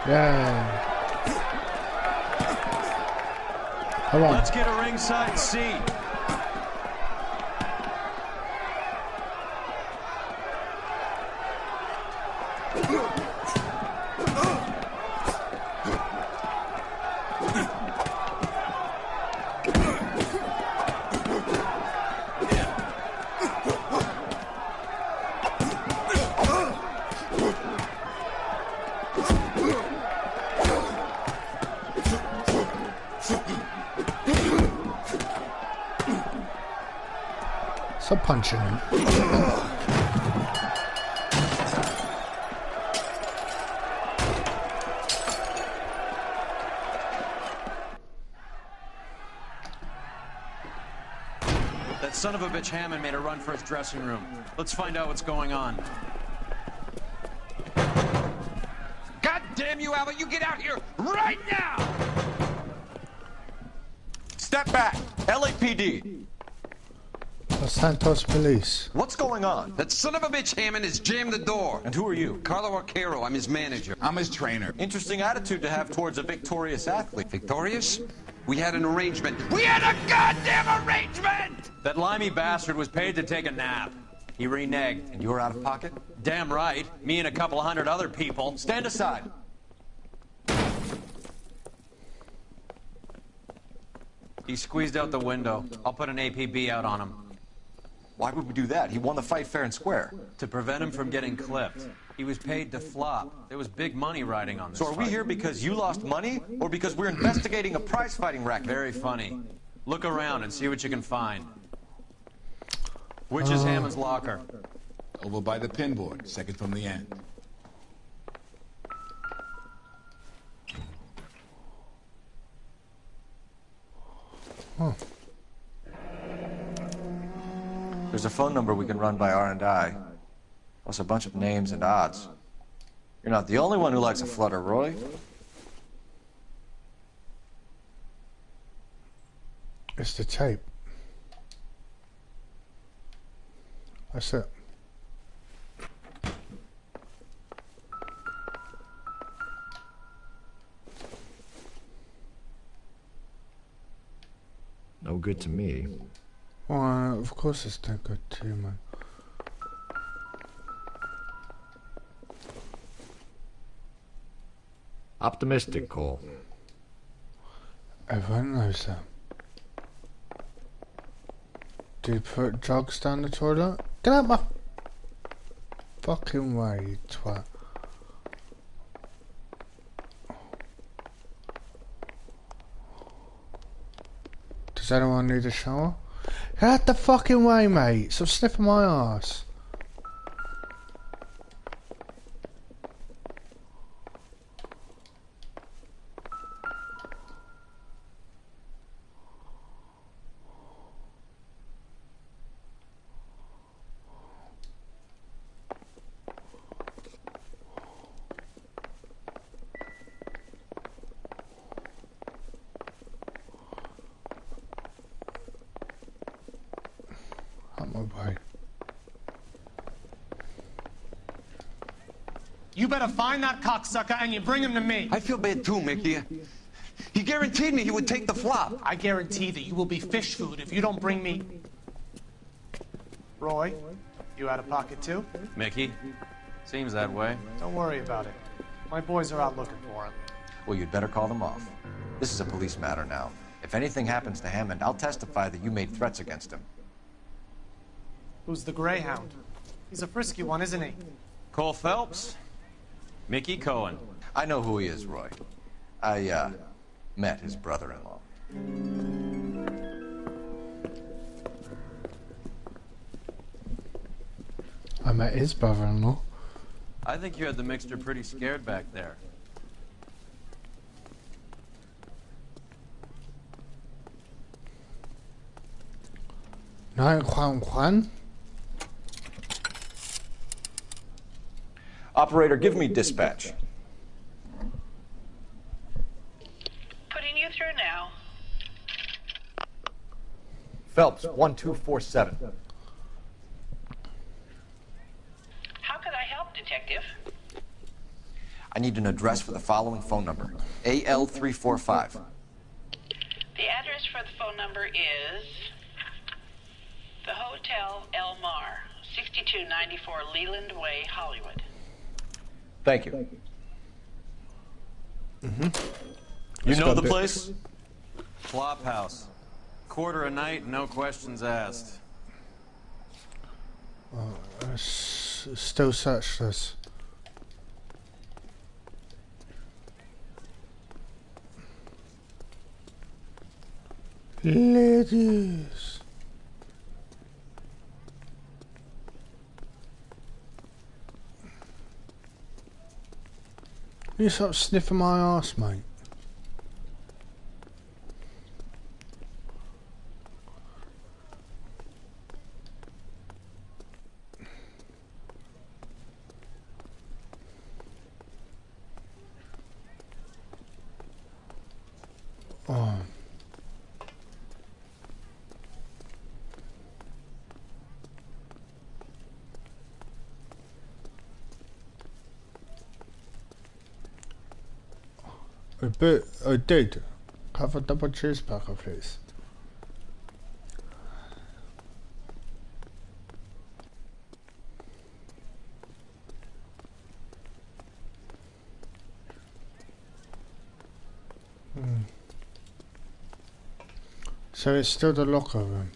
Yeah. Come on. Let's get a ringside seat. Stop punching him. That son of a bitch Hammond made a run for his dressing room. Let's find out what's going on. God damn you, Albert! You get out here right now! Step back! LAPD! Los Santos Police. What's going on? That son of a bitch Hammond has jammed the door. And who are you? Carlo Arcaro, I'm his manager. I'm his trainer. Interesting attitude to have towards a victorious athlete. Victorious? We had an arrangement. We had a goddamn arrangement! That limey bastard was paid to take a nap. He reneged. And you were out of pocket? Damn right. Me and a couple hundred other people. Stand aside. He squeezed out the window. I'll put an APB out on him. Why would we do that? He won the fight fair and square. To prevent him from getting clipped. He was paid to flop. There was big money riding on this So are we fight. here because you lost money, or because we're investigating a prize-fighting racket? Very funny. Look around and see what you can find. Which is Hammond's locker? Over by the pinboard, second from the end. Huh. There's a phone number we can run by R&I, plus a bunch of names and odds. You're not the only one who likes a flutter, Roy. It's the tape. That's it. No good to me. Well, of course it's no good to you, man. Optimistic, Cole. Everyone knows that. Do you put drugs down the toilet? Get out my fucking way, you twat. Does anyone need a shower? Get out the fucking way, mate. Stop sniffing my ass. You better find that cocksucker and you bring him to me. I feel bad too, Mickey. He guaranteed me he would take the flop. I guarantee that you will be fish food if you don't bring me... Roy, you out of pocket too? Mickey? Seems that way. Don't worry about it. My boys are out looking for him. Well, you'd better call them off. This is a police matter now. If anything happens to Hammond, I'll testify that you made threats against him. Who's the Greyhound? He's a frisky one, isn't he? Cole Phelps? Mickey Cohen. I know who he is, Roy. I, met his brother-in-law. I met his brother-in-law. I think you had the mixture pretty scared back there. Juan? Operator, give me dispatch. Putting you through now. Phelps, 1247. How could I help, Detective? I need an address for the following phone number. AL345. The address for the phone number is the Hotel El Mar, 6294 Leland Way, Hollywood. Thank you. You know the place? Flop house. Quarter a night, no questions asked. Still searchless. Ladies. You stop sniffing my ass, mate. Oh. I did. Have a double cheeseburger, please. So it's still the locker room.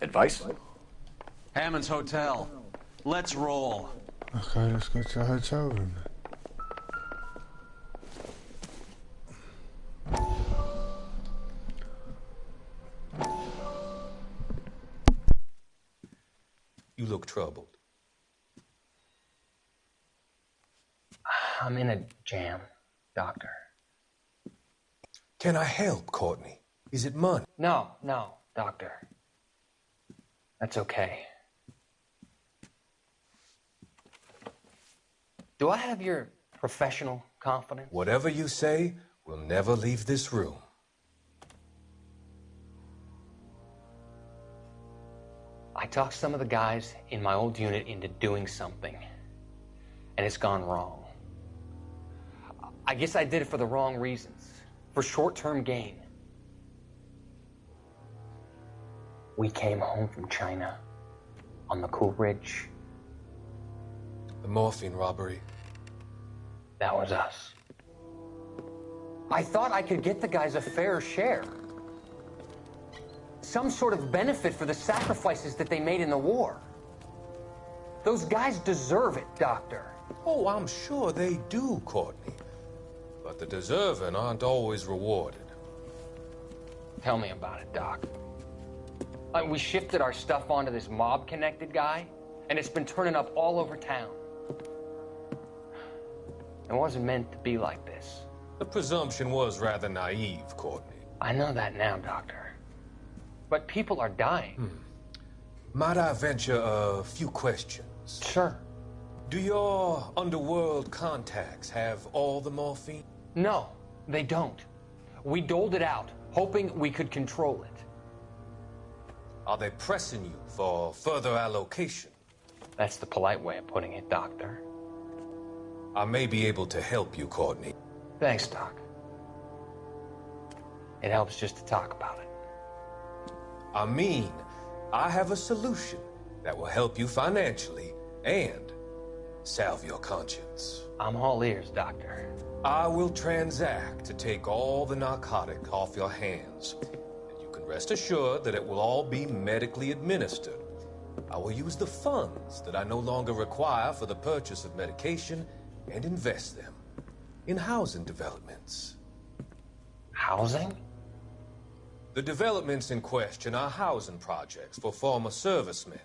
Advice? Hammond's Hotel. Let's roll. Okay, let's go to the hotel room. You look troubled. I'm in a jam, Doctor. Can I help, Courtney? Is it money? No, Doctor. That's okay. Do I have your professional confidence? Whatever you say, we'll never leave this room. I talked some of the guys in my old unit into doing something, and it's gone wrong. I guess I did it for the wrong reasons, for short-term gain. We came home from China on the Coolidge. The morphine robbery. That was us. I thought I could get the guys a fair share. Some sort of benefit for the sacrifices that they made in the war. Those guys deserve it, Doctor. Oh, I'm sure they do, Courtney. But the deserving aren't always rewarded. Tell me about it, Doc. We shifted our stuff onto this mob-connected guy, and it's been turning up all over town. It wasn't meant to be like this. The presumption was rather naive, Courtney. I know that now, Doctor. But people are dying. Might I venture a few questions? Sure. Do your underworld contacts have all the morphine? No, they don't. We doled it out, hoping we could control it. Are they pressing you for further allocation? That's the polite way of putting it, Doctor. I may be able to help you, Courtney. Thanks, Doc. It helps just to talk about it. I mean, I have a solution that will help you financially and salve your conscience. I'm all ears, Doctor. I will transact to take all the narcotic off your hands. And you can rest assured that it will all be medically administered. I will use the funds that I no longer require for the purchase of medication and invest them in housing developments. Housing? The developments in question are housing projects for former servicemen.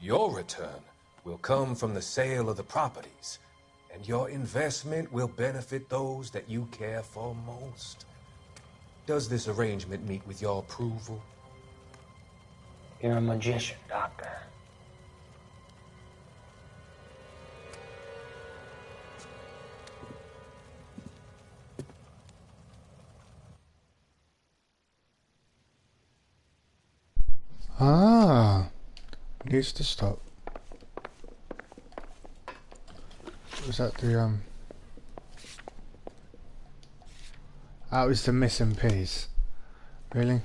Your return will come from the sale of the properties, and your investment will benefit those that you care for most. Does this arrangement meet with your approval? You're a magician, Doctor. Ah, needs to stop. Was that the that was the missing piece. Really?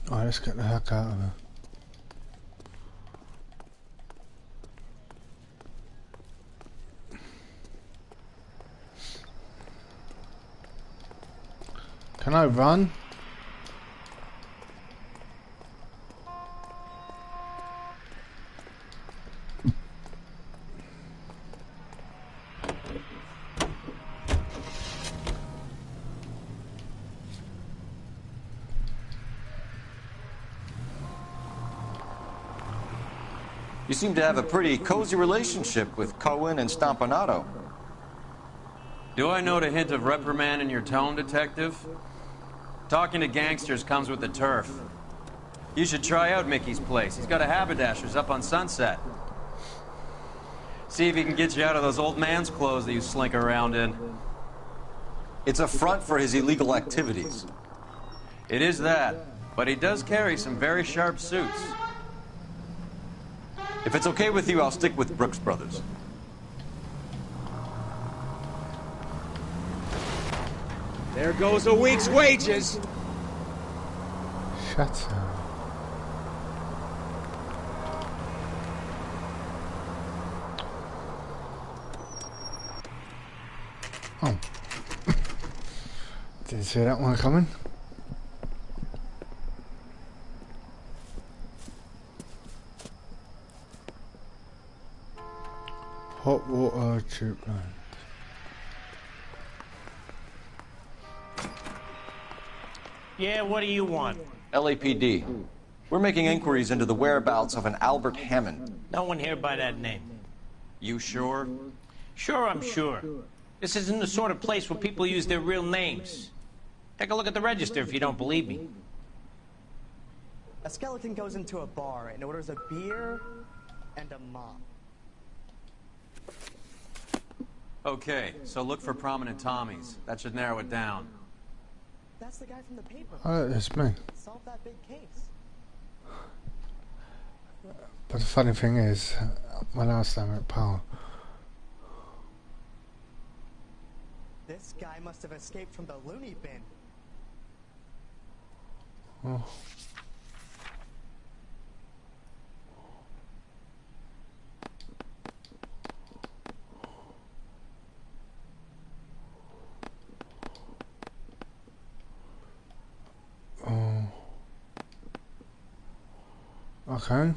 Alright, let's get the heck out of here. Can I run? You seem to have a pretty cozy relationship with Cohen and Stompanato. Do I note a hint of reprimand in your tone, Detective? Talking to gangsters comes with the turf. You should try out Mickey's place. He's got a haberdasher's up on Sunset. See if he can get you out of those old man's clothes that you slink around in. It's a front for his illegal activities. It is that, but he does carry some very sharp suits. If it's okay with you, I'll stick with Brooks Brothers. There goes a week's wages. Shut up. Oh. Didn't see that one coming. Hot water treatment. Yeah, what do you want? LAPD. We're making inquiries into the whereabouts of an Albert Hammond. No one here by that name. You sure? Sure, I'm sure. This isn't the sort of place where people use their real names. Take a look at the register if you don't believe me. A skeleton goes into a bar and orders a beer and a mop. Okay, so look for prominent Tommies. That should narrow it down. That's the guy from the paper. Oh, that's me. Solve that big case. But the funny thing is, my last time at Power. This guy must have escaped from the loony bin. Oh. Okay.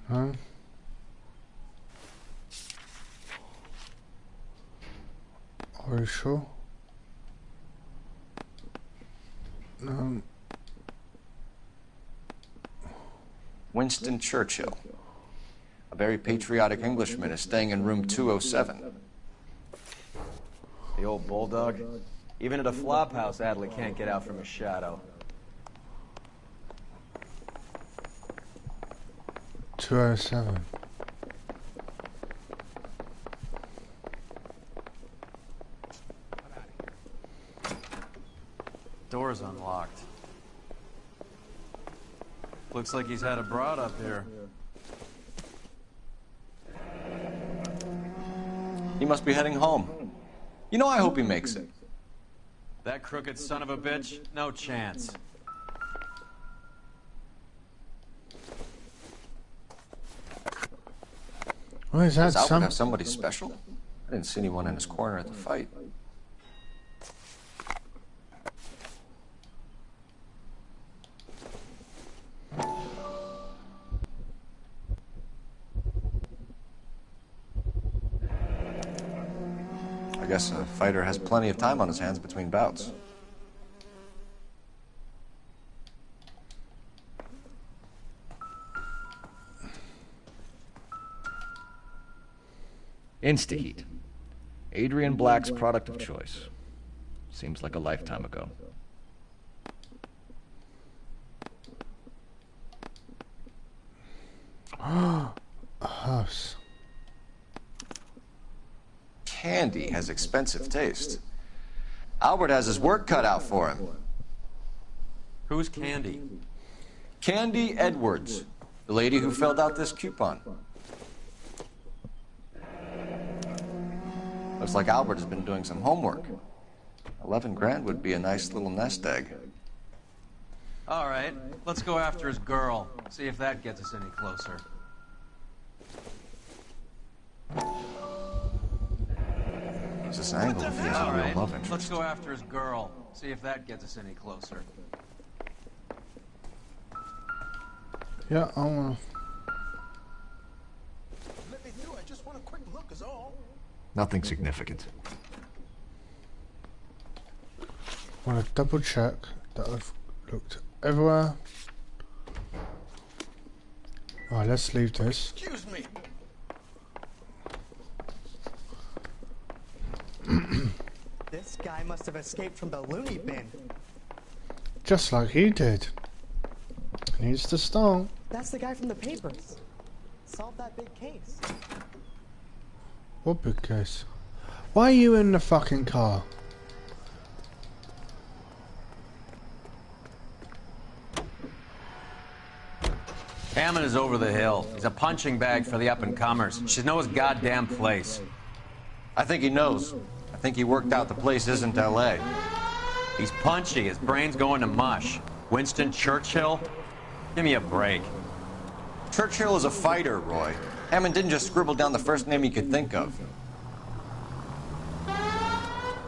No. Are you sure? No. Winston Churchill. A very patriotic Englishman is staying in room 207. The old bulldog. Even at a flop house, Adley can't get out from his shadow. 207. Door's unlocked. Looks like he's had a broad up here. He must be heading home. You know, I hope he makes it. That crooked son of a bitch? No chance. What is that? Does Albert have somebody special? I didn't see anyone in his corner at the fight. I guess a fighter has plenty of time on his hands between bouts. Instaheat. Adrian Black's product of choice. Seems like a lifetime ago. A house. Candy has expensive taste. Albert has his work cut out for him. Who's Candy? Candy Edwards, the lady who filled out this coupon. Looks like Albert has been doing some homework. 11 grand would be a nice little nest egg. All right, let's go after his girl. See if that gets us any closer. What's this angle if he has a real love interest? Let's go after his girl. See if that gets us any closer. Yeah, I wanna. Let me through. I just want a quick look is all. Nothing significant. Want to double check that I've looked everywhere. Right, let's leave this. Excuse me. This guy must have escaped from the loony bin. Just like he did. Needs to start. That's the guy from the papers. Solve that big case. What big case? Why are you in the fucking car? Hammond is over the hill. He's a punching bag for the up-and-comers. Should know his goddamn place. I think he knows. I think he worked out the place isn't L.A. He's punchy. His brain's going to mush. Winston Churchill? Give me a break. Churchill is a fighter, Roy. Hammond didn't just scribble down the first name he could think of.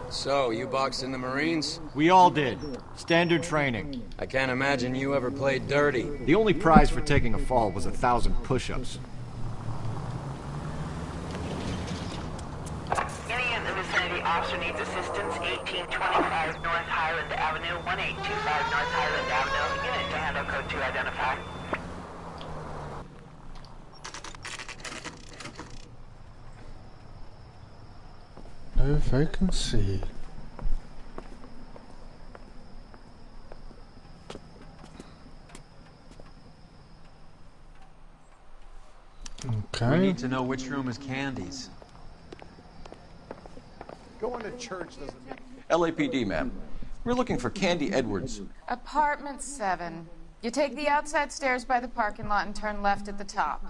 So, you boxed in the Marines? We all did. Standard training. I can't imagine you ever played dirty. The only prize for taking a fall was 1,000 push-ups. Any in the vicinity officer needs assistance. 1825 North Highland Avenue, 1825 North Highland Avenue. Unit to handle code 2 identify. No vacancy. Okay. We need to know which room is Candy's. Going to church doesn't mean... LAPD, ma'am. We're looking for Candy Edwards. Apartment 7. You take the outside stairs by the parking lot and turn left at the top.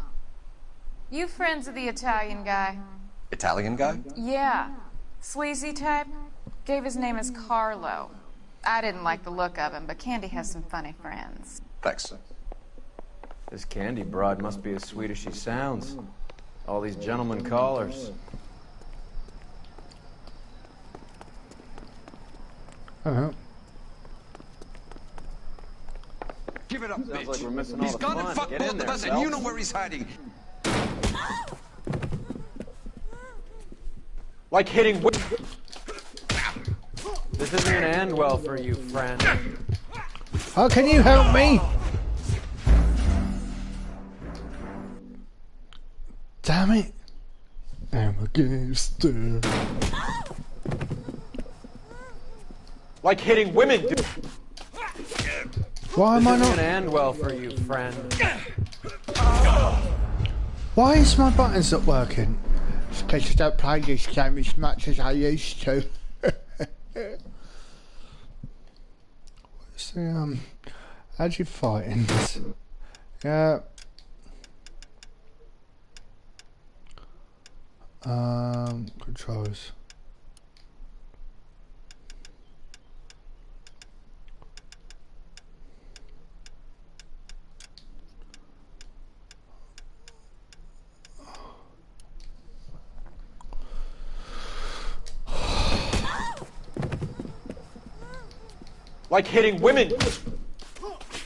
You friends of the Italian guy? Italian guy? Yeah. Sleazy type? Gave his name as Carlo. I didn't like the look of him, but Candy has some funny friends. Thanks. This Candy broad must be as sweet as she sounds. All these gentlemen callers. Hello. Give it up, Sounds bitch. like we're missing all He's the gone fun. and fucked Get both in of there, us, and you know Phelps. where he's hiding. Like hitting... This isn't gonna end well for you, friend. How can you help me? Damn it. I'm a gangster. Like hitting women, dude. Why am I This isn't not? gonna end well for you, friend. Why is my buttons not working? It's because I don't play this game as much as I used to. What's the how do you fight in this? Yeah. Controls. Like hitting women.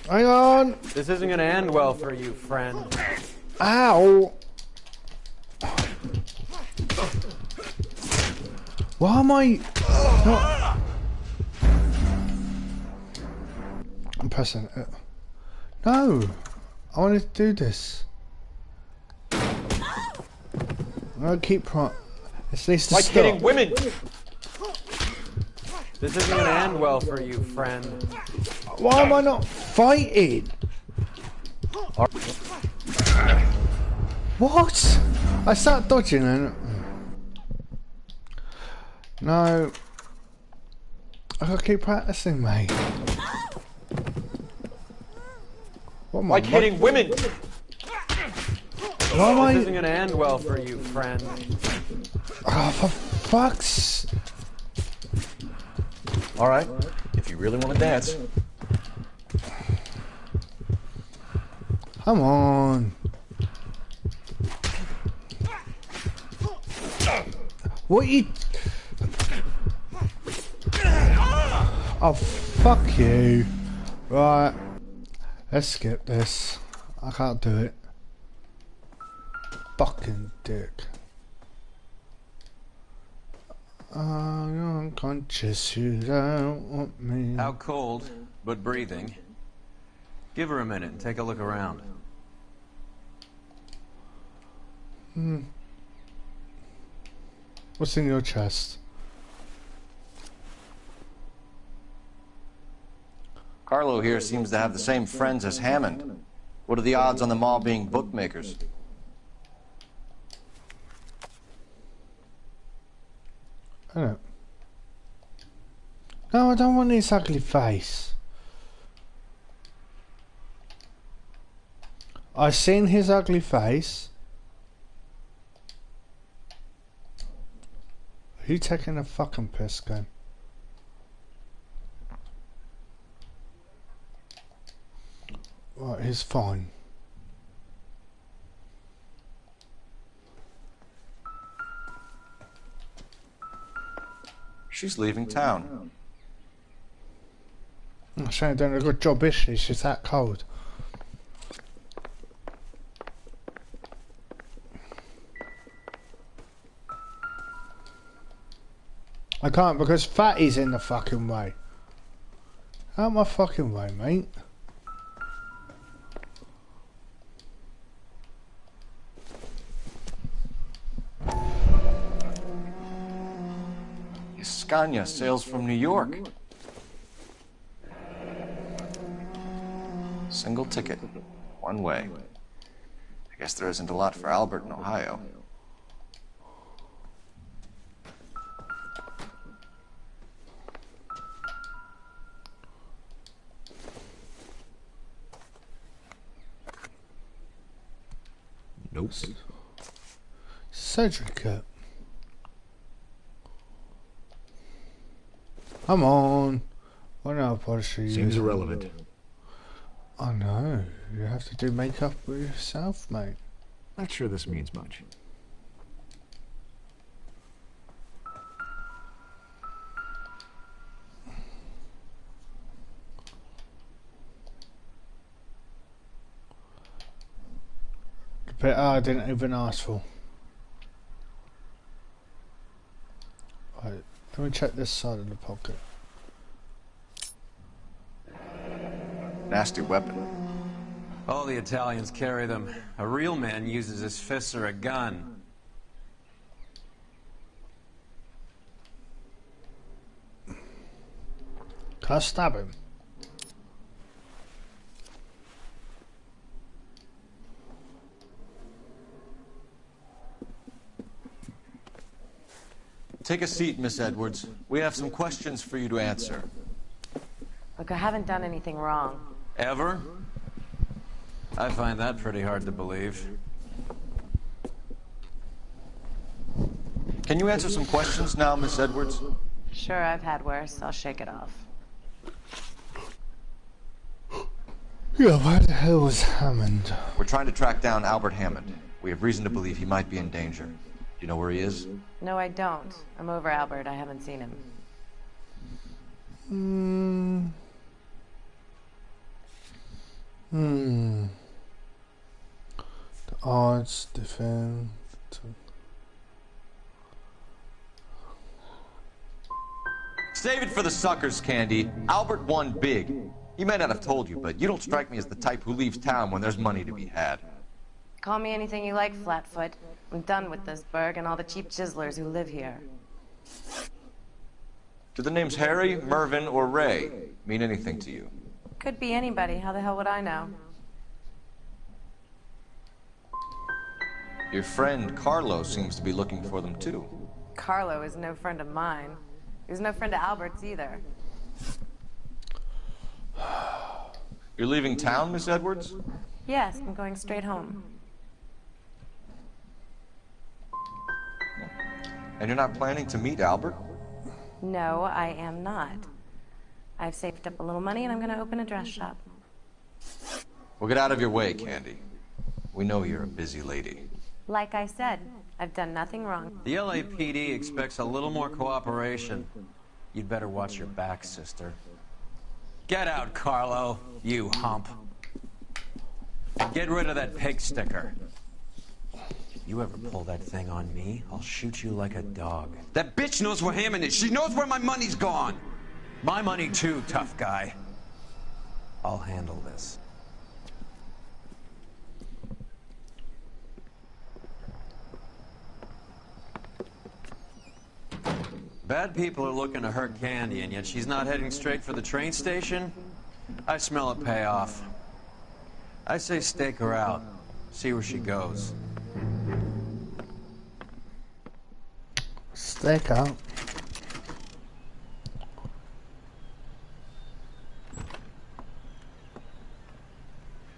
Hang on. This isn't gonna end well for you, friend. Ow. Why am I not? I'm pressing it. No. I want to do this. I keep This needs to Like stop. hitting women! This isn't gonna end well for you, friend. Why am I not fighting? What? I start dodging and... No. I gotta keep practicing, mate. What am I Like hitting women! Why am I... This isn't gonna end well for you, friend. Oh, for fuck's... Alright, if you really want to dance. Come on. What you... Oh, fuck you. Right. Let's skip this. I can't do it. Fucking dick. I'm unconscious, you don't want me. Out cold, but breathing. Give her a minute and take a look around. What's in your chest? Carlo here seems to have the same friends as Hammond. What are the odds on them all being bookmakers? I don't. No, I don't want his ugly face. I've seen his ugly face. Are you taking a fucking piss, gun? Right, he's fine. She's leaving town. She ain't doing a good job, is she? She's that cold. I can't because Fatty's in the fucking way. Out my fucking way, mate. Scania sails from New York. Single ticket, one way. I guess there isn't a lot for Albert in Ohio. Nope. Cedric. Come on. What nail polish are you Seems using? irrelevant. I know. You have to do makeup with yourself, mate. Not sure this means much. The bit I didn't even ask for. Right, let me check this side of the pocket. Nasty weapon. All the Italians carry them. A real man uses his fists or a gun. Can I stab him? Take a seat, Miss Edwards. We have some questions for you to answer. Look, I haven't done anything wrong. Ever? I find that pretty hard to believe. Can you answer some questions now, Miss Edwards? Sure, I've had worse. I'll shake it off. Yeah, where the hell was Hammond? We're trying to track down Albert Hammond. We have reason to believe he might be in danger. Do you know where he is? No, I don't. I'm over Albert. I haven't seen him. The odds, defend. Save it for the suckers, Candy. Albert won big. He may not have told you, but you don't strike me as the type who leaves town when there's money to be had. Call me anything you like, Flatfoot. I'm done with this burg and all the cheap chiselers who live here. Do the names Harry, Mervyn, or Ray mean anything to you? Could be anybody. How the hell would I know? Your friend Carlo seems to be looking for them too. Carlo is no friend of mine. He's no friend of Albert's either. You're leaving town, Miss Edwards? Yes, I'm going straight home. And you're not planning to meet Albert? No, I am not. I've saved up a little money and I'm going to open a dress shop. Well, get out of your way, Candy. We know you're a busy lady. Like I said, I've done nothing wrong. The LAPD expects a little more cooperation. You'd better watch your back, sister. Get out, Carlo, you hump. And get rid of that pig sticker. You ever pull that thing on me, I'll shoot you like a dog. That bitch knows where Hammond is. She knows where my money's gone. My money too, tough guy. I'll handle this. Bad people are looking to hurt Candy, and yet she's not heading straight for the train station? I smell a payoff. I say stake her out. See where she goes. Stake out.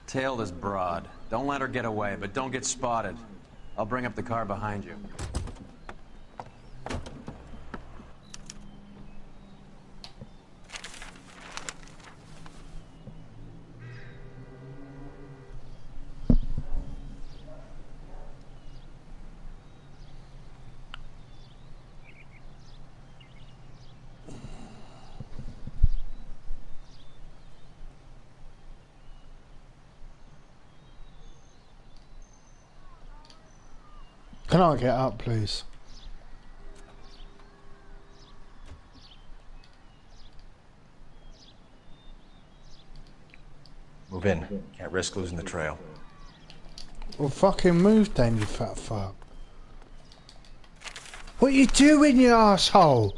Tail this broad. Don't let her get away, but don't get spotted. I'll bring up the car behind you. Can I get up, please? Move in. Can't risk losing the trail. Well, fucking move then, you fat fuck. What you doing, you asshole?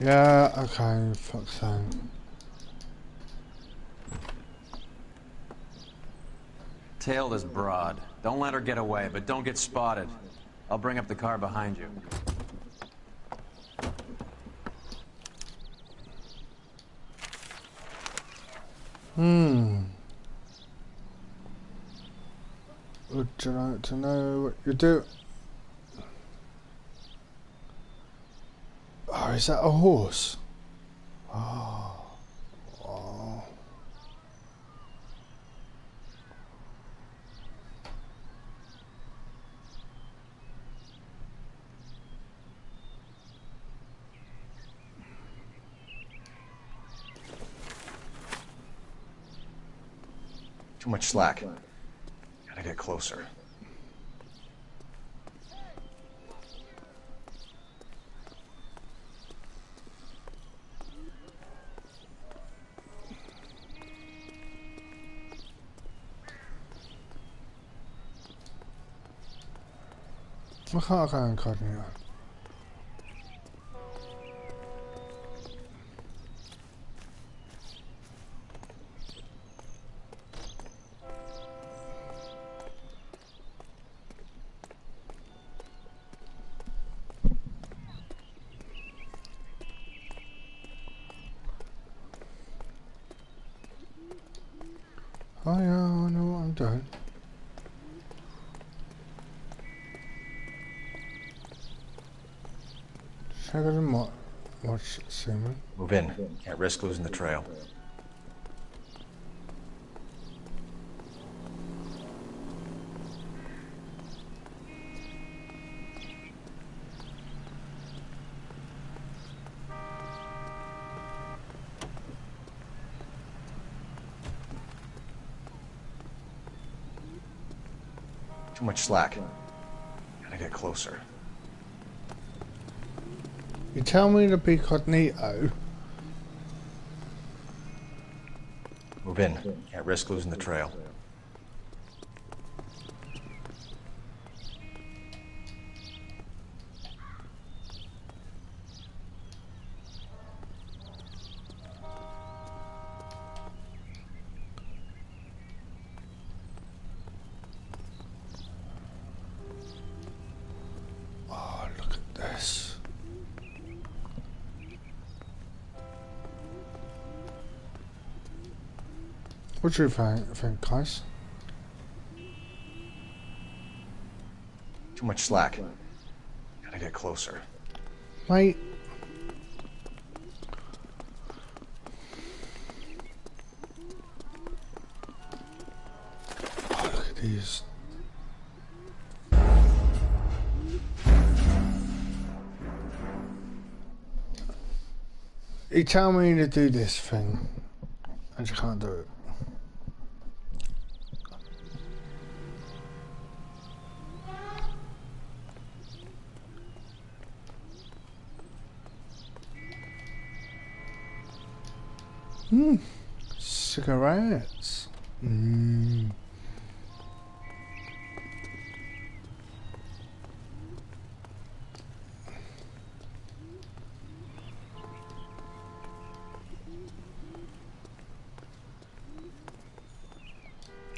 Yeah, okay, fuck's sake. Tail this broad. Don't let her get away, but don't get spotted. I'll bring up the car behind you. Would you like to know what you do? Oh, is that a horse? Oh. Oh. Too much slack. Gotta get closer. I can't go and continue. Oh yeah, I know what I'm doing. Check it in watch Seaman. Move in. Can't risk losing the trail. Too much slack. Gotta get closer. You tell me to be cognito. Move in. Can't risk losing the trail. Oh, look at this. What do you think, guys? Too much slack. Gotta get closer. Mate. Oh, look at these. You tell me to do this thing, and you can't do it. Cigarettes.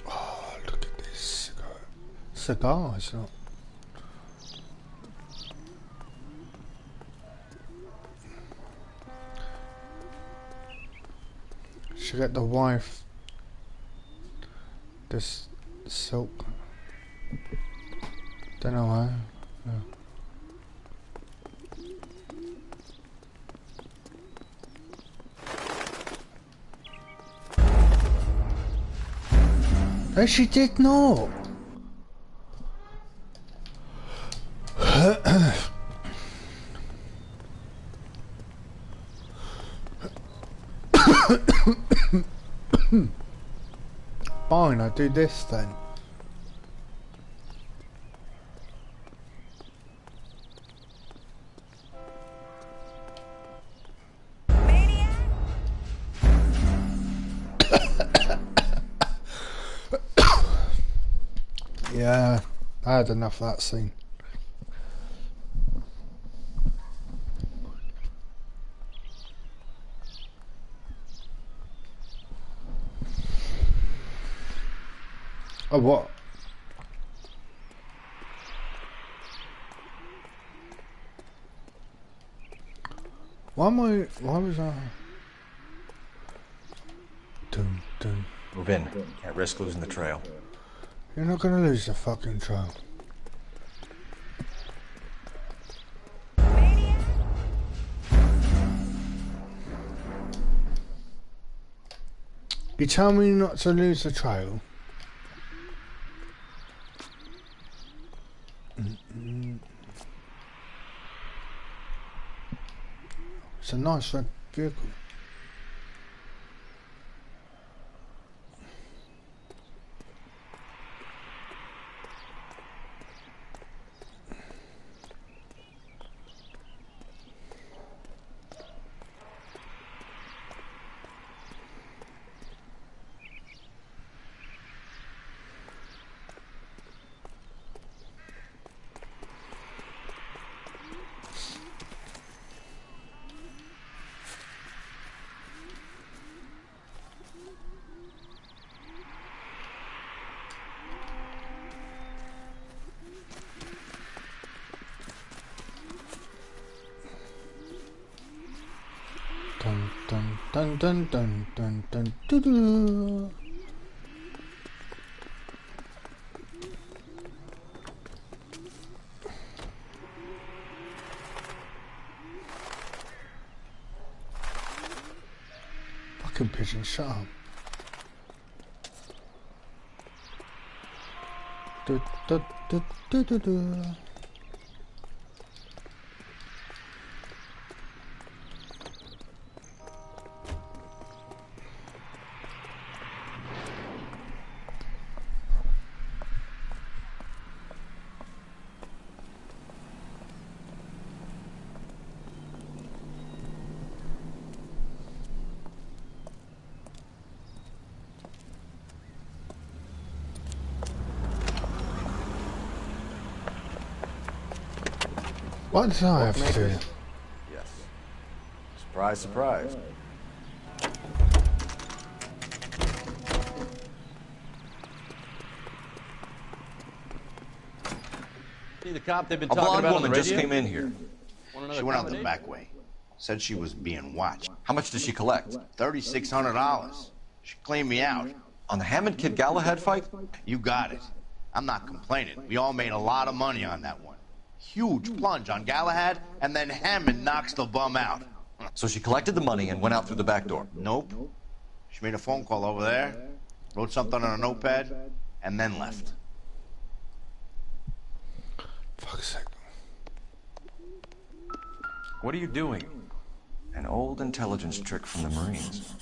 Oh, look at this cigar. It's not. Should get the wife this silk. Don't know why. No, she did not. Fine, I'll do this then. Yeah, I had enough of that scene. Oh, what? Why was I? Dun, dun. Move in. Can't risk losing the trail. You're not gonna lose the fucking trail. You tell me not to lose the trail. It's a nice red vehicle. Dun dun dun dun dun dun dun. Fucking pigeon, shut up. Du, du, du, du, du, du. What did I have to do? Yes. Surprise, surprise. See the cop they've been A talking blonde about on the woman just radio? came in here. She went out the back way. Said she was being watched. How much did she collect? $3,600. She cleaned me out. On the Hammond Kid Galahad fight? You got it. I'm not complaining. We all made a lot of money on that one. Huge plunge on Galahad, and then Hammond knocks the bum out. So she collected the money and went out through the back door? Nope. She made a phone call over there, wrote something on a notepad, and then left. Fuck's sake. What are you doing? An old intelligence trick from the Marines.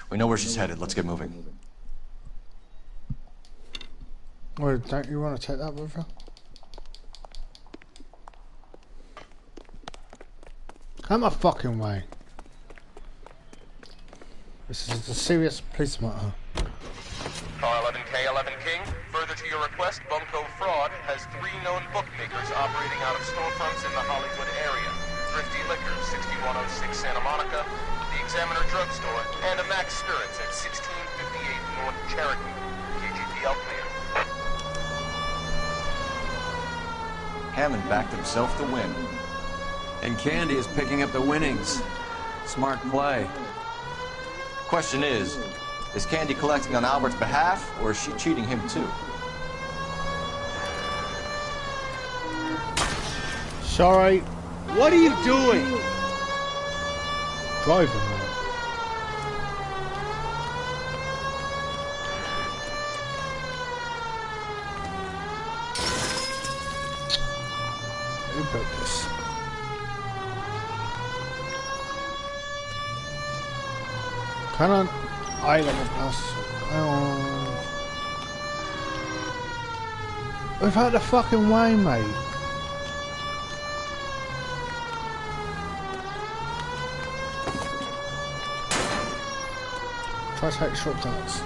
We know where she's headed. Let's get moving. Well, don't you want to take that with her? Come my fucking way. This is a serious police matter. Car 11K, 11 King. Further to your request, Bunko Fraud has 3 known bookmakers operating out of storefronts in the Hollywood area. Thrifty Liquor, 6106 Santa Monica, the Examiner Drugstore, and a Max Spirits at 1658 North Cherokee. KGPL clear. Hammond backed himself to win. And Candy is picking up the winnings. Smart play. Question is Candy collecting on Albert's behalf, or is she cheating him too? Sorry. What are you doing? Driving, man. Who built this? Can I? I level plus. We've had the fucking way, mate. Try to take shortcuts.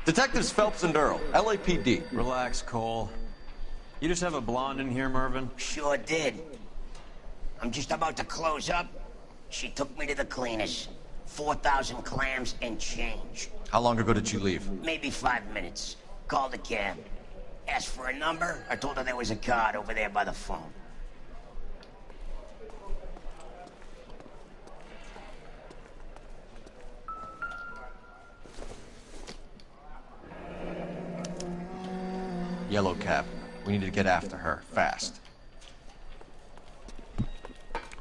Detectives Phelps and Earl, LAPD. Relax, Cole. You just have a blonde in here, Mervyn? Sure did. I'm just about to close up. She took me to the cleaners. 4,000 clams and change. How long ago did she leave? Maybe 5 minutes. Called a cab. Asked for a number. I told her there was a card over there by the phone. Yellow cab. We need to get after her, fast.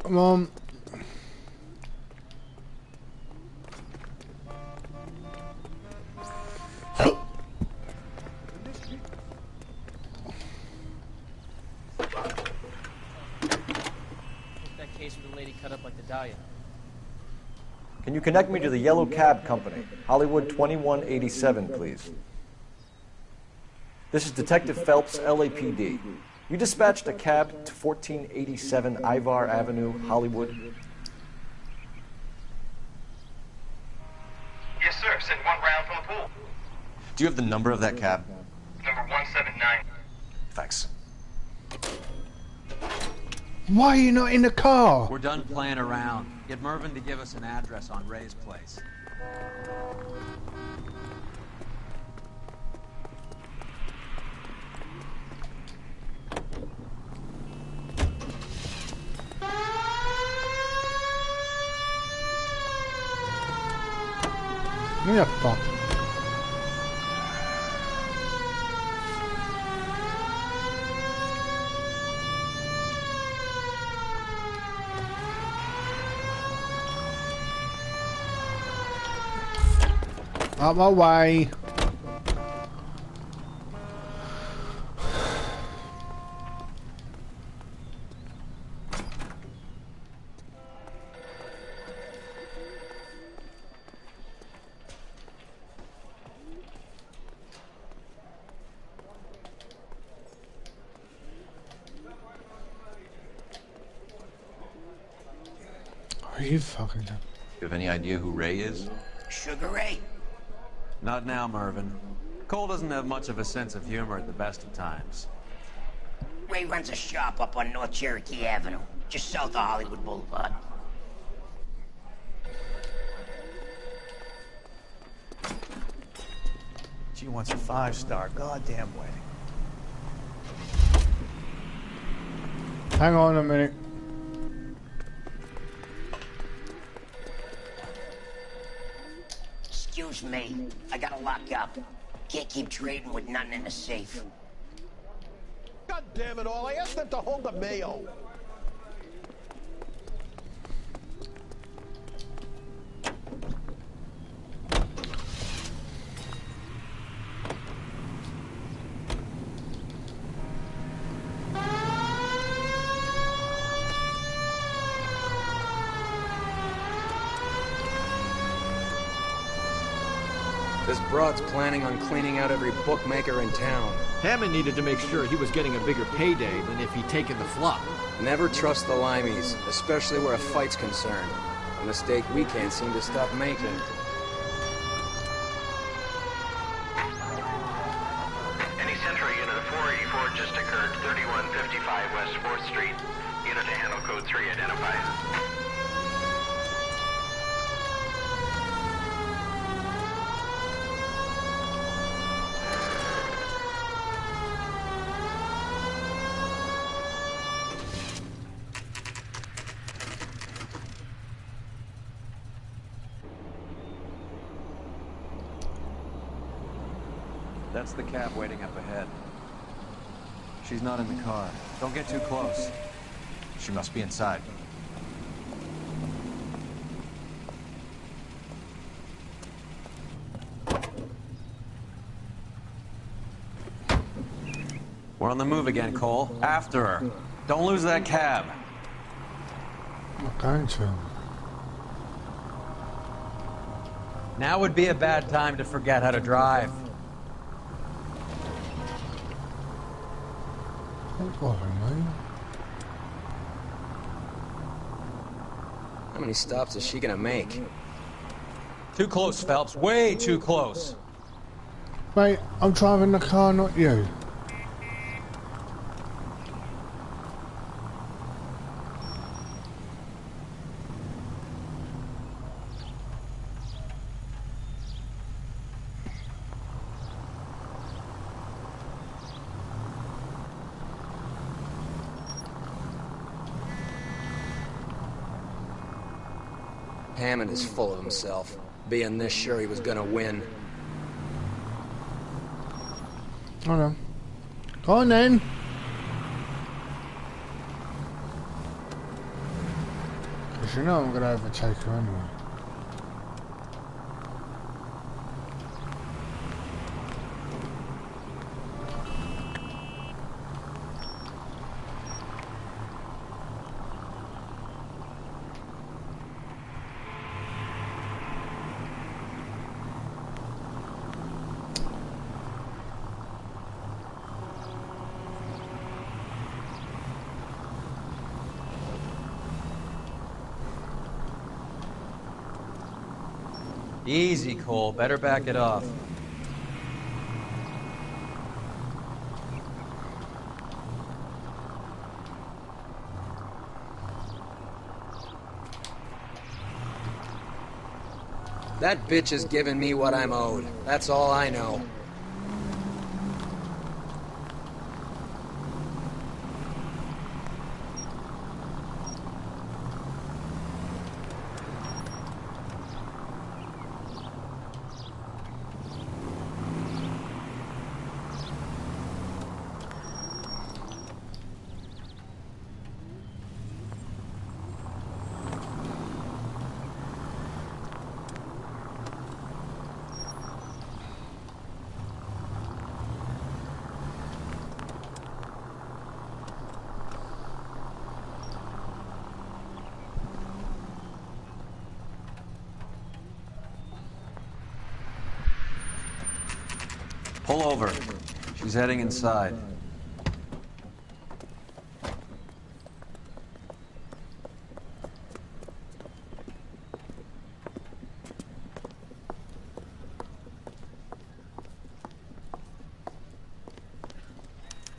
Come on. That case for the lady cut up like the dahlia. Can you connect me to the Yellow Cab Company? Hollywood 2187, please. This is Detective Phelps, LAPD. You dispatched a cab to 1487 Ivar Avenue, Hollywood? Yes, sir. Sent 1 round from the pool. Do you have the number of that cab? Number 179. Thanks. Why are you not in the car? We're done playing around. Get Mervyn to give us an address on Ray's place. you fuck. Out my way. Are you fucking done? You have any idea who Ray is? Sugar Ray? Not now, Mervyn. Cole doesn't have much of a sense of humor at the best of times. Ray runs a shop up on North Cherokee Avenue, just south of Hollywood Boulevard. She wants a 5-star goddamn wedding. Hang on a minute. Excuse me, I gotta lock up. Can't keep trading with nothing in the safe. God damn it all, I asked them to hold the mayo. This broad's planning on cleaning out every bookmaker in town. Hammond needed to make sure he was getting a bigger payday than if he'd taken the flop. Never trust the limeys, especially where a fight's concerned. A mistake we can't seem to stop making. Any Central unit of 484 just occurred, 3155 West 4th Street. Unit to handle code 3 identified. That's the cab waiting up ahead. She's not in the car. Don't get too close. She must be inside. We're on the move again, Cole. After her. Don't lose that cab. I'm going to. Now would be a bad time to forget how to drive. Don't bother me. How many stops is she gonna make? Too close, Phelps. Way too close. Mate, I'm driving the car, not you. Hammond is full of himself, being this sure he was gonna win. Hold on. Go on then. Because you know I'm going to overtake her anyway. Easy, Cole. Better back it off. That bitch is giving me what I'm owed. That's all I know. Pull over. She's heading inside.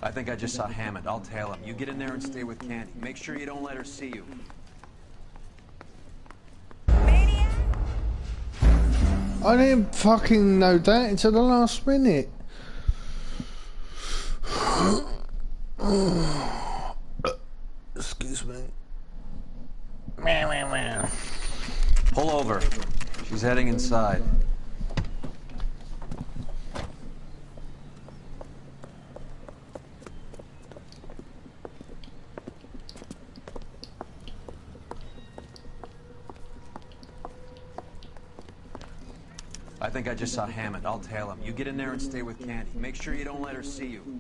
I think I just saw Hammond. I'll tail him. You get in there and stay with Candy. Make sure you don't let her see you. I didn't fucking know that until the last minute. Excuse me. Pull over. She's heading inside. I think I just saw Hammond. I'll tail him. You get in there and stay with Candy. Make sure you don't let her see you.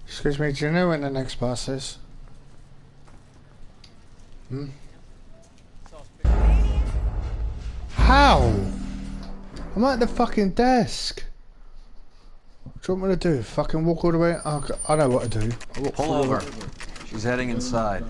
Excuse me, do you know when the next bus is? How? I'm at the fucking desk. What do you want me to do? Fucking walk all the way? I know what to do. Pull over. She's heading inside.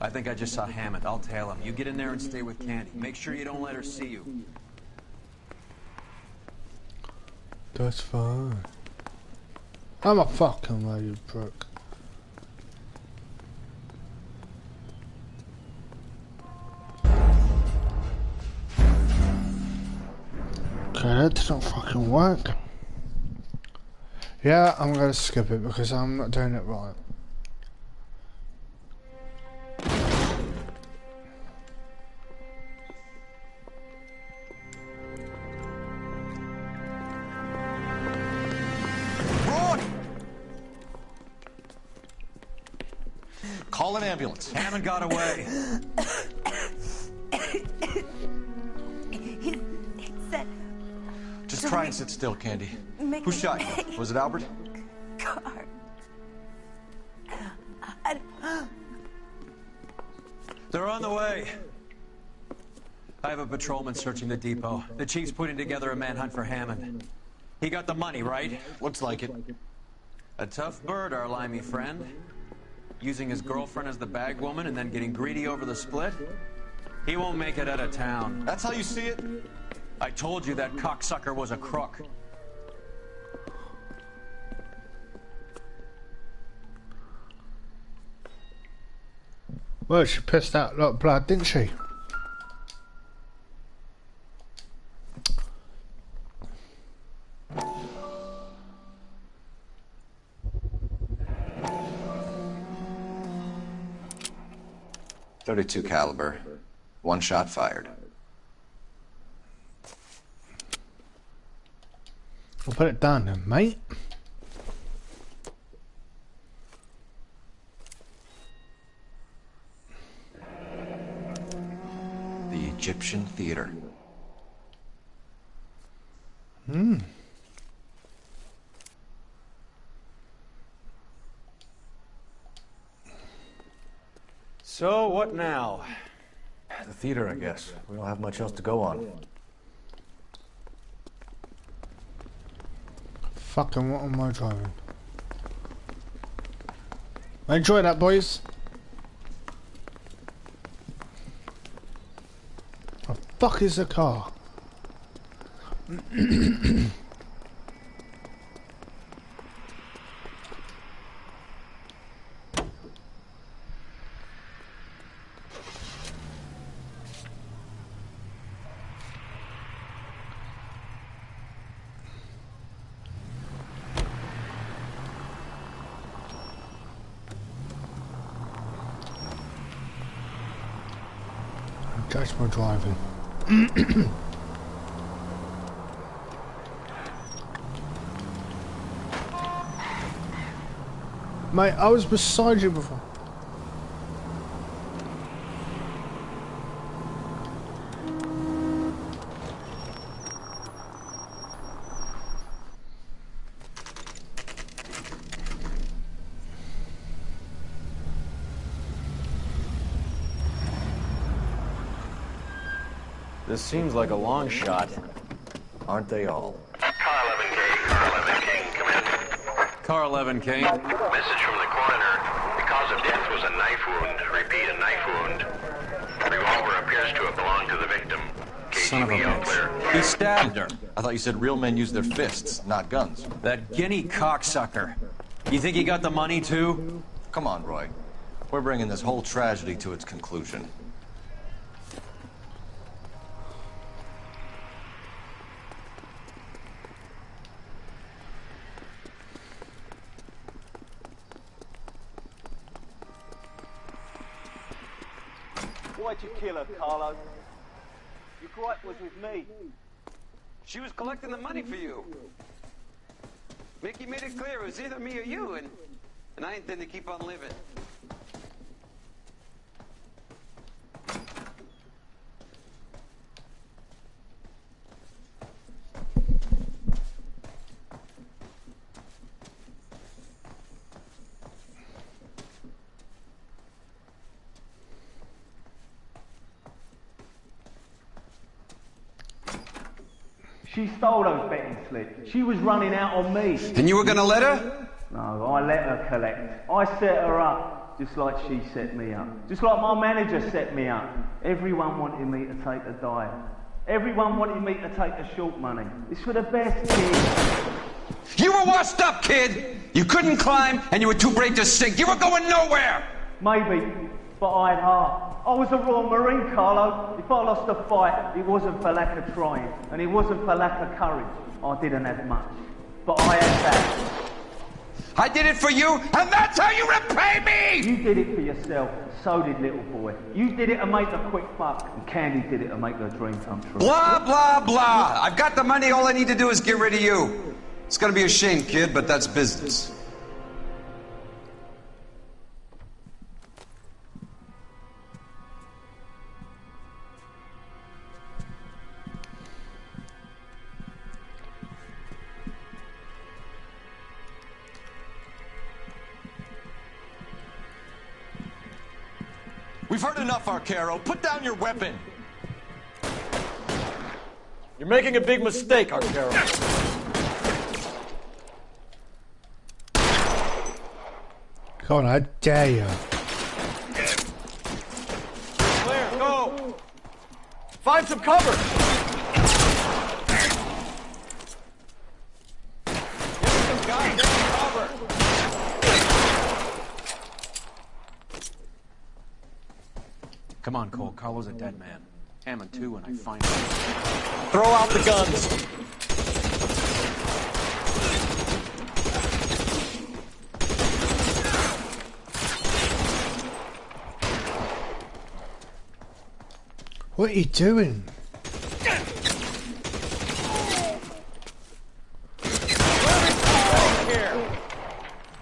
I think I just saw Hammond. I'll tail him. You get in there and stay with Candy. Make sure you don't let her see you. That's fine. I'm a fucking way, you prick. Okay, that didn't fucking work. Yeah, I'm gonna skip it because I'm not doing it right. Call an ambulance. Hammond got away. He said... Just try and sit still, Candy. Who shot you? Was it Albert? Car. They're on the way. I have a patrolman searching the depot. The chief's putting together a manhunt for Hammond. He got the money, right? Looks like it. A tough bird, our limey friend. Using his girlfriend as the bag woman and then getting greedy over the split? He won't make it out of town. That's how you see it? I told you that cocksucker was a crook. Well, she pissed out a lot of blood, didn't she? .32 caliber. One shot fired. We'll put it down then, mate. The Egyptian Theater. So, what now? The theater, I guess. We don't have much else to go on. Fucking what am I driving? Enjoy that, boys. The fuck is the car? Judge my driving. Mate, I was beside you before. This seems like a long shot. Aren't they all? Car 11K, Car 11 King, come in. Car 11 King. Message from the coroner. The cause of death was a knife wound. Repeat, a knife wound. The revolver appears to have belonged to the victim. Son of a KGB all bitch. clear. He stabbed her. I thought you said real men use their fists, not guns. That guinea cocksucker. You think he got the money too? Come on, Roy. We're bringing this whole tragedy to its conclusion. Why'd you kill her, Carlo? Your gripe was with me. She was collecting the money for you. Mickey made it clear it was either me or you, and I intend to keep on living. She stole those betting slips. She was running out on me. And you were gonna let her? No, I let her collect. I set her up, just like she set me up. Just like my manager set me up. Everyone wanted me to take the dive. Everyone wanted me to take the short money. It's for the best, kid. You were washed up, kid! You couldn't climb, and you were too brave to sink. You were going nowhere! Maybe, but I had heart. I was a Royal Marine, Carlo. If I lost a fight, it wasn't for lack of trying, and it wasn't for lack of courage. I didn't have much, but I had that. I did it for you, and that's how you repay me! You did it for yourself, so did little boy. You did it to make a quick buck, and Candy did it to make her dream come true. Blah, blah, blah. I've got the money, all I need to do is get rid of you. It's gonna be a shame, kid, but that's business. We've heard enough, Arcaro. Put down your weapon. You're making a big mistake, Arcaro. Come on, I dare you. Claire, go! Find some cover! Get some guys, get some cover! Come on, Cole. Carlo's a dead man. Hammond too when I find him. Throw out the guns! What are you doing?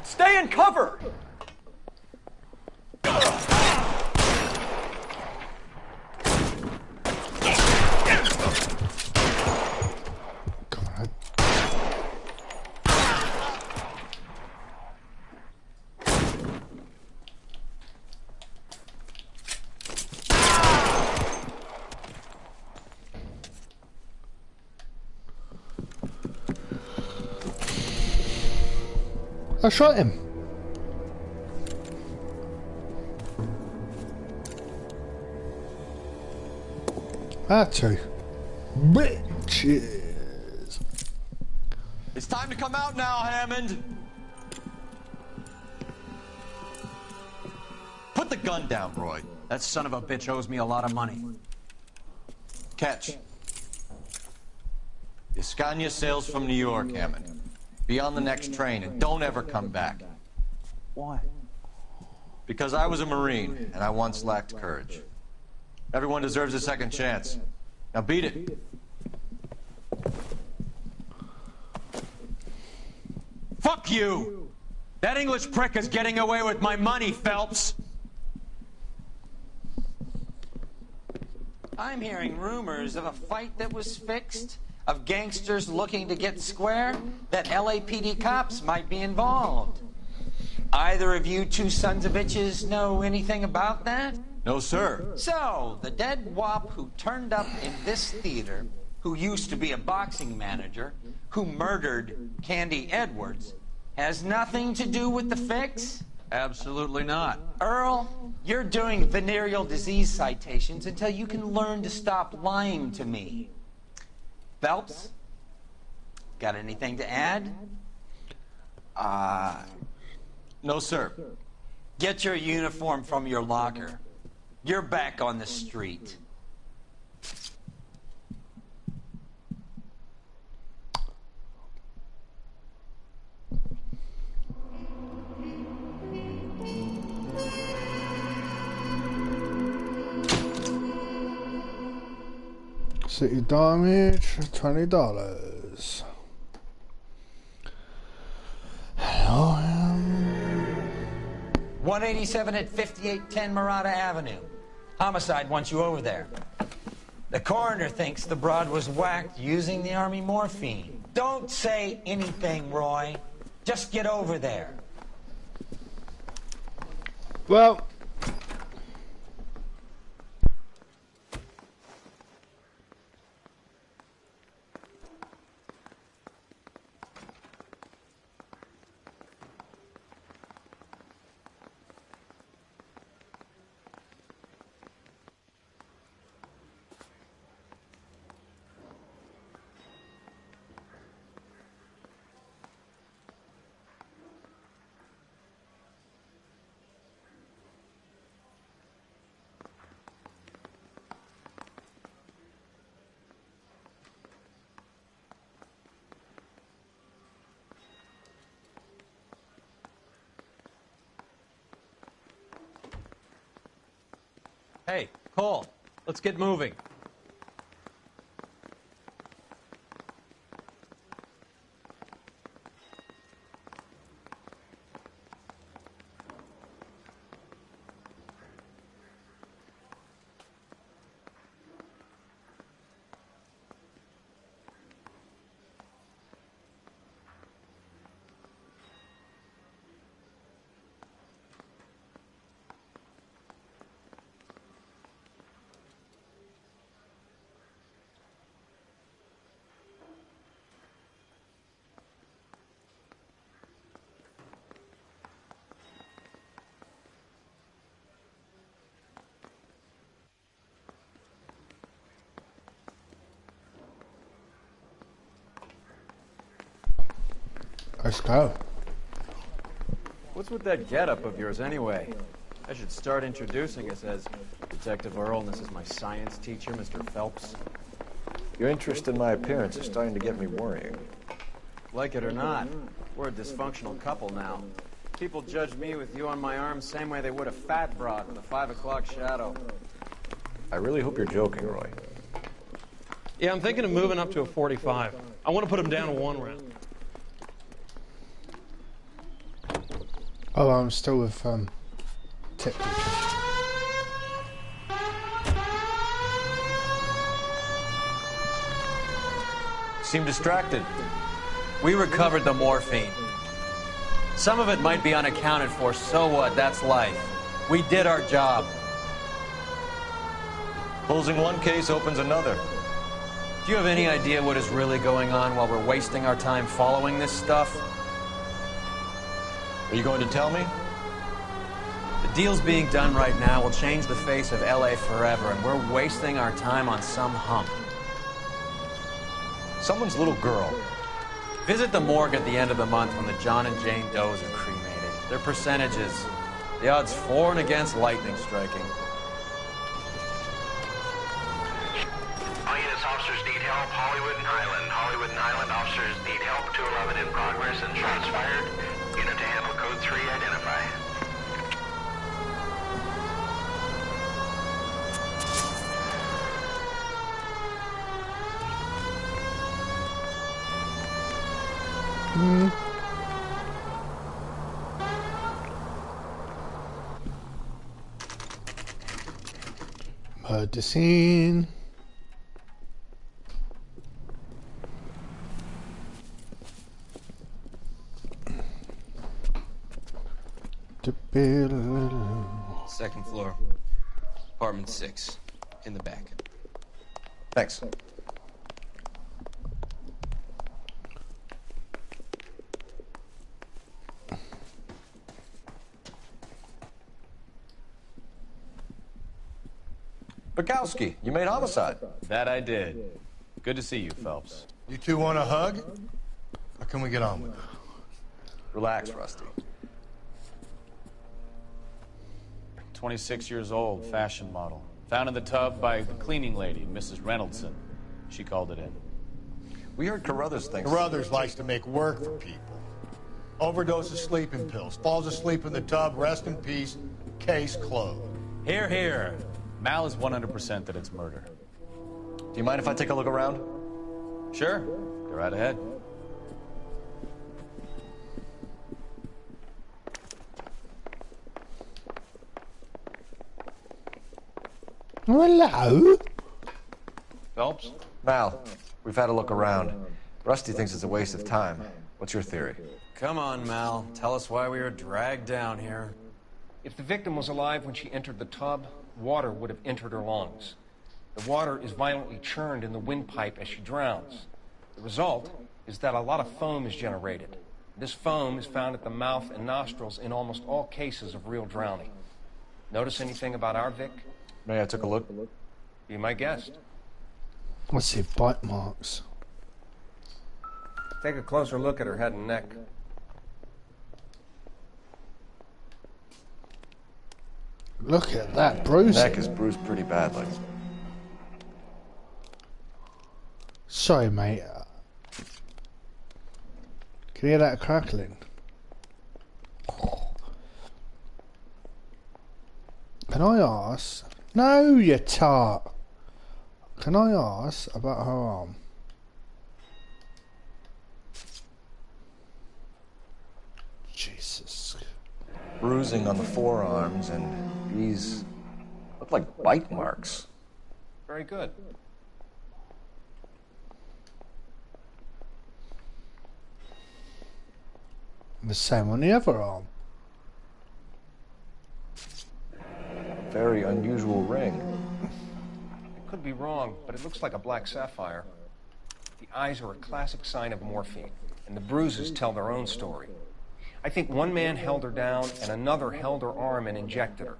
Stay in cover! I shot him. Two bitches. It's time to come out now, Hammond. Put the gun down, Roy. That son of a bitch owes me a lot of money. Catch. The Scania sails from New York, Hammond. Be on the next train and don't ever come back. Why? Because I was a Marine and I once lacked courage. Everyone deserves a second chance. Now beat it. Fuck you! That English prick is getting away with my money, Phelps. I'm hearing rumors of a fight that was fixed, of gangsters looking to get square, that LAPD cops might be involved. Either of you two sons of bitches know anything about that? No, sir. So, the dead wop who turned up in this theater, who used to be a boxing manager, who murdered Candy Edwards, has nothing to do with the fix? Absolutely not. Earl, you're doing venereal disease citations until you can learn to stop lying to me. Phelps, got anything to add? No, sir. Get your uniform from your locker. You're back on the street. City damage, $20. Hello. 187 at 5810 Murata Avenue. Homicide wants you over there. The coroner thinks the broad was whacked using the army morphine. Don't say anything, Roy. Just get over there. Well, Hey, Cole, let's get moving. let's go. What's with that getup of yours anyway? I should start introducing us as Detective Earl, and this is my science teacher, Mr. Phelps. Your interest in my appearance is starting to get me worrying. Like it or not, we're a dysfunctional couple now. People judge me with you on my arm same way they would a fat broad with a 5 o'clock shadow. I really hope you're joking, Roy. Yeah, I'm thinking of moving up to a 45. I want to put him down to 1 round. Oh, I'm still with Tip. Seem distracted. We recovered the morphine. Some of it might be unaccounted for, so what? That's life. We did our job. Closing one case opens another. Do you have any idea what is really going on while we're wasting our time following this stuff? Are you going to tell me? The deals being done right now will change the face of LA forever, and we're wasting our time on some hump. Someone's little girl. Visit the morgue at the end of the month when the John and Jane Does are cremated. Their percentages. The odds for and against lightning striking. All units, officers need help. Hollywood and Highland. Hollywood and Highland officers need help. 211 in progress and shots fired. Unit to handle code 3, identify. Heard the scene. The bill. Second floor. Apartment 6. In the back. Thanks. Bukowski, you made homicide. That I did. Good to see you, Phelps. You two want a hug? Or can we get on with it? Relax, Rusty. 26 years old, fashion model. Found in the tub by the cleaning lady, Mrs. Reynoldson. She called it in. We heard Carruthers thinks... Carruthers likes to make work for people. Overdose of sleeping pills. Falls asleep in the tub. Rest in peace. Case closed. Here, here. Mal is 100% that it's murder. Do you mind if I take a look around? Sure. Go right ahead. Hello? Phelps? Mal, we've had a look around. Rusty thinks it's a waste of time. What's your theory? Come on, Mal. Tell us why we were dragged down here. If the victim was alive when she entered the tub, water would have entered her lungs. The water is violently churned in the windpipe as she drowns. The result is that a lot of foam is generated. This foam is found at the mouth and nostrils in almost all cases of real drowning. Notice anything about our Vic? May I took a look? Be my guest. Let's see, bite marks. Take a closer look at her head and neck. Look at that bruising. Neck is bruised pretty badly. Sorry, mate. Can you hear that crackling? Can I ask? No, you tart. Can I ask about her arm? Jesus. Bruising on the forearms, and these look like bite marks. Very good. The same on the other arm. Very unusual ring. I could be wrong, but it looks like a black sapphire. The eyes are a classic sign of morphine, and the bruises tell their own story. I think one man held her down and another held her arm and injected her.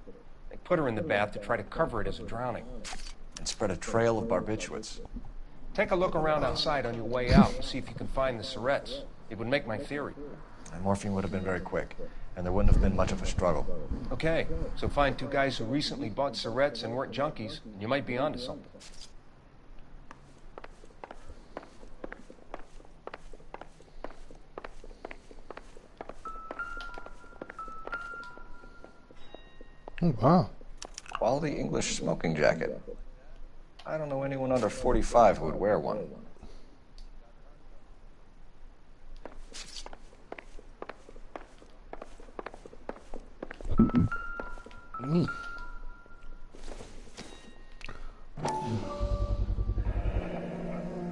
They put her in the bath to try to cover it as a drowning. And spread a trail of barbiturates. Take a look around outside on your way out and see if you can find the syrettes. It would make my theory. And morphine would have been very quick, and there wouldn't have been much of a struggle. Okay, so find two guys who recently bought syrettes and weren't junkies, and you might be onto something. Oh, wow. Quality English smoking jacket. I don't know anyone under 45 who would wear one.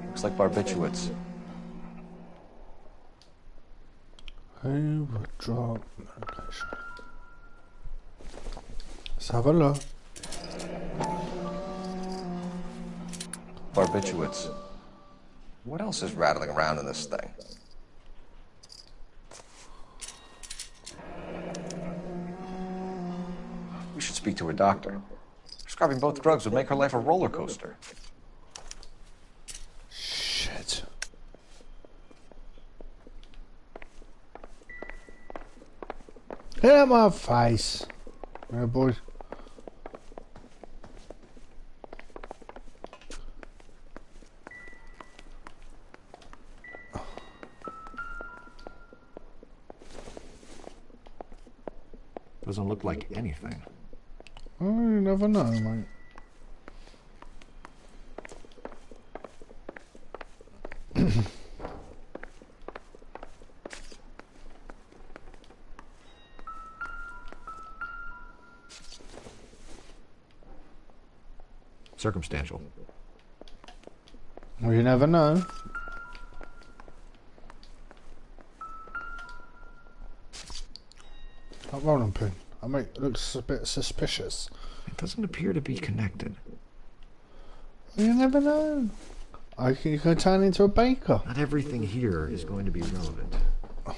Looks like barbiturates. Overdrop medication. Let's have a look. Barbiturates. What else is rattling around in this thing? We should speak to her doctor. Prescribing both drugs would make her life a roller coaster. Shit. Get out my face. Yeah, boys. Doesn't look like anything. Oh, you never know, mate. Circumstantial. Well, you never know. That rolling pin. I mean, it looks a bit suspicious. It doesn't appear to be connected. You never know. I can turn into a baker. Not everything here is going to be relevant.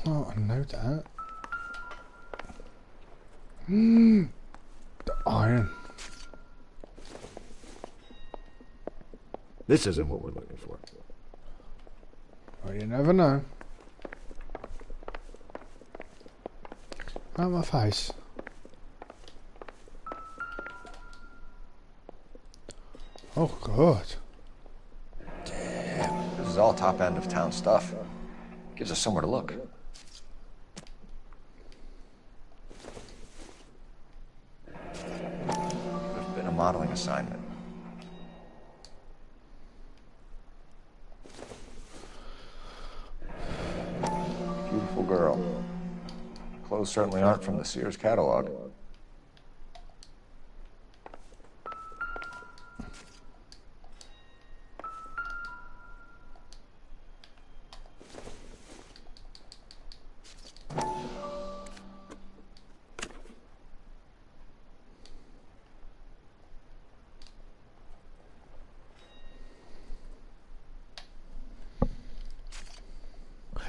Oh, I know that. The iron. This isn't what we're looking for. Well, you never know. Out my face. Oh, God. Damn. This is all top end of town stuff. Gives us somewhere to look. There's been a modeling assignment. Beautiful girl. Clothes certainly aren't from the Sears catalog.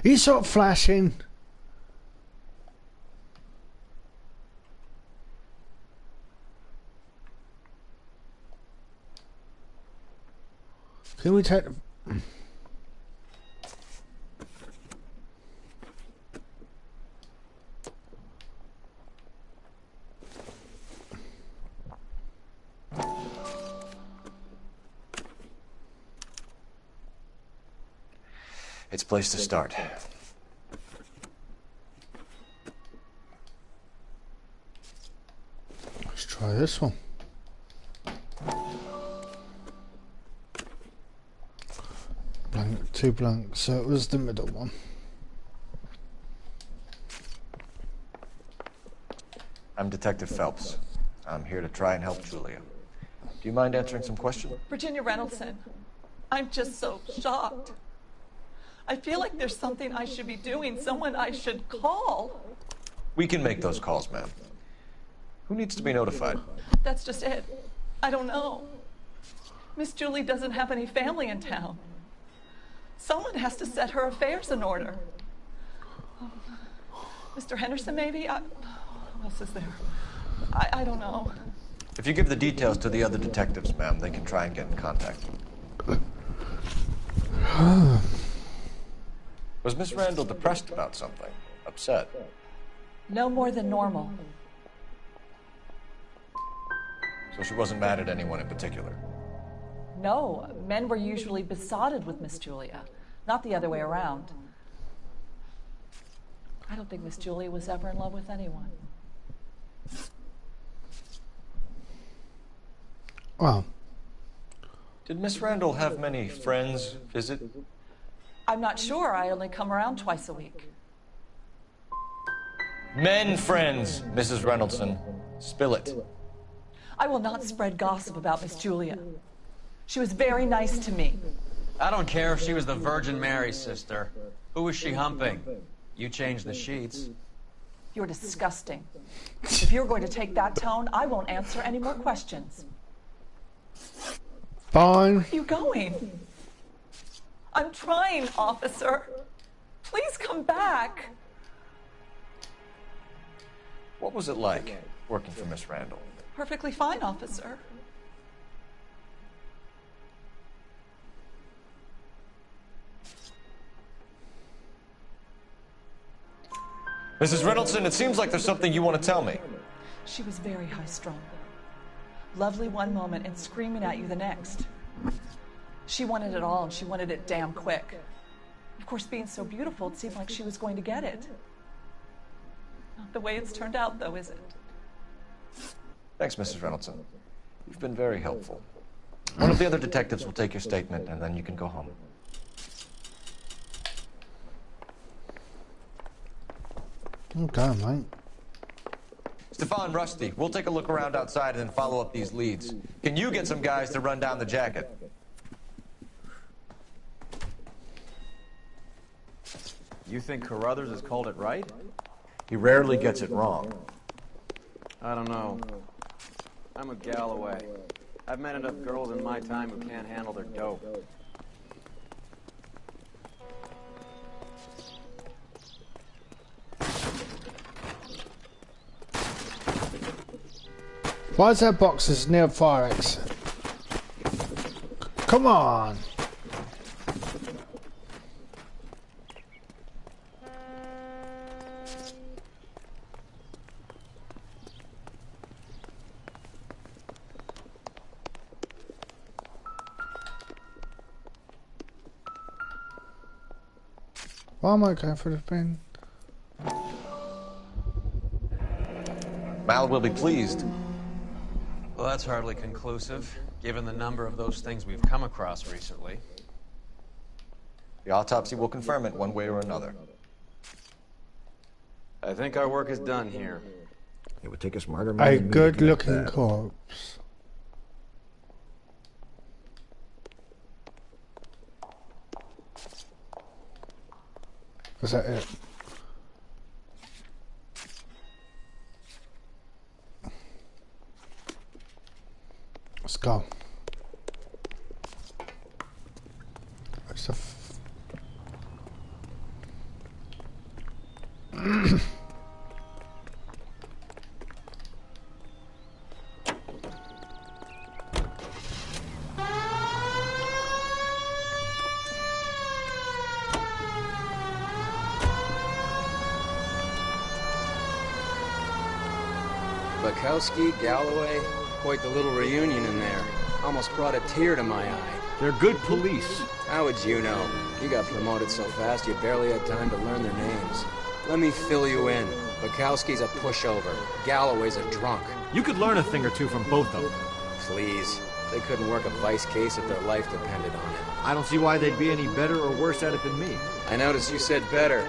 He's sort of flashing. Can we take... It's a place to start. Let's try this one. Blank, two blanks, so it was the middle one. I'm Detective Phelps. I'm here to try and help Julia. Do you mind answering some questions? Virginia Reynoldson, I'm just so shocked. I feel like there's something I should be doing, someone I should call. We can make those calls, ma'am. Who needs to be notified? That's just it. I don't know. Miss Julie doesn't have any family in town. Someone has to set her affairs in order. Mr. Henderson, maybe? Who else is there? I don't know. If you give the details to the other detectives, ma'am, they can try and get in contact. Was Miss Randall depressed about something? Upset? No more than normal. So she wasn't mad at anyone in particular? No, men were usually besotted with Miss Julia, not the other way around. I don't think Miss Julia was ever in love with anyone. Wow. Did Miss Randall have many friends visit? I'm not sure. I only come around twice a week. Men friends, Mrs. Reynoldson. Spill it. I will not spread gossip about Miss Julia. She was very nice to me. I don't care if she was the Virgin Mary's sister. Who was she humping? You changed the sheets. You're disgusting. If you're going to take that tone, I won't answer any more questions. Fine. Where are you going? I'm trying, officer. Please come back. What was it like working for Miss Randall? Perfectly fine, officer. Mrs. Reynoldson, it seems like there's something you want to tell me. She was very high-strung. Lovely one moment and screaming at you the next. She wanted it all, and she wanted it damn quick. Of course, being so beautiful, it seemed like she was going to get it. Not the way it's turned out, though, is it? Thanks, Mrs. Reynoldson. You've been very helpful. One of the other detectives will take your statement, and then you can go home. Okay, mate. Stefan, Rusty, we'll take a look around outside and then follow up these leads. Can you get some guys to run down the jacket? You think Carruthers has called it right? He rarely gets it wrong. I don't know. I'm a Galloway. I've met enough girls in my time who can't handle their dope. Why is that boxes near fire exit? Come on! Why am I going for the bin? Mal will be pleased. Well, that's hardly conclusive, given the number of those things we've come across recently. The autopsy will confirm it one way or another. I think our work is done here. It would take a smarter man A than me to good-looking get that. corpse. Was that it? Let's go. Where's the Bukowski, Galloway, quite the little reunion in there. Almost brought a tear to my eye. They're good police. How would you know? You got promoted so fast you barely had time to learn their names. Let me fill you in. Bukowski's a pushover. Galloway's a drunk. You could learn a thing or two from both of them. Please. They couldn't work a vice case if their life depended on it. I don't see why they'd be any better or worse at it than me. I noticed you said better.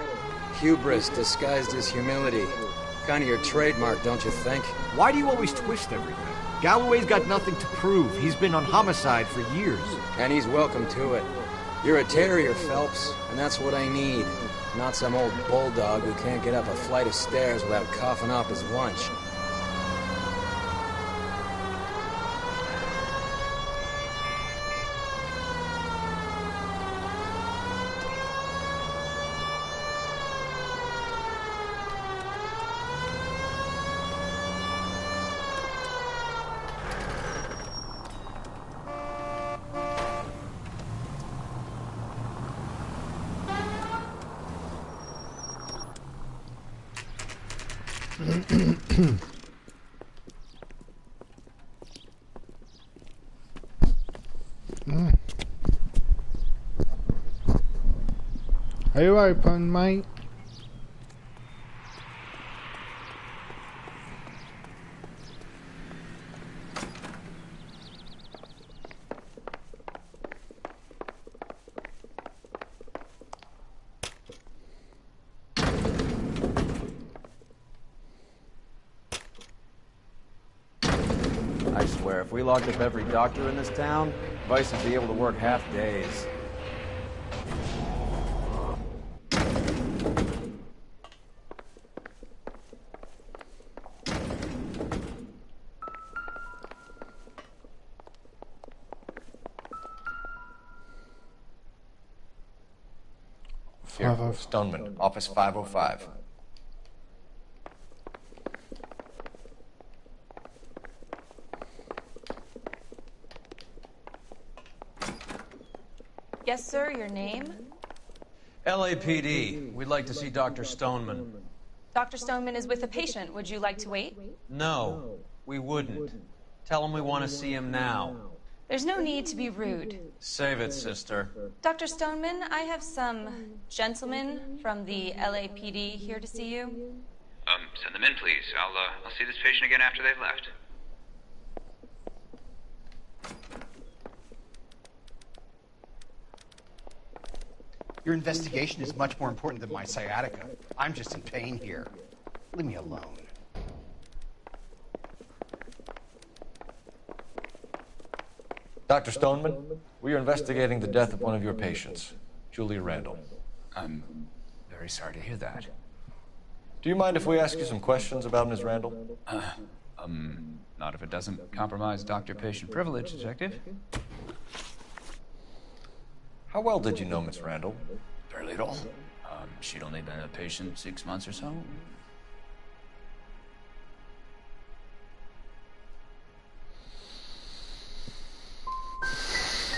Hubris disguised as humility. Kind of your trademark, don't you think? Why do you always twist everything? Galloway's got nothing to prove. He's been on homicide for years. And he's welcome to it. You're a terrier, Phelps, and that's what I need. Not some old bulldog who can't get up a flight of stairs without coughing up his lunch. Are you open, mate? I swear, if we locked up every doctor in this town, Vice would be able to work half days. Here, Stoneman, office 505. Yes, sir, your name? LAPD. We'd like to see Dr. Stoneman. Dr. Stoneman is with a patient. Would you like to wait? No, we wouldn't. Tell him we want to see him now. There's no need to be rude. Save it, sister. Dr. Stoneman, I have some gentlemen from the LAPD here to see you. Send them in, please. I'll see this patient again after they've left. Your investigation is much more important than my sciatica. I'm just in pain here. Leave me alone. Dr. Stoneman, we are investigating the death of one of your patients, Julia Randall. I'm very sorry to hear that. Do you mind if we ask you some questions about Ms. Randall? Not if it doesn't compromise doctor-patient privilege, Detective. How well did you know Miss Randall? Barely at all. She'd only been a patient 6 months or so.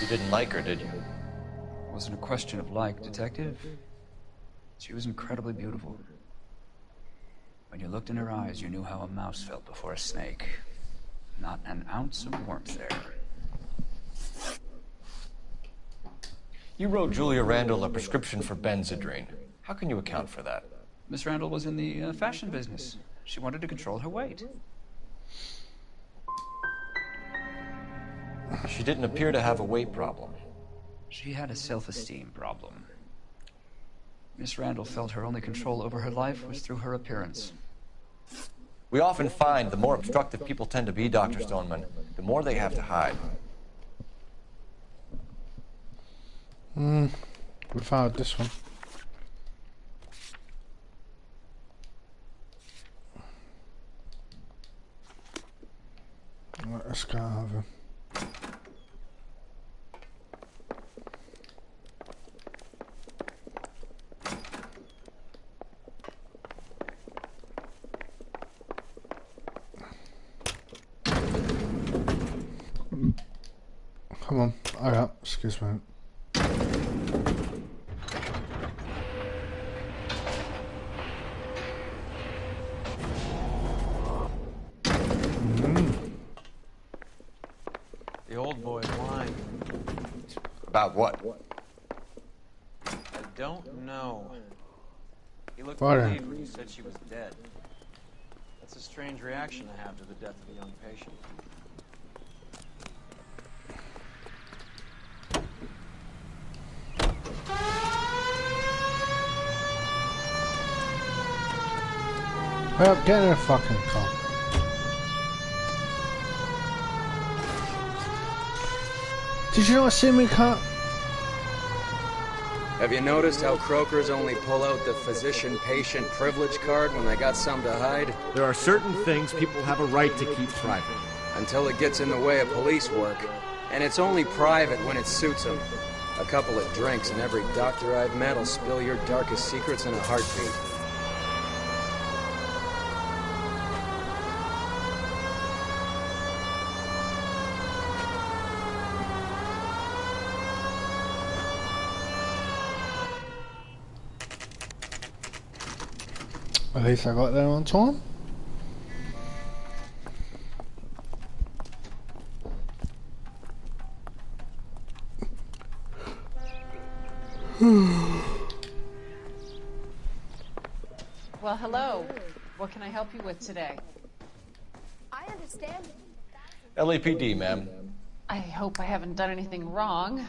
You didn't like her, did you? It wasn't a question of like, Detective. She was incredibly beautiful. When you looked in her eyes, you knew how a mouse felt before a snake. Not an ounce of warmth there. You wrote Julia Randall a prescription for Benzedrine. How can you account for that? Miss Randall was in the fashion business. She wanted to control her weight. She didn't appear to have a weight problem. She had a self-esteem problem. Miss Randall felt her only control over her life was through her appearance. We often find the more obstructive people tend to be, Dr. Stoneman, the more they have to hide. We found this one. Let's go over. Come on, alright, excuse me. The old boy's lying. About what? I don't know. He looked Father. relieved when you said she was dead. That's a strange reaction to have to the death of a young patient. Hurry up, get in a fucking car. Did you not see me cut? Have you noticed how croakers only pull out the physician-patient privilege card when they got something to hide? There are certain things people have a right to keep private. Until it gets in the way of police work. And it's only private when it suits them. A couple of drinks and every doctor I've met will spill your darkest secrets in a heartbeat. At least I got there on time. Well, hello. What can I help you with today? I understand. LAPD, ma'am. I hope I haven't done anything wrong.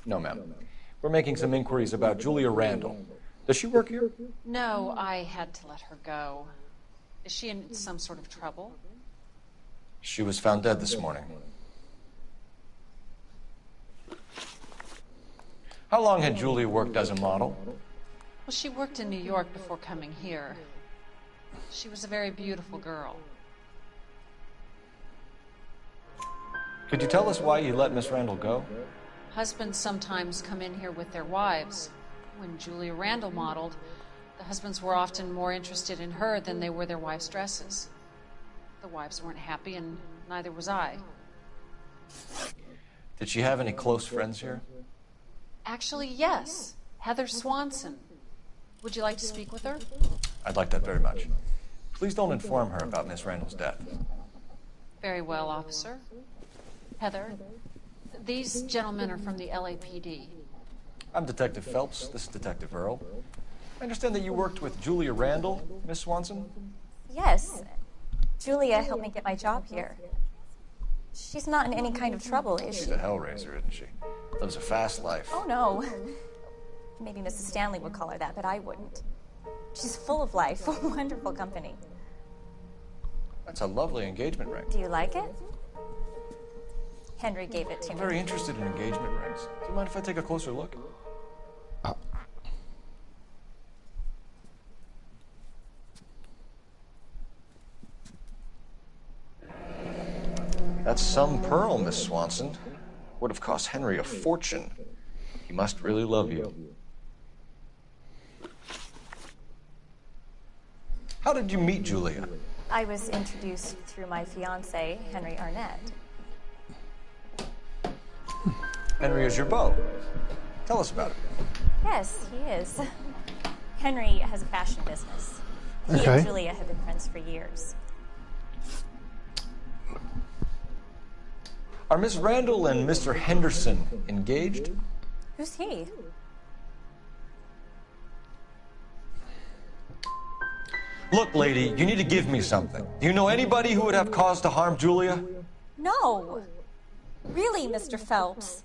No, ma'am. We're making some inquiries about Julia Randall. Does she work here? No, I had to let her go. Is she in some sort of trouble? She was found dead this morning. How long had Julia worked as a model? Well, she worked in New York before coming here. She was a very beautiful girl. Could you tell us why you let Miss Randall go? Husbands sometimes come in here with their wives. When Julia Randall modeled, the husbands were often more interested in her than they were their wives' dresses. The wives weren't happy, and neither was I. Did she have any close friends here? Actually, yes. Heather Swanson. Would you like to speak with her? I'd like that very much. Please don't inform her about Miss Randall's death. Very well, officer. Heather, these gentlemen are from the LAPD. I'm Detective Phelps. This is Detective Earl. I understand that you worked with Julia Randall, Miss Swanson? Yes. Julia helped me get my job here. She's not in any kind of trouble, is she? She's a hellraiser, isn't she? Lives a fast life. Oh, no. Maybe Mrs. Stanley would call her that, but I wouldn't. She's full of life, wonderful company. That's a lovely engagement ring. Do you like it? Henry gave it to I'm me. very interested in engagement rings. Do you mind if I take a closer look? That's some pearl, Miss Swanson. Would have cost Henry a fortune. He must really love you. How did you meet Julia? I was introduced through my fiancé, Henry Arnett. Henry is your beau. Tell us about it. Yes, he is. Henry has a fashion business. He and Julia have been friends for years. Are Miss Randall and Mr. Henderson engaged? Who's he? Look, lady, you need to give me something. Do you know anybody who would have cause to harm Julia? No. Really, Mr. Phelps.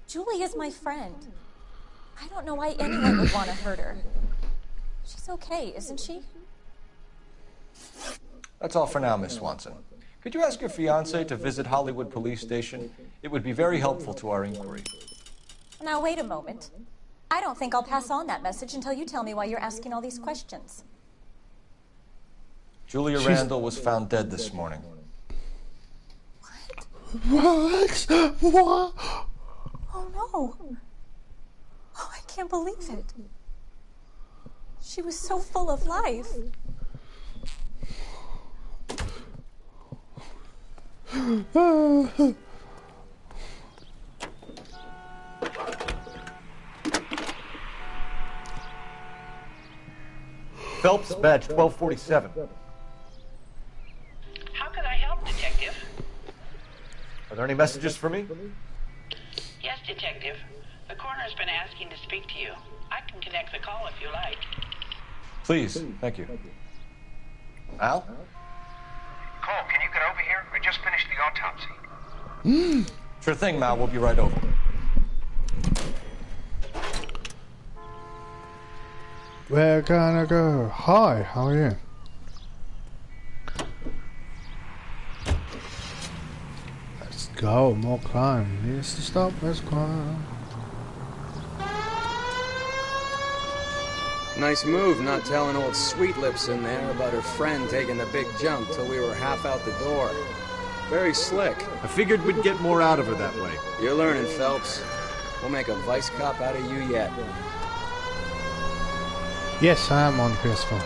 Julia's my friend. I don't know why anyone would want to hurt her. She's okay, isn't she? That's all for now, Miss Swanson. Could you ask your fiancé to visit Hollywood Police Station? It would be very helpful to our inquiry. Now, wait a moment. I don't think I'll pass on that message until you tell me why you're asking all these questions. Julia Randall was found dead this morning. What? What? Oh, no. Oh, I can't believe it. She was so full of life. Phelps, badge 1247. How can I help, Detective? Are there any messages for me? Yes, Detective. The coroner's been asking to speak to you. I can connect the call if you like. Please, thank you. Al? Cole, can you get over here? We just finished the autopsy. Sure thing, Mal. We'll be right over. We're gonna go. Hi, how are you? Let's go, more crime. Needs to stop, let's climb. Nice move not telling old Sweet Lips in there about her friend taking the big jump till we were half out the door. Very slick. I figured we'd get more out of her that way. You're learning, Phelps. We'll make a vice cop out of you yet. Yes, I am on PS4.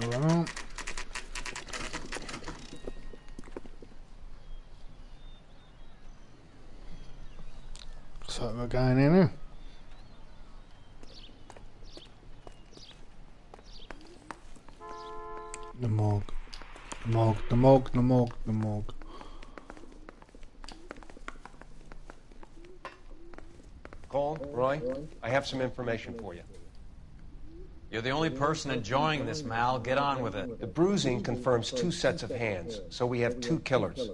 Well, so we're going in here. The morgue. The morgue, the morgue, the morgue, the morgue. Cole, Roy, I have some information for you. You're the only person enjoying this, Mal. Get on with it. The bruising confirms 2 sets of hands, so we have 2 killers.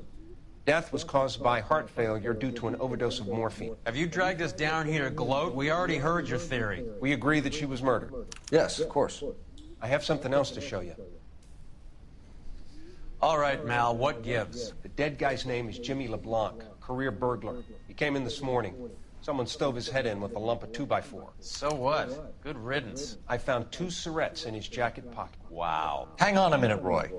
Death was caused by heart failure due to an overdose of morphine. Have you dragged us down here to gloat? We already heard your theory. We agree that she was murdered. Yes, of course. I have something else to show you. All right, Mal, what gives? The dead guy's name is Jimmy Leblanc, career burglar. He came in this morning. Someone stove his head in with a lump of 2x4. So what? Good riddance. I found 2 cigarettes in his jacket pocket. Wow. Hang on a minute, Roy.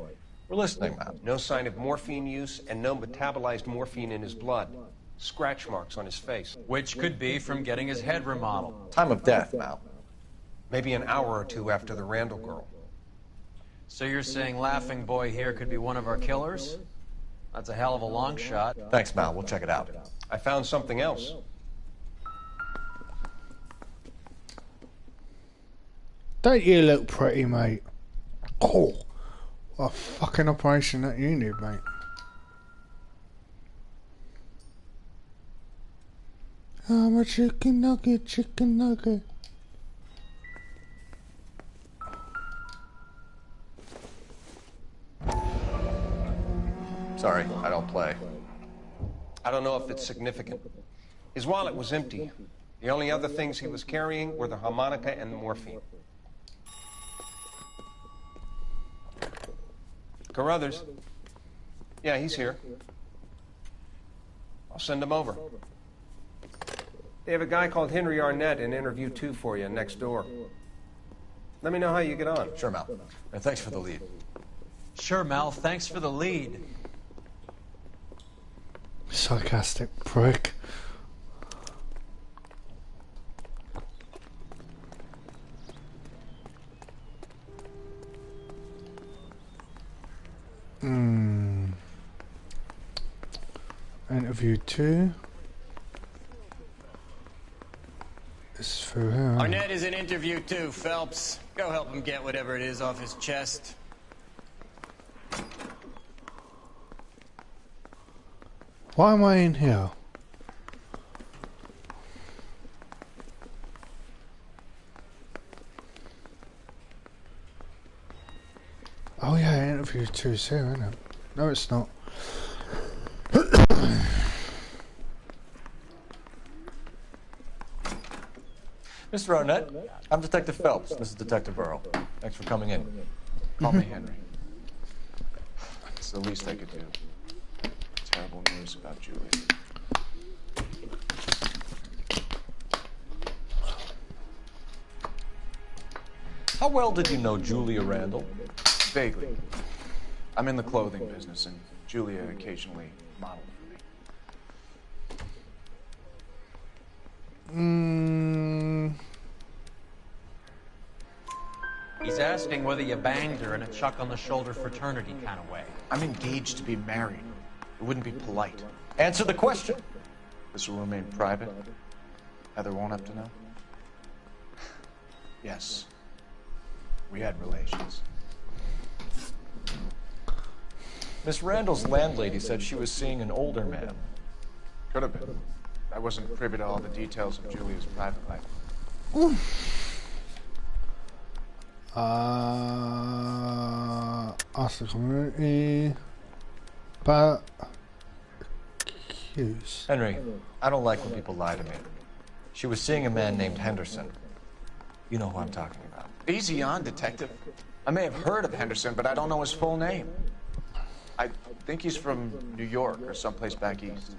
We're listening, man. No sign of morphine use and no metabolized morphine in his blood. Scratch marks on his face. Which could be from getting his head remodeled. Time of death, Mal. Maybe an hour or 2 after the Randall girl. So you're saying Laughing Boy here could be one of our killers? That's a hell of a long shot. Thanks, Mal. We'll check it out. I found something else. Don't you look pretty, mate? Oh, what a fucking operation that you need, mate. I'm a chicken nugget, chicken nugget. Sorry, I don't play. I don't know if it's significant. His wallet was empty. The only other things he was carrying were the harmonica and the morphine. Carruthers? Yeah, he's here. I'll send him over. They have a guy called Henry Arnett in interview 2 for you next door. Let me know how you get on. Sure, Mal. And thanks for the lead. Sure, Mel. Thanks for the lead. Sarcastic prick. Interview 2. This is for him. Arnett is in interview 2, Phelps. Go help him get whatever it is off his chest. Why am I in here? Oh yeah, interview 2 is here, isn't it? No, it's not. Mr. Arnett, I'm Detective Phelps. This is Detective Earl. Thanks for coming in. Call me Henry. It's the least I could do. Terrible news about Julie. How well did you know Julia Randall? Vaguely. I'm in the clothing business, and Julia occasionally modeled for me. He's asking whether you banged her in a chuck on the shoulder fraternity kind of way. I'm engaged to be married. It wouldn't be polite. Answer the question. This will remain private. Heather won't have to know. Yes. We had relations. Miss Randall's landlady said she was seeing an older man. Could have been. I wasn't privy to all the details of Julia's private life. Ask the community. But cues. Henry, I don't like when people lie to me. She was seeing a man named Henderson. You know who I'm talking about. Easy on, Detective. I may have heard of Henderson, but I don't know his full name. I think he's from New York or someplace back east.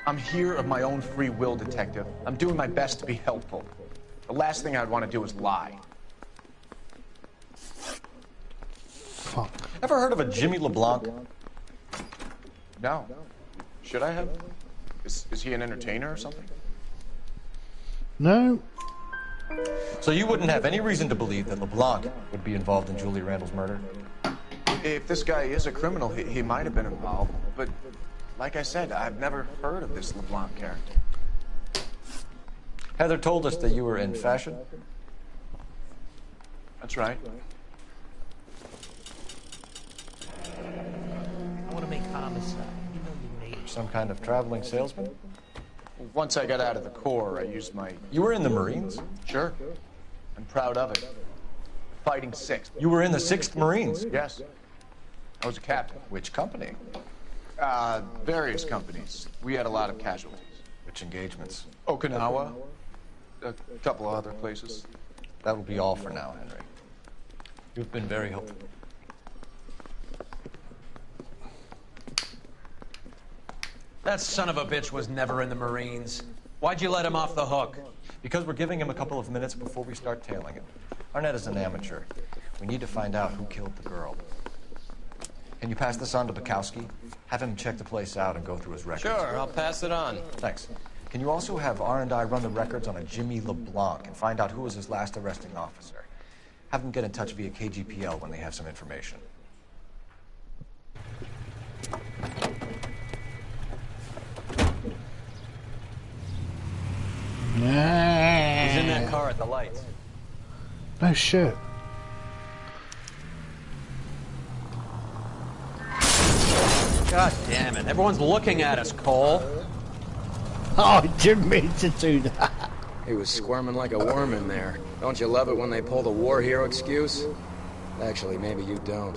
I'm here of my own free will, Detective. I'm doing my best to be helpful. The last thing I'd want to do is lie. Fuck. Ever heard of a Jimmy Leblanc? No. Should I have? Is he an entertainer or something? No. So you wouldn't have any reason to believe that Leblanc would be involved in Julie Randall's murder? If this guy is a criminal, he might have been involved. But like I said, I've never heard of this Leblanc character. Heather told us that you were in fashion. That's right. I want to make homicide. You know you made it. Some kind of traveling salesman? Once I got out of the Corps, I used my... You were in the Marines? Sure. I'm proud of it. Fighting 6th. You were in the 6th Marines? Yes. I was a captain. Which company? Various companies. We had a lot of casualties. Which engagements? Okinawa. A couple of other places. That will be all for now, Henry. You've been very helpful. That son of a bitch was never in the Marines. Why'd you let him off the hook? Because we're giving him a couple of minutes before we start tailing him. Arnett is an amateur. We need to find out who killed the girl. Can you pass this on to Bukowski? Have him check the place out and go through his records. Sure, I'll pass it on. Thanks. Can you also have R&I run the records on a Jimmy Leblanc and find out who was his last arresting officer? Have them get in touch via KGPL when they have some information. He's in that car at the lights. No shit. God damn it. Everyone's looking at us, Cole. Oh, I didn't mean to do that. He was squirming like a worm in there. Don't you love it when they pull the war hero excuse? Actually, maybe you don't.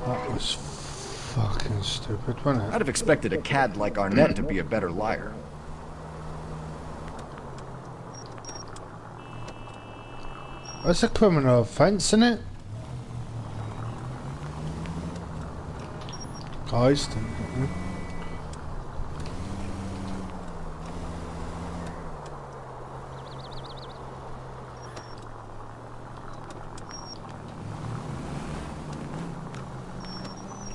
That was fucking stupid, wasn't it? I'd have expected a cad like Arnett to be a better liar. That's a criminal offence, isn't it? Guys,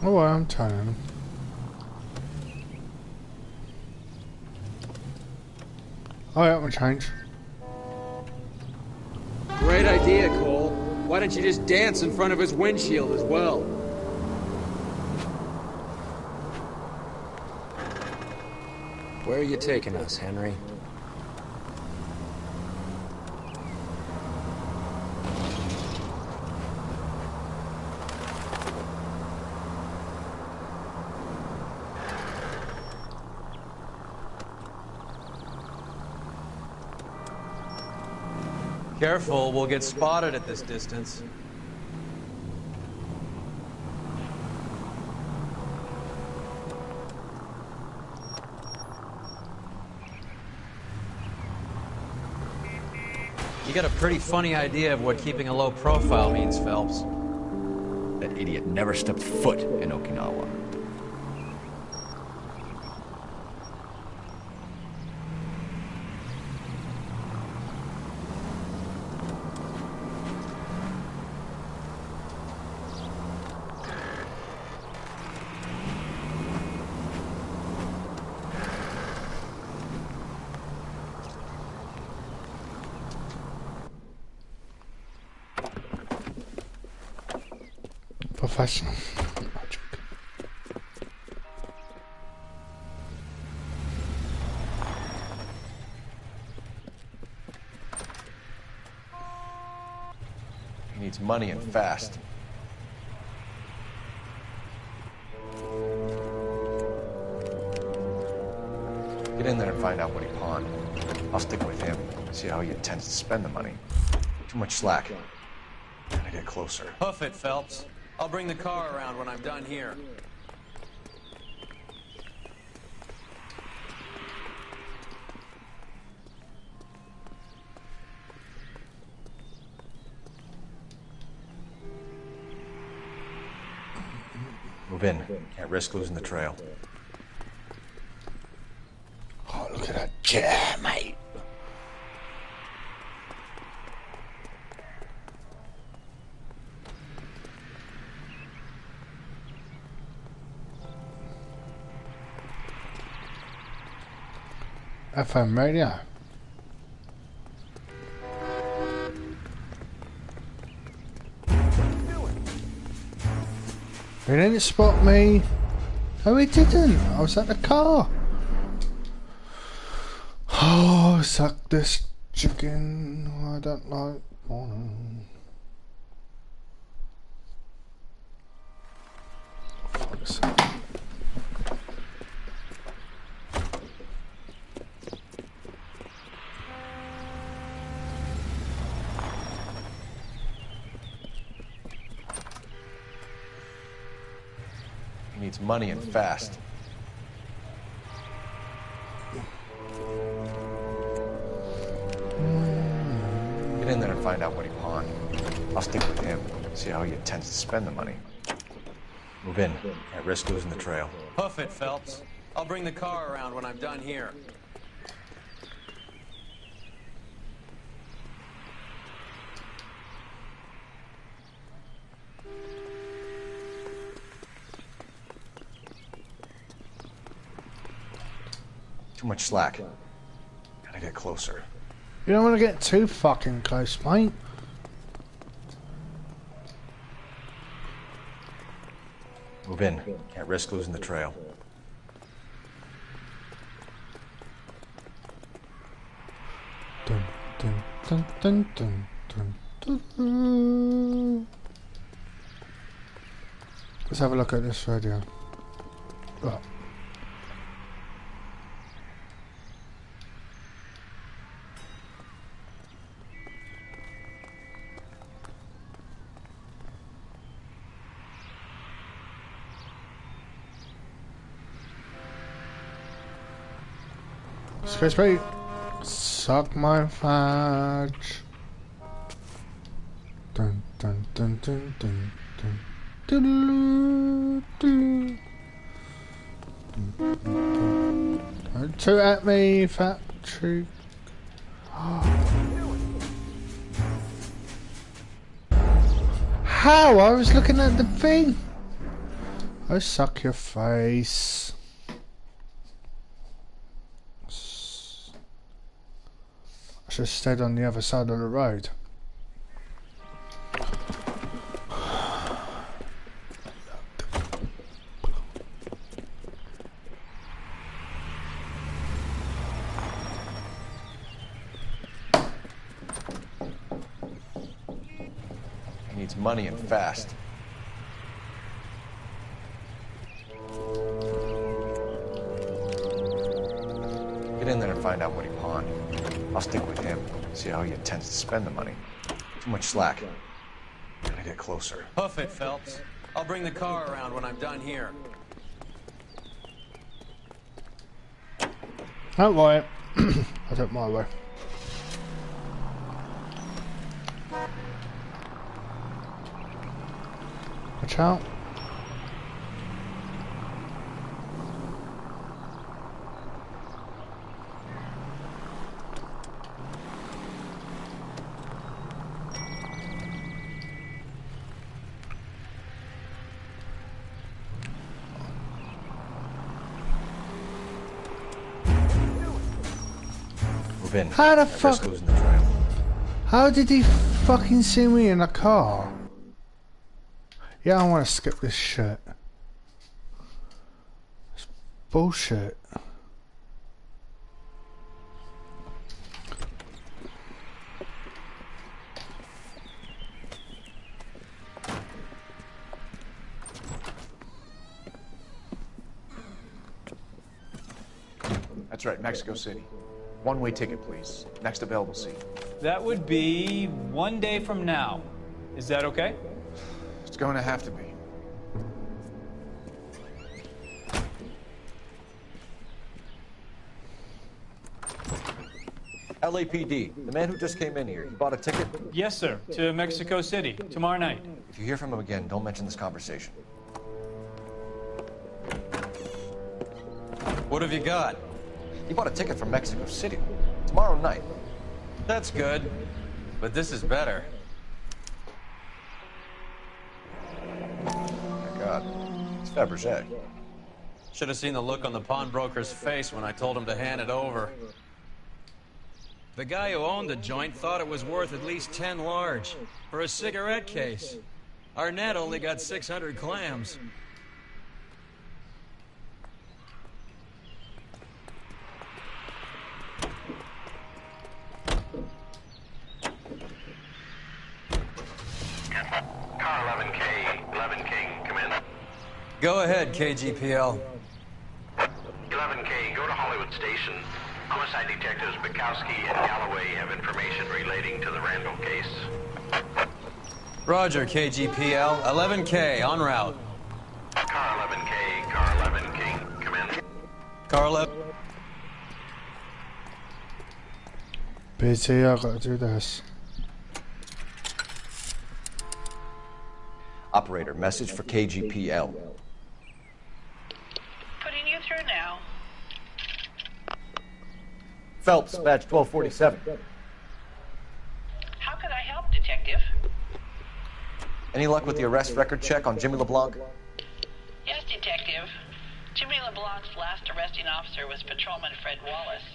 oh, well, I'm telling him. Oh, yeah, I'm gonna change. Great idea, Cole. Why don't you just dance in front of his windshield as well? Where are you taking us, Henry? Careful, we'll get spotted at this distance. You got a pretty funny idea of what keeping a low profile means, Phelps. That idiot never stepped foot in Okinawa. Professional. He needs money and fast. Get in there and find out what he pawned. I'll stick with him, see how he intends to spend the money. Too much slack. Gotta get closer. Hoof it, Phelps. I'll bring the car around when I'm done here. Move in. Can't risk losing the trail. Oh, look at that chair, mate. FM radio. He didn't spot me. Oh, he didn't. I was at the car. Oh, suck this chicken. I don't like one. Fuck's sake. He needs money and fast. Get in there and find out what he pawned. I'll stick with him, see how he intends to spend the money. Move in. Can't risk losing the trail. Hoof it, Phelps. I'll bring the car around when I'm done here. Too much slack. Gotta get closer. You don't want to get too fucking close, mate. Move in. Can't risk losing the trail. Dun, Dun, dun, dun, dun, dun, dun. Let's have a look at this radio. Oh. Excuse me. Suck my fudge. Dun dun dun dun dun dun. Don't toot at me, fat tree. How? I was looking at the thing. Oh, suck your face. I should have stayed on the other side of the road. He needs money and fast. Get in there and find out what he pawned. I'll stick with him, see how he intends to spend the money. Too much slack. Gotta get closer. Hoof it, Phelps. I'll bring the car around when I'm done here. Don't worry. I don't mind where. Watch out. How the fuck? How did he fucking see me in a car? Yeah, I want to skip this shit. It's bullshit. That's right, Mexico City. One-way ticket, please. Next available seat. That would be 1 day from now. Is that okay? It's going to have to be. LAPD, the man who just came in here, he bought a ticket? Yes, sir. To Mexico City, tomorrow night. If you hear from him again, don't mention this conversation. What have you got? He bought a ticket from Mexico City. Tomorrow night. That's good. But this is better. My God. It's Fabergé. Should have seen the look on the pawnbroker's face when I told him to hand it over. The guy who owned the joint thought it was worth at least 10 large for a cigarette case. Arnett only got 600 clams. Car 11K, come in. Go ahead, KGPL. 11K, go to Hollywood Station. Homicide detectives Bukowski and Galloway have information relating to the Randall case. Roger, KGPL. 11K, en route. Car 11K, come in. Car 11. BT, I've got to do this. Operator, message for KGPL. Putting you through now. Phelps, badge 1247. How could I help, Detective? Any luck with the arrest record check on Jimmy Leblanc? Yes, Detective. Jimmy LeBlanc's last arresting officer was Patrolman Fred Wallace.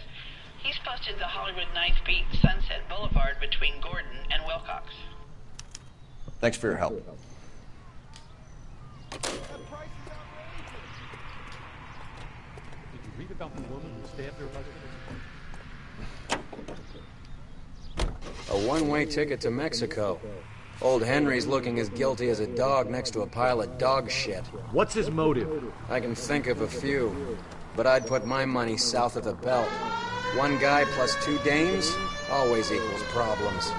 He's posted the Hollywood 9th Beat Sunset Boulevard between Gordon and Wilcox. Thanks for your help. Did you read about the woman who stabbed her husband? A one-way ticket to Mexico. Old Henry's looking as guilty as a dog next to a pile of dog shit. What's his motive? I can think of a few, but I'd put my money south of the belt. One guy plus 2 dames always equals problems.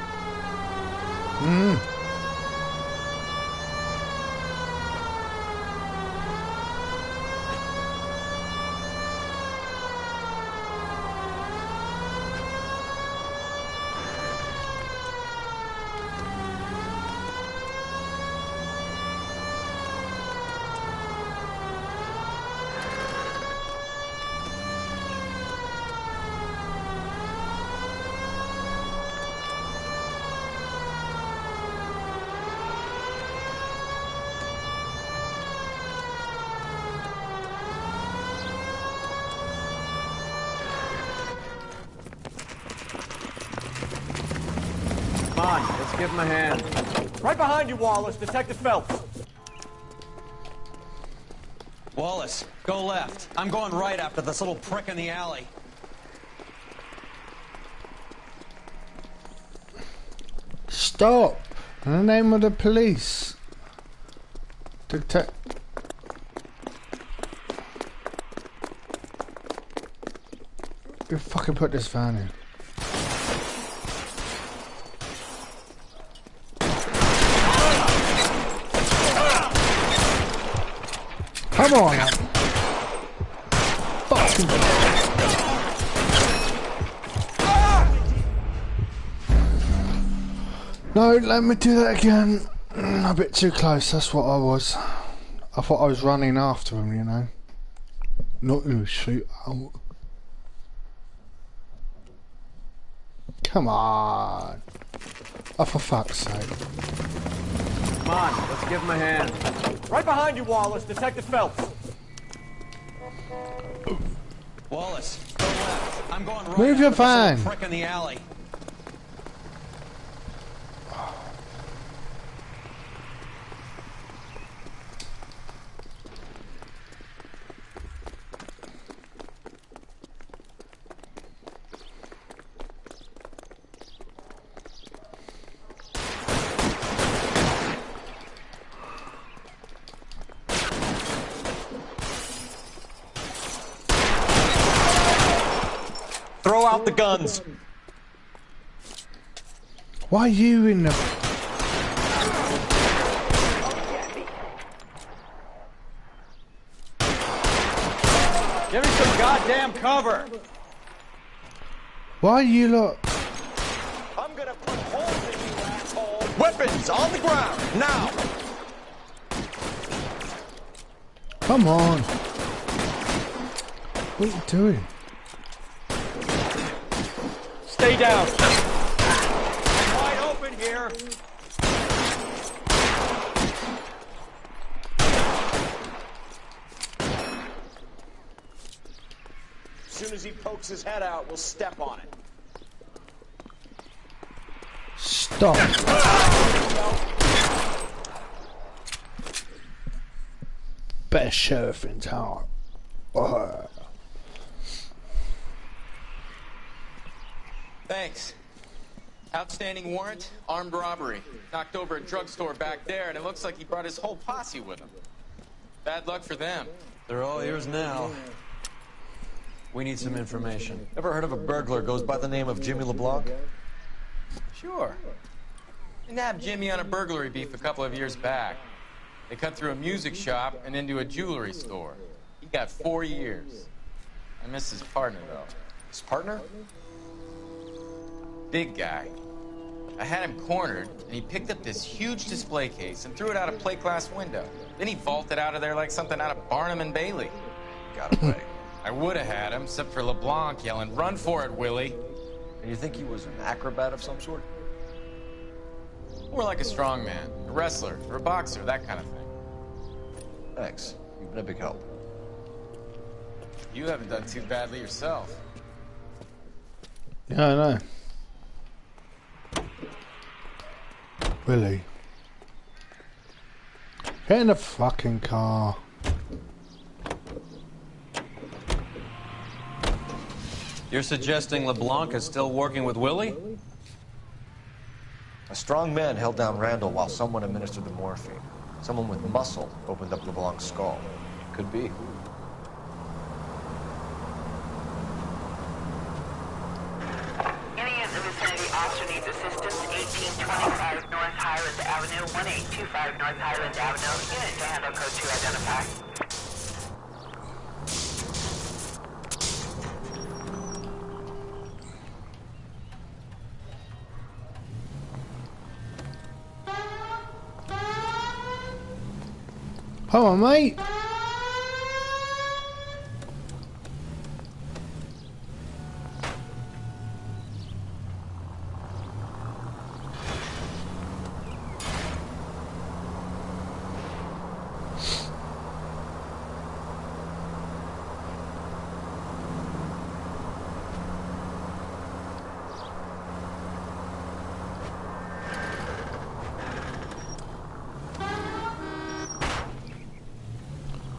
Come on, let's give him a hand. Right behind you, Wallace. Detective Phelps. Wallace, go left. I'm going right after this little prick in the alley. Stop! In the name of the police. You fucking put this van in. Come on! Fucking... No, let me do that again. A bit too close, that's what I was. I thought I was running after him, you know. Not in a shootout. Come on. Oh, for fuck's sake. Come on, let's give him a hand. Right behind you, Wallace. Detective Phelps. Wallace, go left. I'm going right. Move your van. Prick in the alley. Throw out the guns. Why are you in the... Give me some goddamn cover. Why you lot... I'm gonna put holes in you, asshole. Weapons on the ground, now. Come on. What are you doing? Stay down. Wide open here. As soon as he pokes his head out, we'll step on it. Stop. Best sheriff in town. Thanks. Outstanding warrant, armed robbery. Knocked over a drugstore back there, and it looks like he brought his whole posse with him. Bad luck for them. They're all yours now. We need some information. Ever heard of a burglar goes by the name of Jimmy Leblanc? Sure. They nabbed Jimmy on a burglary beef a couple of years back. They cut through a music shop and into a jewelry store. He got 4 years. I miss his partner, though. His partner? Big guy. I had him cornered, and he picked up this huge display case and threw it out a plate glass window. Then he vaulted out of there like something out of Barnum and Bailey. Got away. I would have had him, except for LeBlanc yelling, "Run for it, Willie!" And you think he was an acrobat of some sort? More like a strongman, a wrestler, or a boxer, that kind of thing. Thanks. You've been a big help. You haven't done too badly yourself. Yeah, I know. Willie. Get in the fucking car. You're suggesting LeBlanc is still working with Willie? A strong man held down Randall while someone administered the morphine. Someone with muscle opened up LeBlanc's skull. Could be. Any in the vicinity officer needs assistance, 1825 North Highland Avenue, 1825 North Highland Avenue. Unit to handle code 2 identify. Come on, mate.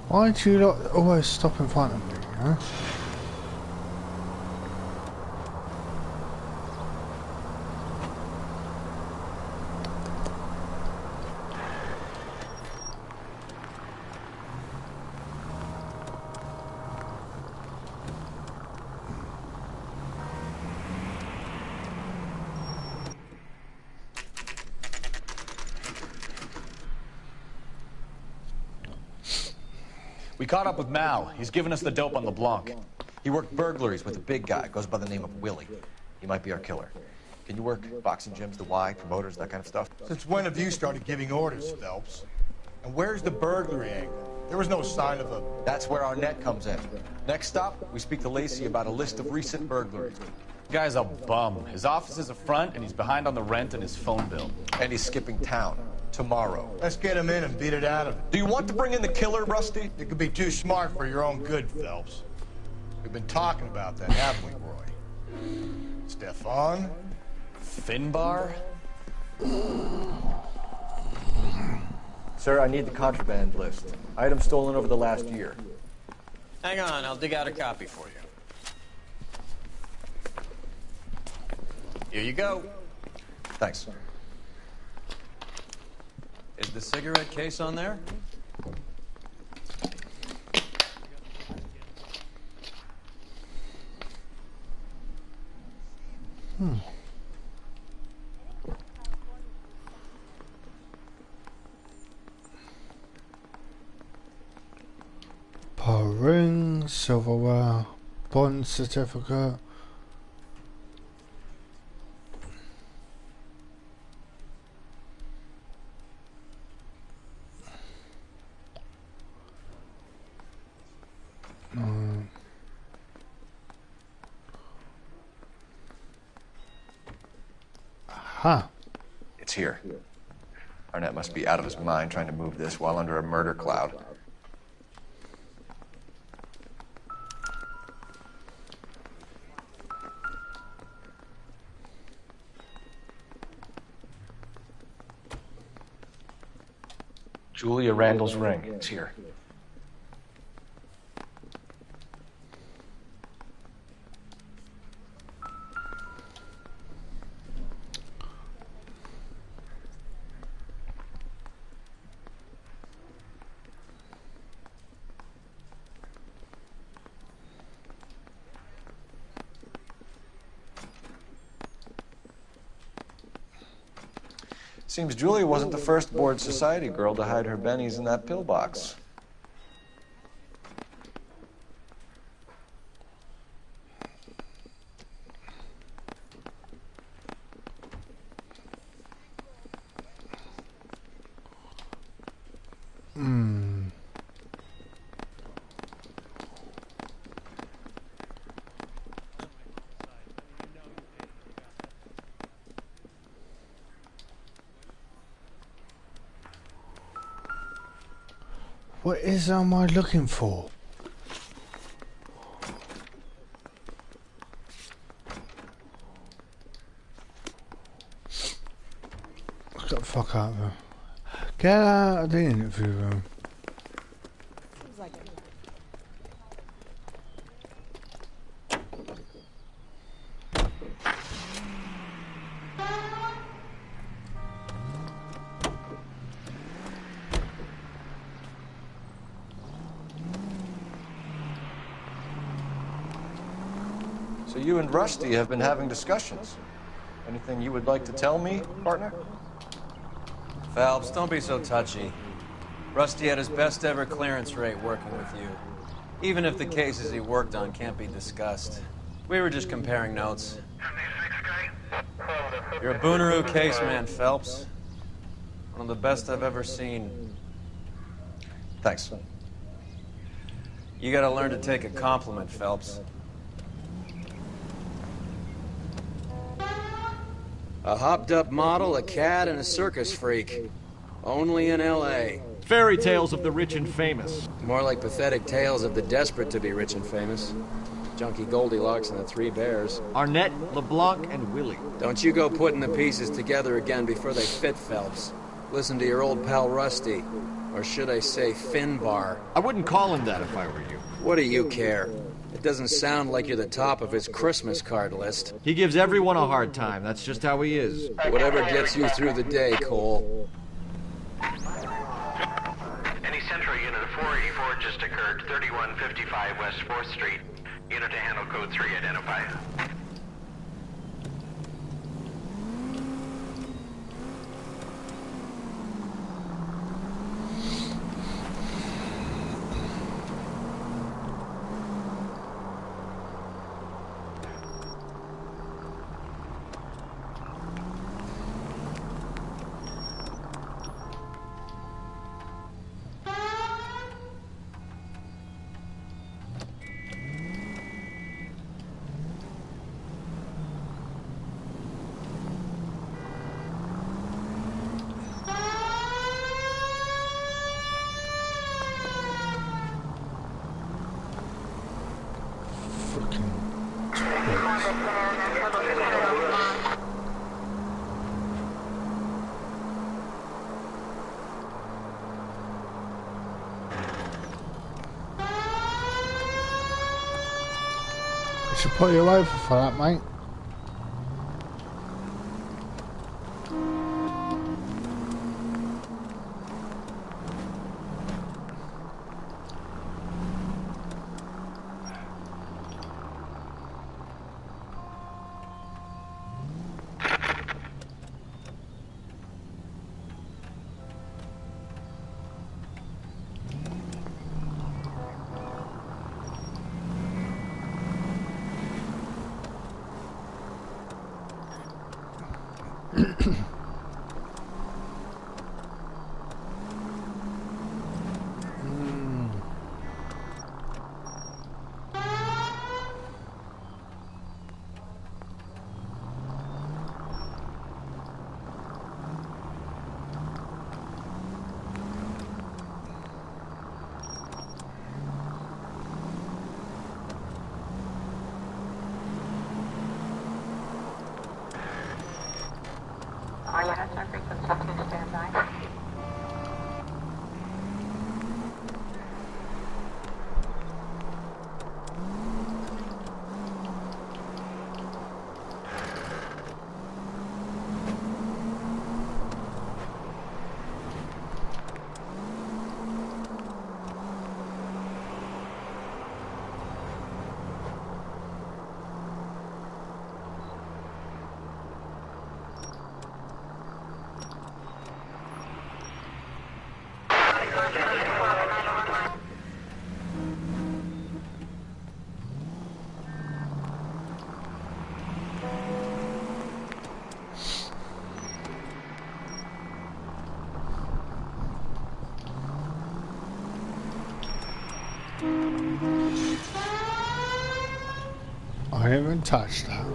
Why do you lot always stop in front of me, you know? We caught up with Mao. He's given us the dope on LeBlanc. He worked burglaries with a big guy, goes by the name of Willie. He might be our killer. Can you work boxing gyms, the Y, promoters, that kind of stuff? Since when have you started giving orders, Phelps? And where's the burglary angle? There was no sign of a... That's where our net comes in. Next stop, we speak to Lacey about a list of recent burglaries. The guy's a bum. His office is a front, and he's behind on the rent and his phone bill. And he's skipping town. Tomorrow. Let's get him in and beat it out of him. Do you want to bring in the killer, Rusty? You could be too smart for your own good, Phelps. We've been talking about that, haven't we, Roy? Stefan? Finbar? Sir, I need the contraband list. Items stolen over the last year. Hang on, I'll dig out a copy for you. Here you go. Thanks. Is the cigarette case on there? Pearl ring, silverware, bond certificate. Huh. It's here. Arnett must be out of his mind trying to move this while under a murder cloud. Julia Randall's ring. It's here. Seems Julia wasn't the first bored society girl to hide her bennies in that pillbox. What am I looking for? Get the fuck out of there. Get out of the interview room. you and Rusty have been having discussions. Anything you would like to tell me, partner? Phelps, don't be so touchy. Rusty had his best ever clearance rate working with you. Even if the cases he worked on can't be discussed. We were just comparing notes. You're a Booneroo case man, Phelps. One of the best I've ever seen. Thanks. You gotta learn to take a compliment, Phelps. A hopped-up model, a cad, and a circus freak. Only in L.A. Fairy tales of the rich and famous. More like pathetic tales of the desperate to be rich and famous. Junkie Goldilocks and the Three Bears. Arnett, LeBlanc, and Willie. Don't you go putting the pieces together again before they fit, Phelps. Listen to your old pal Rusty. Or should I say Finbar? I wouldn't call him that if I were you. What do you care? It doesn't sound like you're the top of his Christmas card list. He gives everyone a hard time. That's just how he is. Whatever gets you through the day, Cole. Any Central Unit of 484 just occurred, 3155 West 4th Street. Unit to handle code 3, identify. I should put you over for that, mate. I haven't touched that.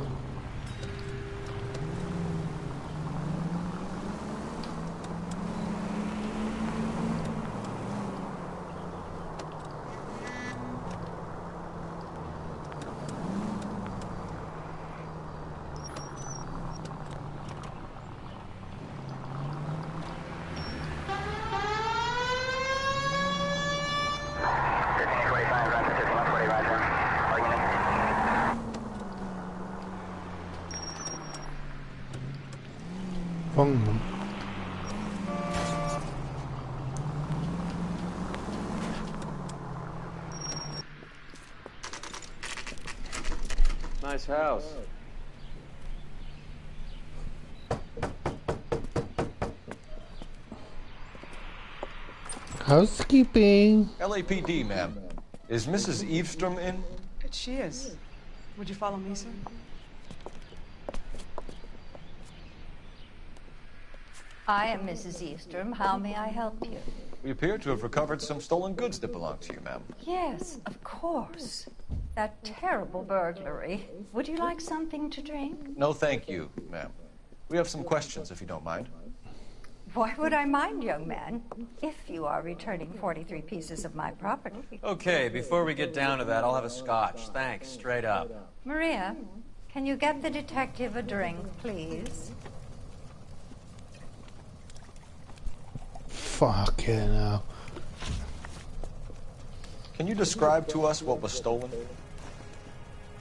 Nice nice house. Housekeeping. LAPD, ma'am. Is Mrs. Eavestrom in? She is. Would you follow me, sir? I am Mrs. Eastrom. How may I help you? We appear to have recovered some stolen goods that belong to you, ma'am. Yes, of course. That terrible burglary. Would you like something to drink? No, thank you, ma'am. We have some questions, if you don't mind. Why would I mind, young man, if you are returning 43 pieces of my property? Okay, before we get down to that, I'll have a scotch. Thanks, straight up. Maria, can you get the detective a drink, please? Fucking hell. Can you describe to us what was stolen?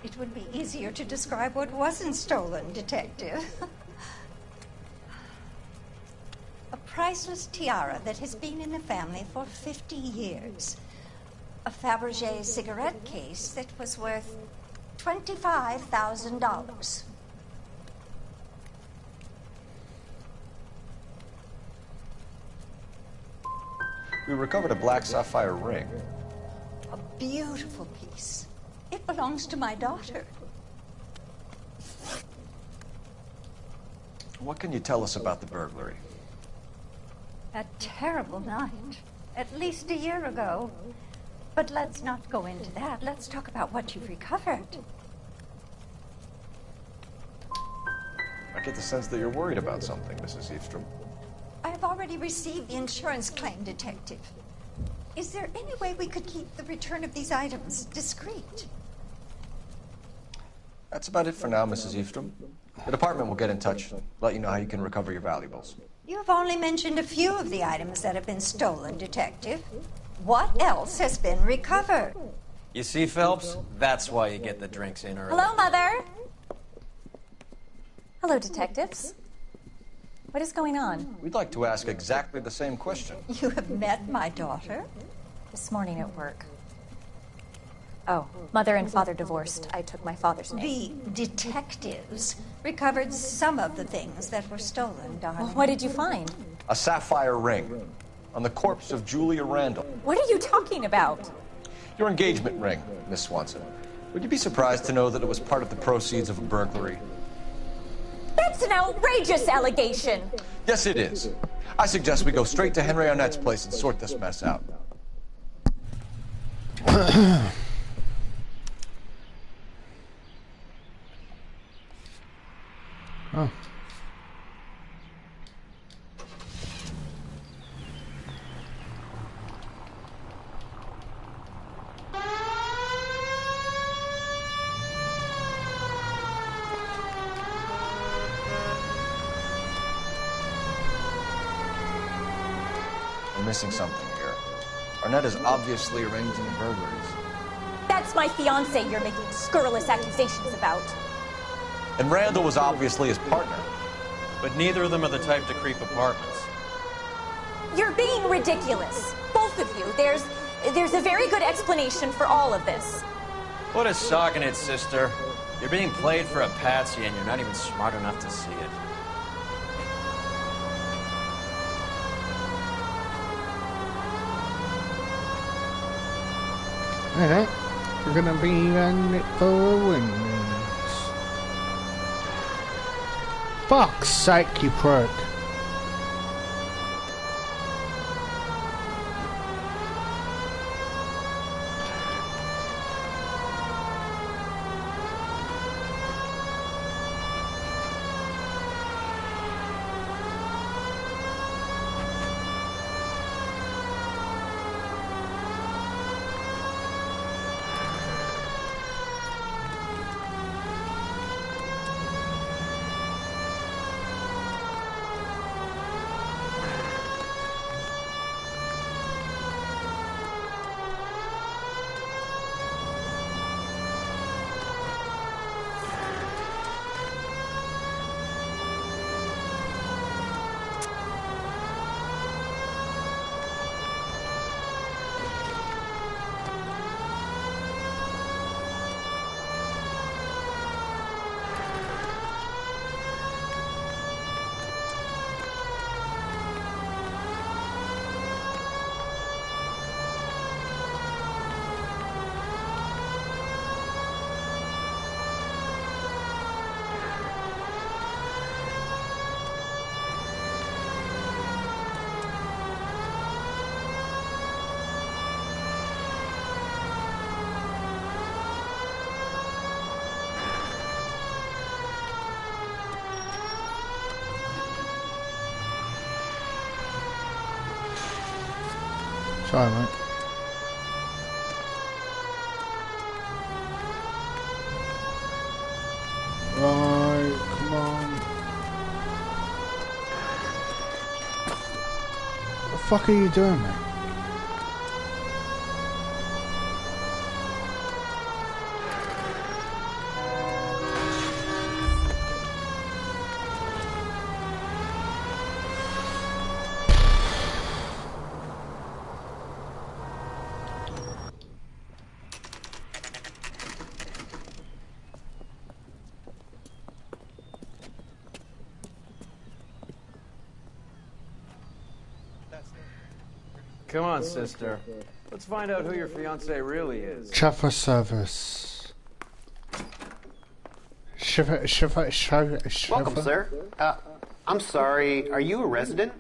It would be easier to describe what wasn't stolen, detective. A priceless tiara that has been in the family for 50 years. A Fabergé cigarette case that was worth $25,000. We recovered a black sapphire ring. A beautiful piece. It belongs to my daughter. What can you tell us about the burglary? A terrible night. At least a year ago. But let's not go into that. Let's talk about what you've recovered. I get the sense that you're worried about something, Mrs. Eavestrom. I have already received the insurance claim, detective. Is there any way we could keep the return of these items discreet? That's about it for now, Mrs. Eavestrom. The department will get in touch and let you know how you can recover your valuables. You have only mentioned a few of the items that have been stolen, detective. What else has been recovered? You see, Phelps? That's why you get the drinks in early. Hello, Mother. Hello, detectives. What is going on? We'd like to ask exactly the same question. You have met my daughter? This morning at work. Oh, mother and father divorced. I took my father's name. The detectives recovered some of the things that were stolen, darling. Well, what did you find? A sapphire ring on the corpse of Julia Randall. What are you talking about? Your engagement ring, Miss Swanson. Would you be surprised to know that it was part of the proceeds of a burglary? That's an outrageous allegation. Yes, it is. I suggest we go straight to Henry Arnett's place and sort this mess out. Oh. We're missing something here. Arnett is obviously arranging the burglaries. That's my fiance you're making scurrilous accusations about. And Randall was obviously his partner. But neither of them are the type to creep apartments. You're being ridiculous. Both of you. There's a very good explanation for all of this. What a sock in it, sister. You're being played for a patsy and you're not even smart enough to see it. Alright, we're gonna be on it for wins. Fuck's sake, you prick. Sorry, mate. Right, come on. What the fuck are you doing, mate? Come on, sister. Let's find out who your fiancé really is. Chauffeur service. Chauffeur. Welcome, sir. I'm sorry, are you a resident?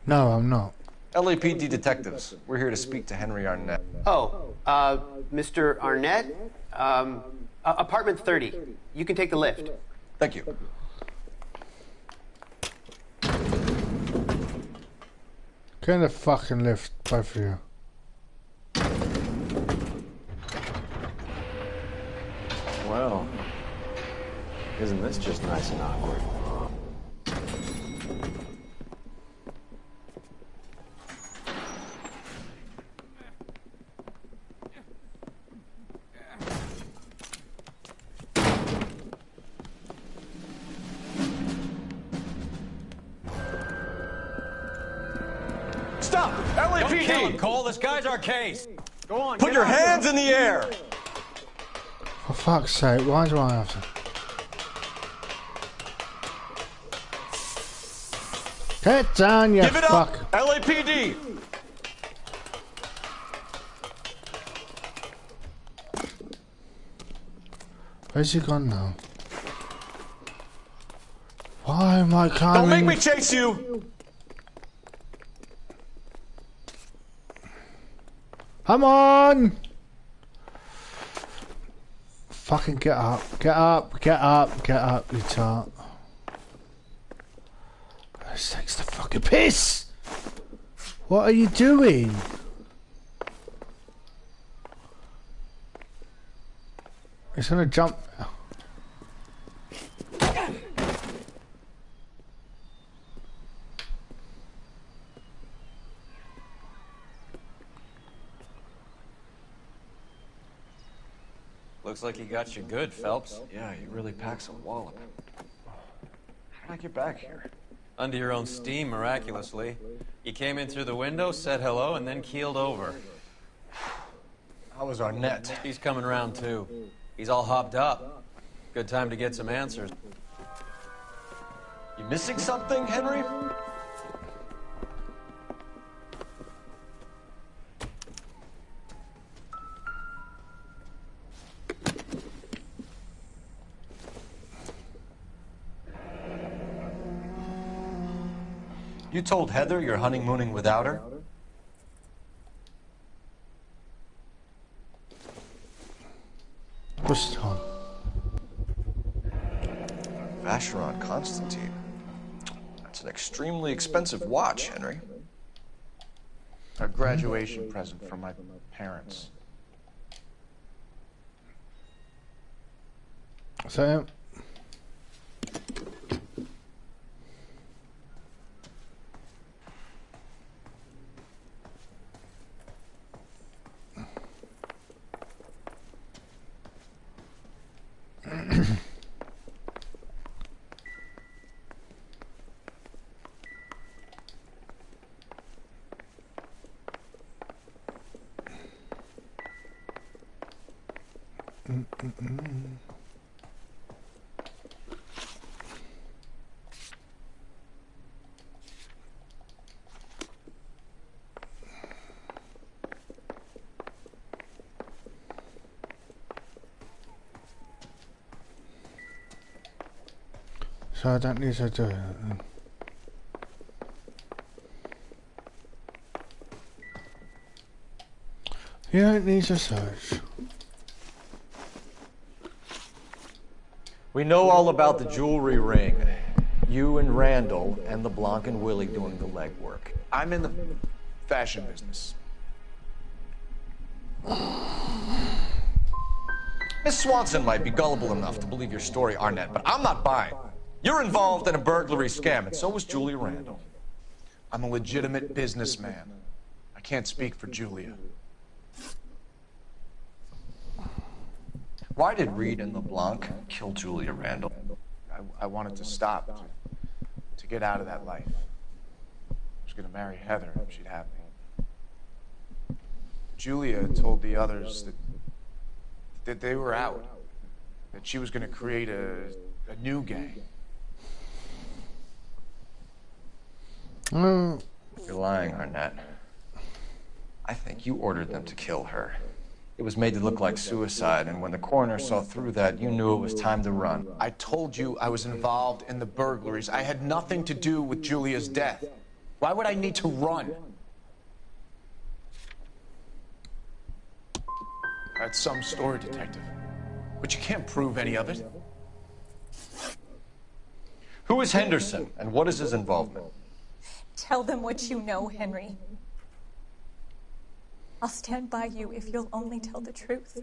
No, I'm not. LAPD detectives. We're here to speak to Henry Arnett. Oh, Mr. Arnett? Apartment 30. You can take the lift. Thank you. Get in the fucking lift, both of you. Well, isn't this just nice and awkward? Stop! Don't kill him, LAPD! Cole. This guy's our case. Go on. Put your hands in the air! For fuck's sake, why do I have to? Get down, you Give it fuck. up! LAPD! Where's he gone now? Why am I climbing? Don't make me chase you! Come on! Fucking get up, get up, get up, get up, you tart. This takes the fucking piss! What are you doing? He's gonna jump. Looks like he got you good, Phelps. Yeah, he really packs a wallop. How did I get back here? Under your own steam, miraculously. You came in through the window, said hello, and then keeled over. How was Arnett? He's coming around, too. He's all hopped up. Good time to get some answers. You missing something, Henry? You told Heather you're honeymooning without her? What's it on? Vacheron Constantine. That's an extremely expensive watch, Henry. A graduation present from my parents. So, so I don't need to do it then. You don't need to search. We know all about the jewelry ring. You and Randall and Leblanc and Willie doing the legwork. I'm in the Fashion business. Miss Swanson might be gullible enough to believe your story, Arnett, but I'm not buying. You're involved in a burglary scam, and so was Julia Randall. I'm a legitimate businessman. I can't speak for Julia. Why did Reed and Leblanc kill Julia Randall? I wanted to stop, to get out of that life. I was going to marry Heather if she'd have me. Julia told the others that they were out, that she was going to create a new gang. You're lying, Arnett. I think you ordered them to kill her. It was made to look like suicide, and when the coroner saw through that, you knew it was time to run. I told you I was involved in the burglaries. I had nothing to do with Julia's death. Why would I need to run? That's some story, Detective. But you can't prove any of it. Who is Henderson, and what is his involvement? Tell them what you know, Henry. I'll stand by you if you'll only tell the truth.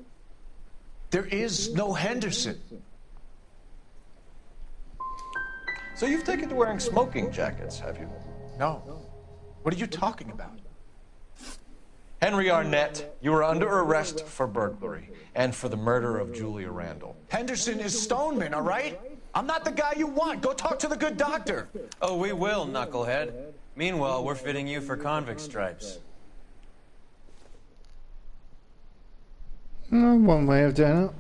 There is no Henderson. So you've taken to wearing smoking jackets, have you? No. What are you talking about? Henry Arnett, you are under arrest for burglary and for the murder of Julia Randall. Henderson is Stoneman, all right? I'm not the guy you want. Go talk to the good doctor. Oh, we will, knucklehead. Meanwhile, we're fitting you for convict stripes. One way of doing it.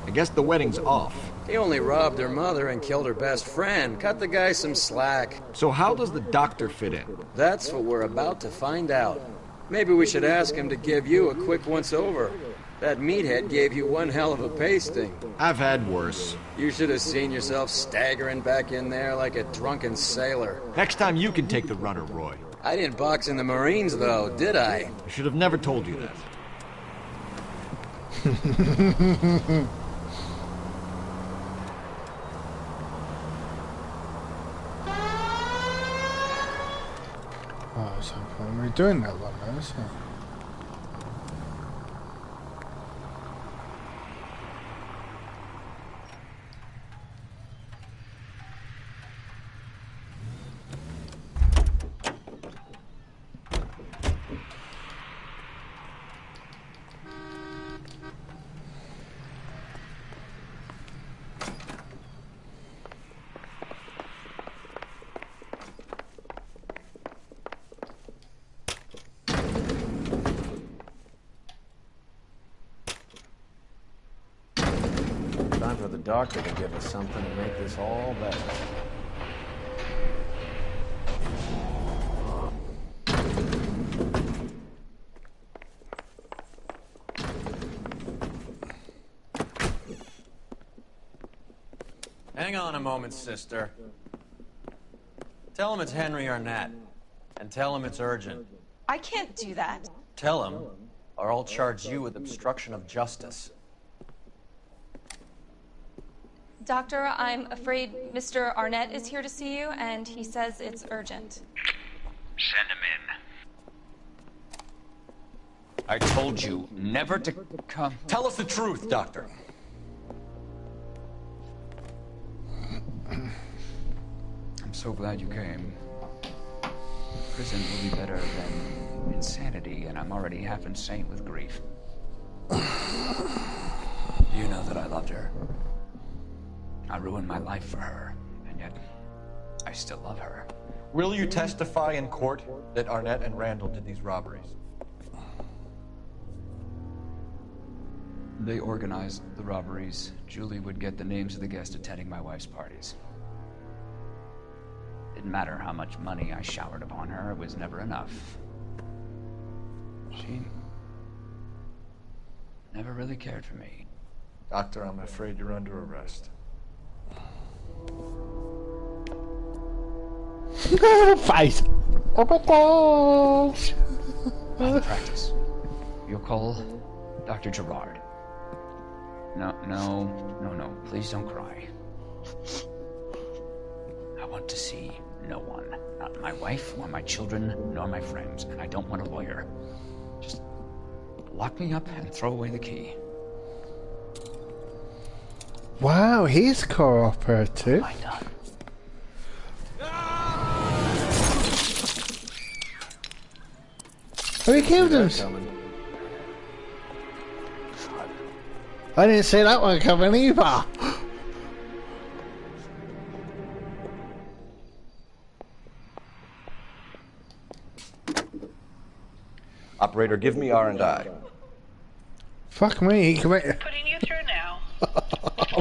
I guess the wedding's off. He only robbed her mother and killed her best friend. Cut the guy some slack. So how does the doctor fit in? That's what we're about to find out. Maybe we should ask him to give you a quick once-over. That meathead gave you one hell of a pasting. I've had worse. You should have seen yourself staggering back in there like a drunken sailor. Next time you can take the runner, Roy. I didn't box in the Marines, though, did I? I should have never told you that. Oh, so we're doing that one now, isn't it? Time for the doctor to give us something to make this all better. Hang on a moment, sister. Tell him it's Henry Arnett, and tell him it's urgent. I can't do that. Tell him, or I'll charge you with obstruction of justice. Doctor, I'm afraid Mr. Arnett is here to see you, and he says it's urgent. Send him in. I told you never to come. Tell us the truth, Doctor. I'm so glad you came. Prison will be better than insanity, and I'm already half insane with grief. You know that I loved her. I ruined my life for her, and yet I still love her. Will you testify in court that Arnett and Randall did these robberies? They organized the robberies. Julie would get the names of the guests attending my wife's parties. Didn't matter how much money I showered upon her, it was never enough. She never really cared for me. Doctor, I'm afraid you're under arrest. Face. Oh my gosh. Practice. You'll call Dr. Gerard. No. Please don't cry. I want to see no one. Not my wife, or my children, nor my friends. And I don't want a lawyer. Just lock me up and throw away the key. Wow, he's cooperative. Why not? Oh, he killed him. I didn't see that one coming either. Operator, give me R&I. Fuck me, he committed. Putting you through now.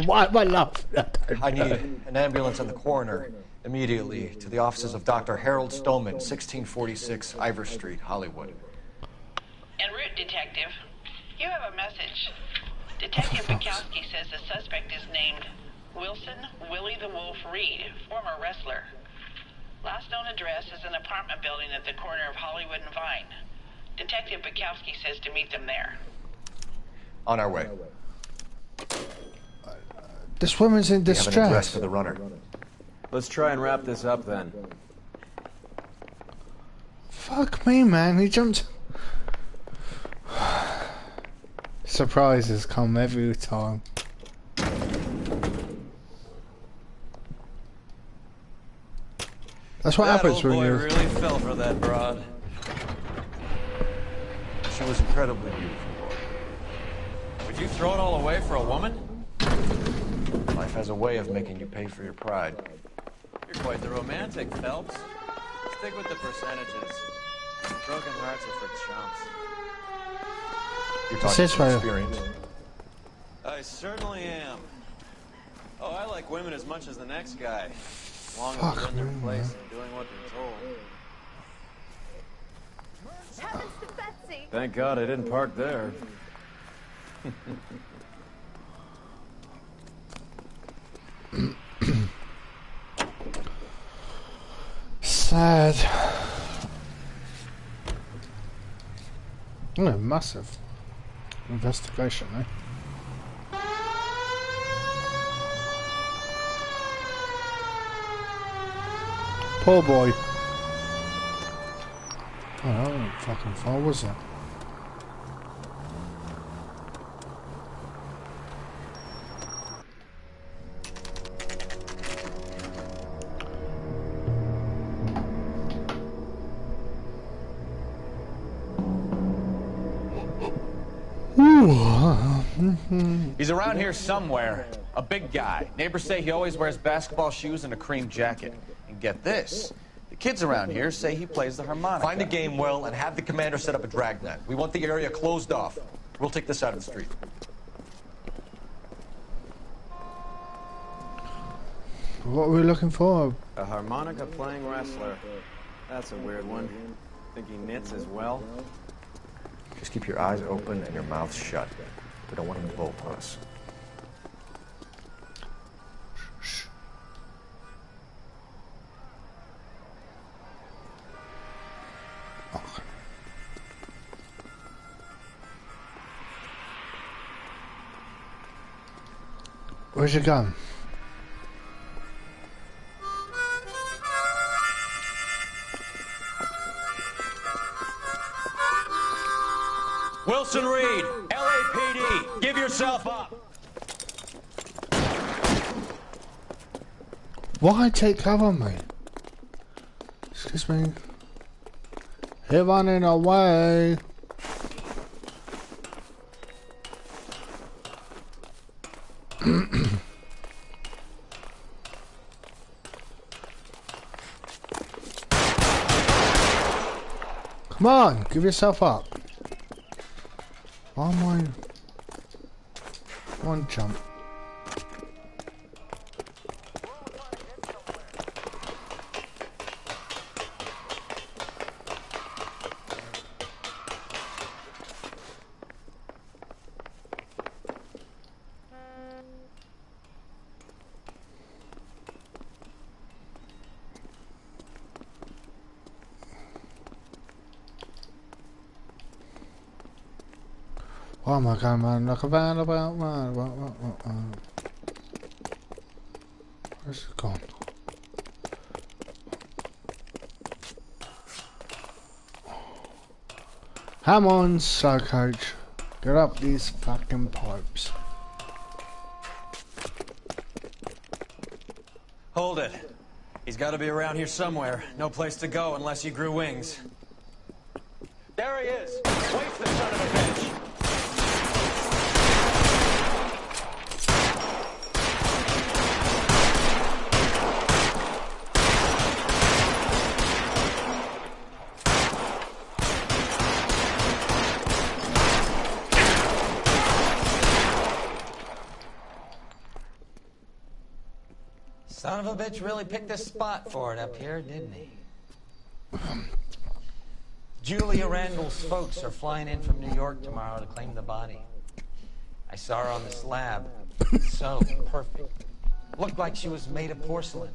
Why, my love? I need an ambulance and the coroner immediately to the offices of Dr. Harold Stoneman, 1646 Ivor Street, Hollywood. En route, Detective. You have a message. Detective Bukowski says the suspect is named Wilson Willie the Wolf Reed, former wrestler. Last known address is an apartment building at the corner of Hollywood and Vine. Detective Bukowski says to meet them there. On our way. This woman's in We have an address distress. for the runner. Let's try and wrap this up then. Fuck me, man. He jumped. Surprises come every time. That's what That happens old when boy you. really fell for that broad. She was incredibly beautiful. Would you throw it all away for a woman? Life has a way of making you pay for your pride. You're quite the romantic, Phelps. Stick with the percentages. Broken hearts are for chumps. You're This talking is from right. experience. I certainly am. Oh, I like women as much as the next guy. As long as Fuck they're in their me, place man. and doing what they're told. Heavens to Betsy! Thank God I didn't park there. Sad. Oh, massive investigation, eh? Poor boy. Oh, that wasn't fucking far, was it? He's around here somewhere. A big guy. Neighbors say he always wears basketball shoes and a cream jacket. And get this. The kids around here say he plays the harmonica. Find the game well and have the commander set up a dragnet. We want the area closed off. We'll take this out of the street. What are we looking for? A harmonica playing wrestler. That's a weird one. Think he knits as well? Just keep your eyes open and your mouth shut. We don't want him to bolt on us. Where's your gun? Wilson Reed, LAPD, give yourself up. Why take cover, mate? Excuse me. He's running away. Come on, give yourself up. Why am I... One jump. Why am I going man like a roundabout man? Where's it gone? Come on, slow coach. Get up these fucking pipes. Hold it. He's got to be around here somewhere. No place to go unless he grew wings. There he is. Waste the son of a bitch. Son of a bitch really picked this spot for it up here, didn't he? Julia Randall's folks are flying in from New York tomorrow to claim the body. I saw her on the slab. So perfect. Looked like she was made of porcelain.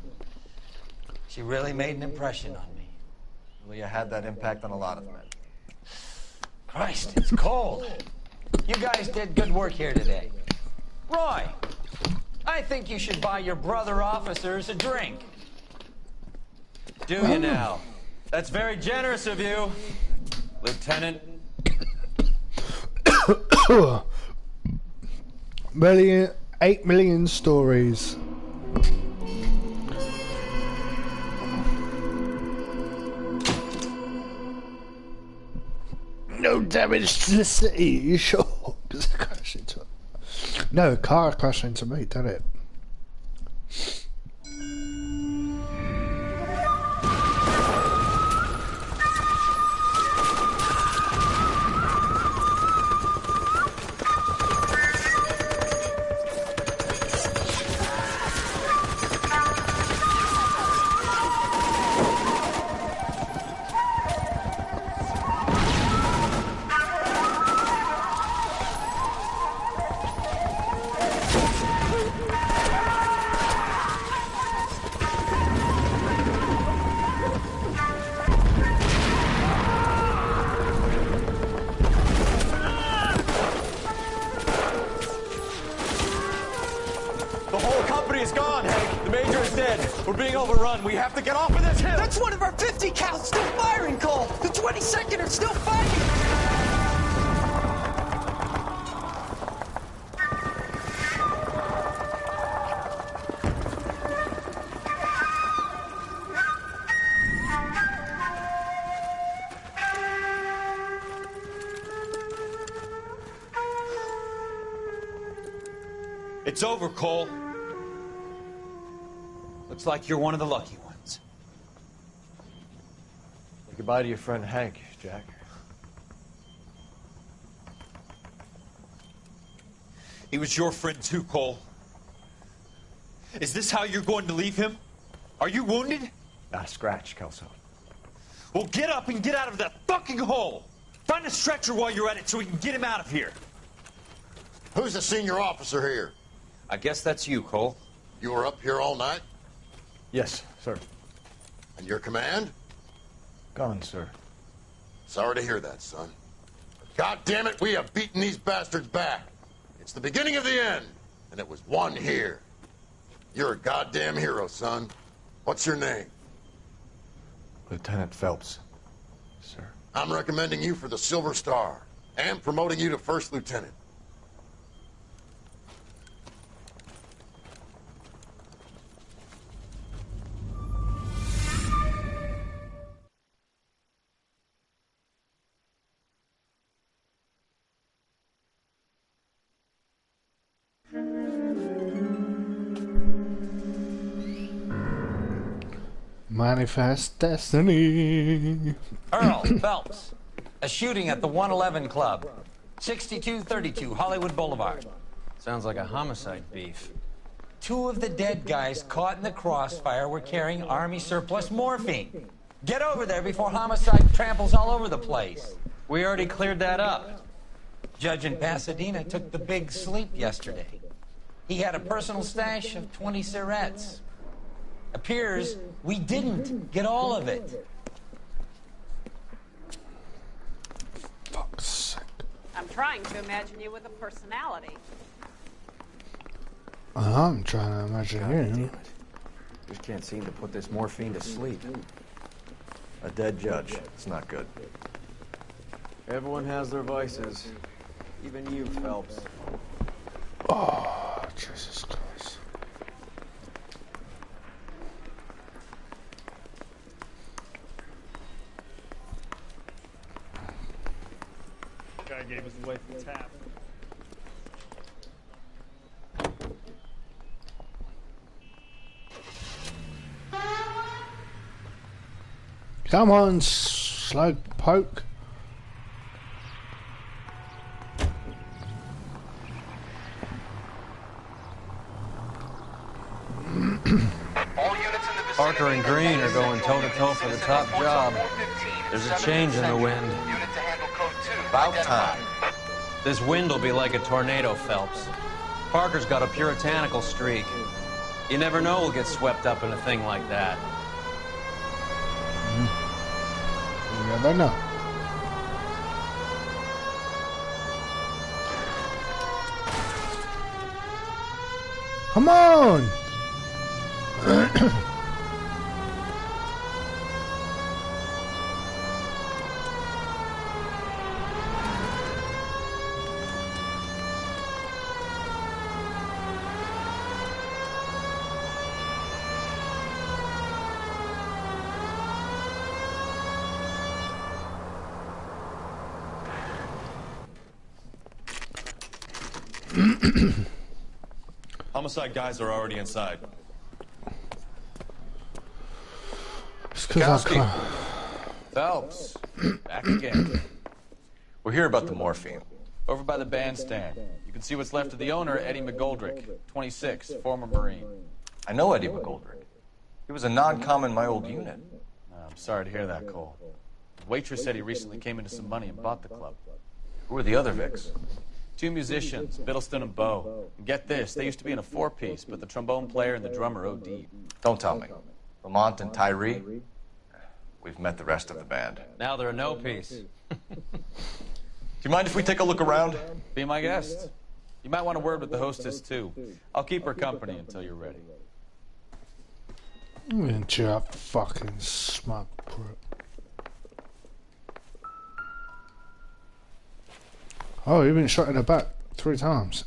She really made an impression on me. Julia had that impact on a lot of men. Christ, it's cold. You guys did good work here today. Roy, I think you should buy your brother officers a drink. Do you now? That's very generous of you, Lieutenant. Million, 8 million stories. No damage to the city, you sure? No, car crashed into me, did it? We have to get off of this hill! That's one of our 50 cows still firing, Cole! The 22nd are still fighting! It's over, Cole. Looks like you're one of the lucky ones. Say goodbye to your friend Hank, Jack. He was your friend too, Cole. Is this how you're going to leave him? Are you wounded? Not a scratch, Kelso. Well, get up and get out of that fucking hole! Find a stretcher while you're at it so we can get him out of here. Who's the senior officer here? I guess that's you, Cole. You were up here all night? Yes, sir. And your command? Gone, sir. Sorry to hear that, son. But God damn it, we have beaten these bastards back. It's the beginning of the end, and it was one here. You're a goddamn hero, son. What's your name? Lieutenant Phelps, sir. I'm recommending you for the Silver Star, and promoting you to First Lieutenant. Manifest destiny. Earl Phelps. A shooting at the 111 Club. 6232 Hollywood Boulevard. Sounds like a homicide beef. 2 of the dead guys caught in the crossfire were carrying Army surplus morphine. Get over there before homicide tramples all over the place. We already cleared that up. Judge in Pasadena took the big sleep yesterday. He had a personal stash of 20 cigarettes. Appears we didn't get all of it. Fuck's sake. I'm trying to imagine you with a personality. I'm trying to imagine you. Just can't seem to put this morphine to sleep. A dead judge. It's not good. Everyone has their vices. Even you, Phelps. Oh, Jesus Christ. Guy gave us away from the tap. Come on, slow poke. Parker and Green are going toe-to-toe for the top job. There's a change in the wind. About time. This wind will be like a tornado, Phelps. Parker's got a puritanical streak. You never know who'll get swept up in a thing like that. You never know. Come on! Homicide guys are already inside. Phelps, back again. We're here about the morphine. Over by the bandstand. You can see what's left of the owner, Eddie McGoldrick, 26, former Marine. I know Eddie McGoldrick. He was a non-com in my old unit. I'm sorry to hear that, Cole. The waitress said he recently came into some money and bought the club. Who are the other Vics? 2 musicians, Biddleston and Bowe. And get this, they used to be in a 4-piece, but the trombone player and the drummer OD'd. Don't tell me. Lamont and Tyree? We've met the rest of the band. Now they're a no-piece. Do you mind if we take a look around? Be my guest. You might want a word with the hostess, too. I'll keep her company until you're ready. Ain't you a fucking smug prick? Oh, you've been shot in the back 3 times.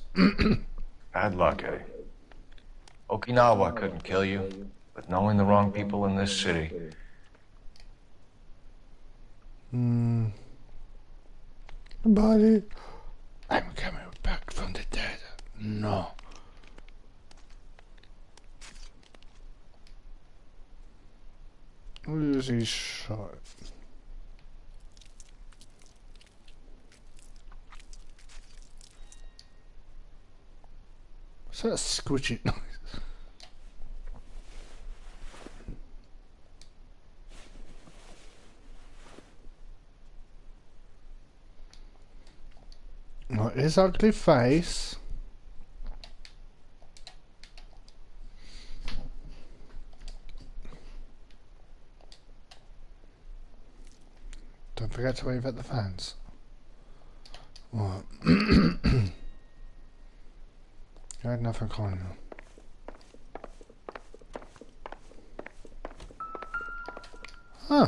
Bad luck, eh? Okinawa couldn't kill you, but knowing the wrong people in this city... Buddy, I'm coming back from the dead. No. Who is he shot? What's that squidgy noise? What his ugly face? Don't forget to wave at the fans. What? You had nothing on you. Huh.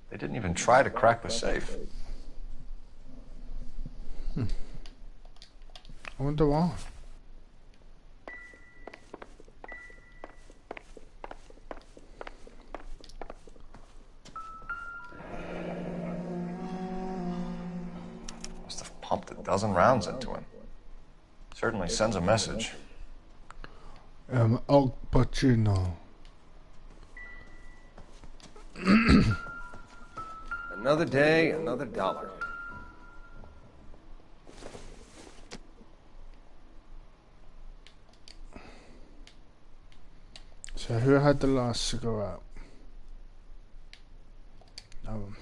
They didn't even try to crack the safe. I wonder why. Must have pumped a dozen rounds into him. Certainly sends a message. Al Pacino. Another day, another dollar. So who had the last cigarette? No.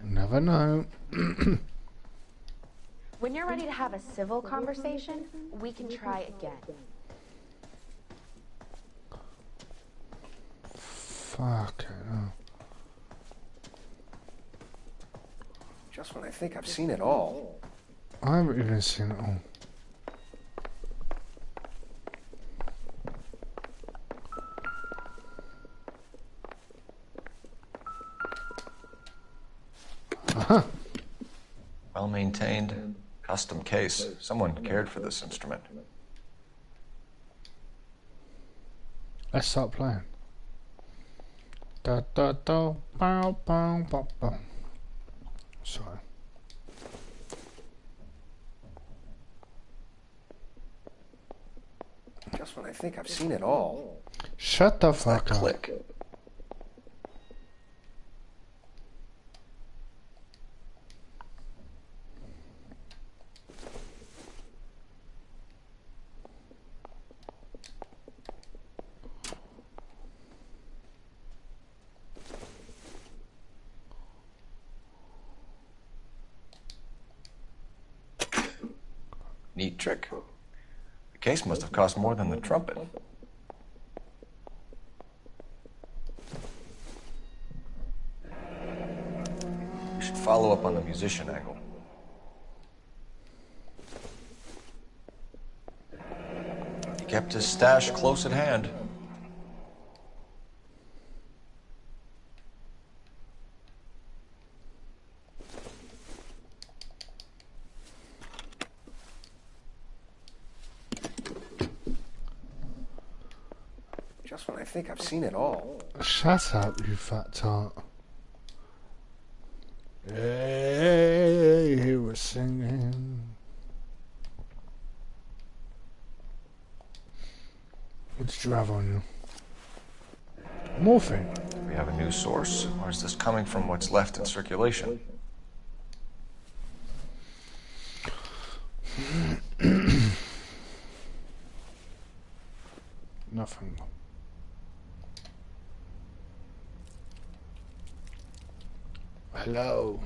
Never know. When you're ready to have a civil conversation, we can try again. Fuck it. No. Just when I think I've seen it all. I haven't even seen it all. Well maintained, custom case. Someone cared for this instrument. Let's start playing. Da da da bow bow bow bow. Sorry. Just when I think I've seen it all. Shut the fuck up. Click. Neat trick. The case must have cost more than the trumpet. We should follow up on the musician angle. He kept his stash close at hand. Just when I think I've seen it all. Shut up, you fat tart. Hey, he was singing. What did you have on you? Morphine. Do we have a new source, or is this coming from what's left in circulation? Nothing. Hello.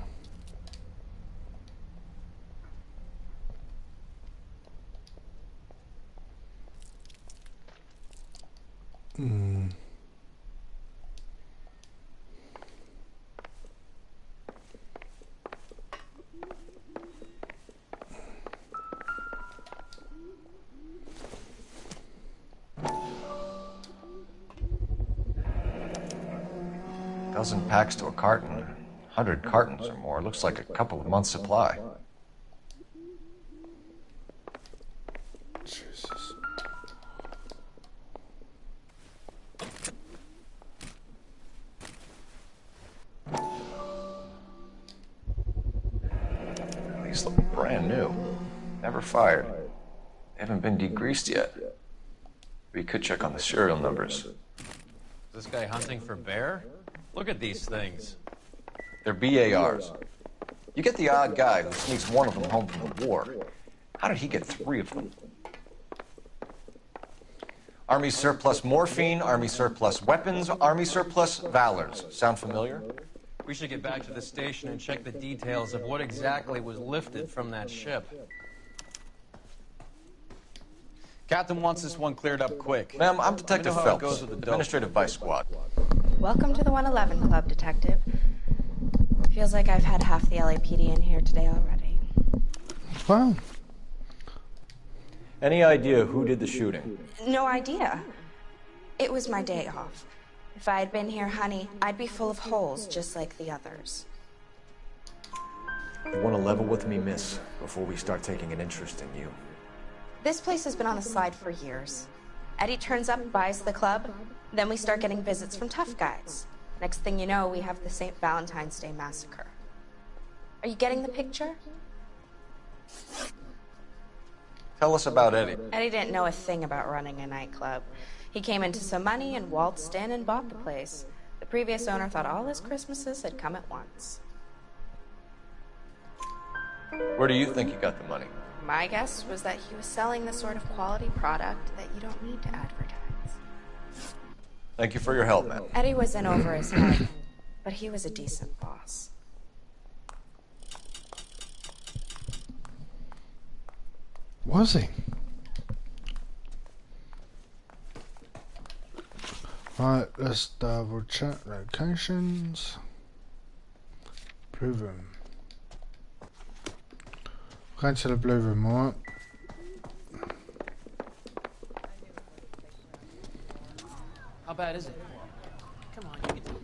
Dozen packs to a carton. 100 cartons or more. Looks like a couple of months' supply. Jesus. These look brand new. Never fired. They haven't been degreased yet. We could check on the serial numbers. Is this guy hunting for bear? Look at these things. They're BARs. You get the odd guy who sneaks one of them home from the war. How did he get 3 of them? Army surplus morphine, Army surplus weapons, Army surplus valors. Sound familiar? We should get back to the station and check the details of what exactly was lifted from that ship. Captain wants this one cleared up quick. Ma'am, I'm Detective Let me know how it goes Phelps, with the dope. Administrative Vice Squad. Welcome to the 111 Club, Detective. Feels like I've had half the LAPD in here today already. Wow. Any idea who did the shooting? No idea. It was my day off. If I had been here, honey, I'd be full of holes just like the others. You want to level with me, miss, before we start taking an interest in you. This place has been on the slide for years. Eddie turns up, buys the club, then we start getting visits from tough guys. Next thing you know, we have the St. Valentine's Day massacre. Are you getting the picture? Tell us about Eddie. Eddie didn't know a thing about running a nightclub. He came into some money and waltzed in and bought the place. The previous owner thought all his Christmases had come at once. Where do you think he got the money? My guess was that he was selling the sort of quality product that you don't need to advertise. Thank you for your help, man. Eddie was in over his head, but he was a decent boss. Was he? Right, let's double check locations. Blue room. Going to the blue room, alright? How bad is it? Come on, you can do it.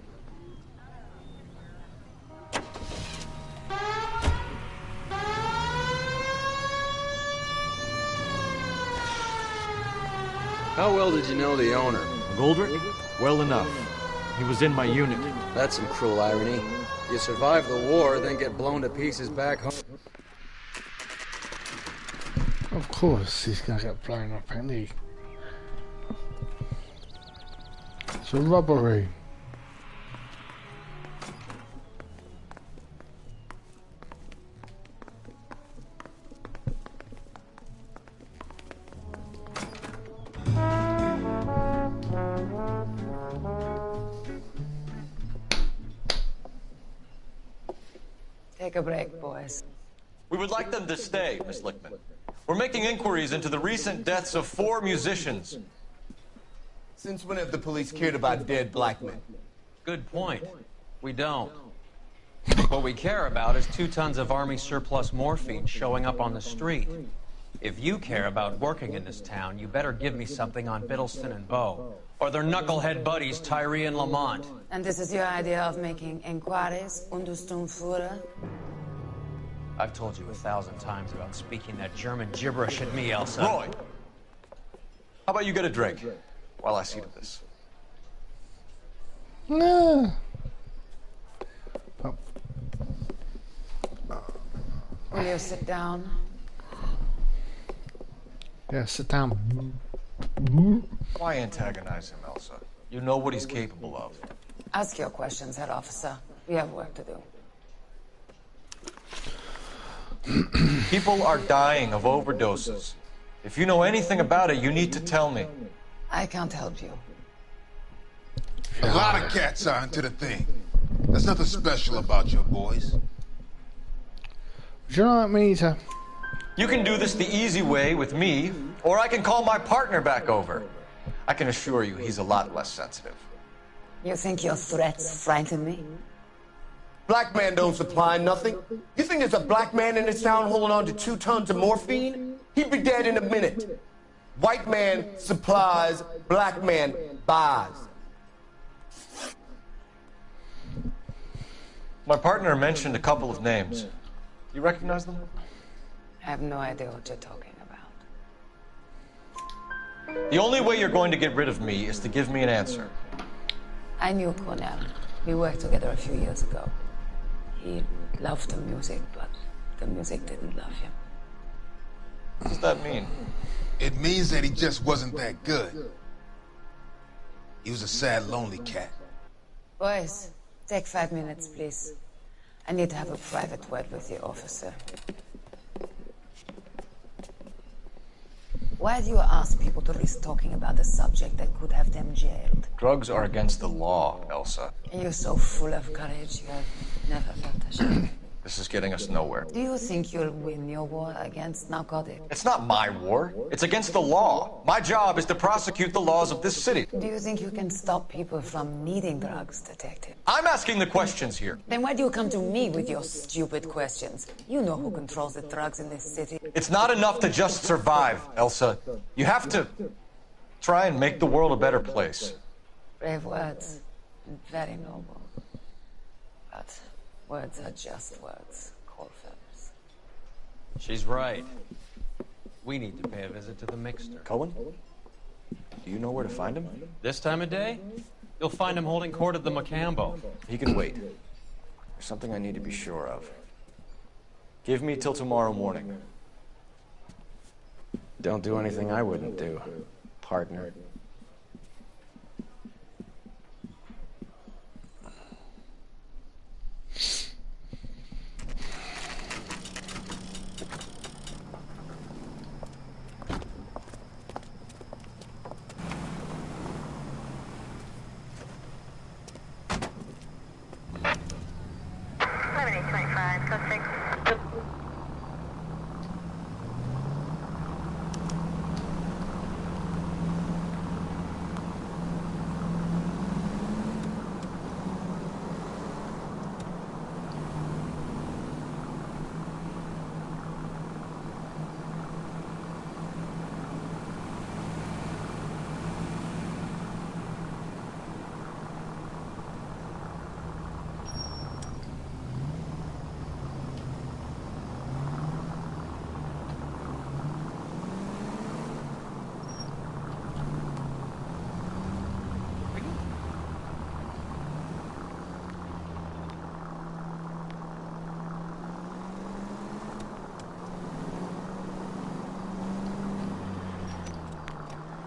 How well did you know the owner? Goldrick? Well enough. He was in my unit. That's some cruel irony. You survive the war, then get blown to pieces back home. Of course, he's gonna get blown up, isn't he? It's a robbery. Take a break, boys. We would like them to stay, Miss Lickman. We're making inquiries into the recent deaths of 4 musicians. Since when have the police cared about dead black men? Good point. We don't. What we care about is 2 tons of Army surplus morphine showing up on the street. If you care about working in this town, you better give me something on Biddleston and Bow, or their knucklehead buddies Tyree and Lamont. And this is your idea of making inquiries, Untersturmführer? I've told you 1,000 times about speaking that German gibberish at me, Elsa. Roy! How about you get a drink while I see to this? No. Will you sit down? Yeah, sit down. Why antagonize him, Elsa? You know what he's capable of. Ask your questions, head officer. We have work to do. People are dying of overdoses. If you know anything about it, you need to tell me. I can't help you. A lot of cats are into the thing. There's nothing special about your boys. Would you like me to? You can do this the easy way with me, or I can call my partner back over. I can assure you he's a lot less sensitive. You think your threats frighten me? Black man don't supply nothing. You think there's a black man in this town holding on to 2 tons of morphine? He'd be dead in a minute. White man supplies, black man buys. My partner mentioned a couple of names. You recognize them? I have no idea what you're talking about. The only way you're going to get rid of me is to give me an answer. I knew Cornell. We worked together a few years ago. He loved the music, but the music didn't love him. What does that mean? It means that he just wasn't that good. He was a sad, lonely cat. Boys, take 5 minutes, please. I need to have a private word with the officer. Why do you ask people to risk talking about a subject that could have them jailed? Drugs are against the law, Elsa. You're so full of courage, you have never felt ashamed. This is getting us nowhere. Do you think you'll win your war against narcotics? It's not my war. It's against the law. My job is to prosecute the laws of this city. Do you think you can stop people from needing drugs, Detective? I'm asking the questions here. Then why do you come to me with your stupid questions? You know who controls the drugs in this city. It's not enough to just survive, Elsa. You have to try and make the world a better place. Brave words, and very noble. But words are just words, Coalfellas. She's right. We need to pay a visit to the mixer. Cohen? Do you know where to find him? This time of day? You'll find him holding court at the Macambo. He can wait. There's something I need to be sure of. Give me till tomorrow morning. Don't do anything I wouldn't do, partner.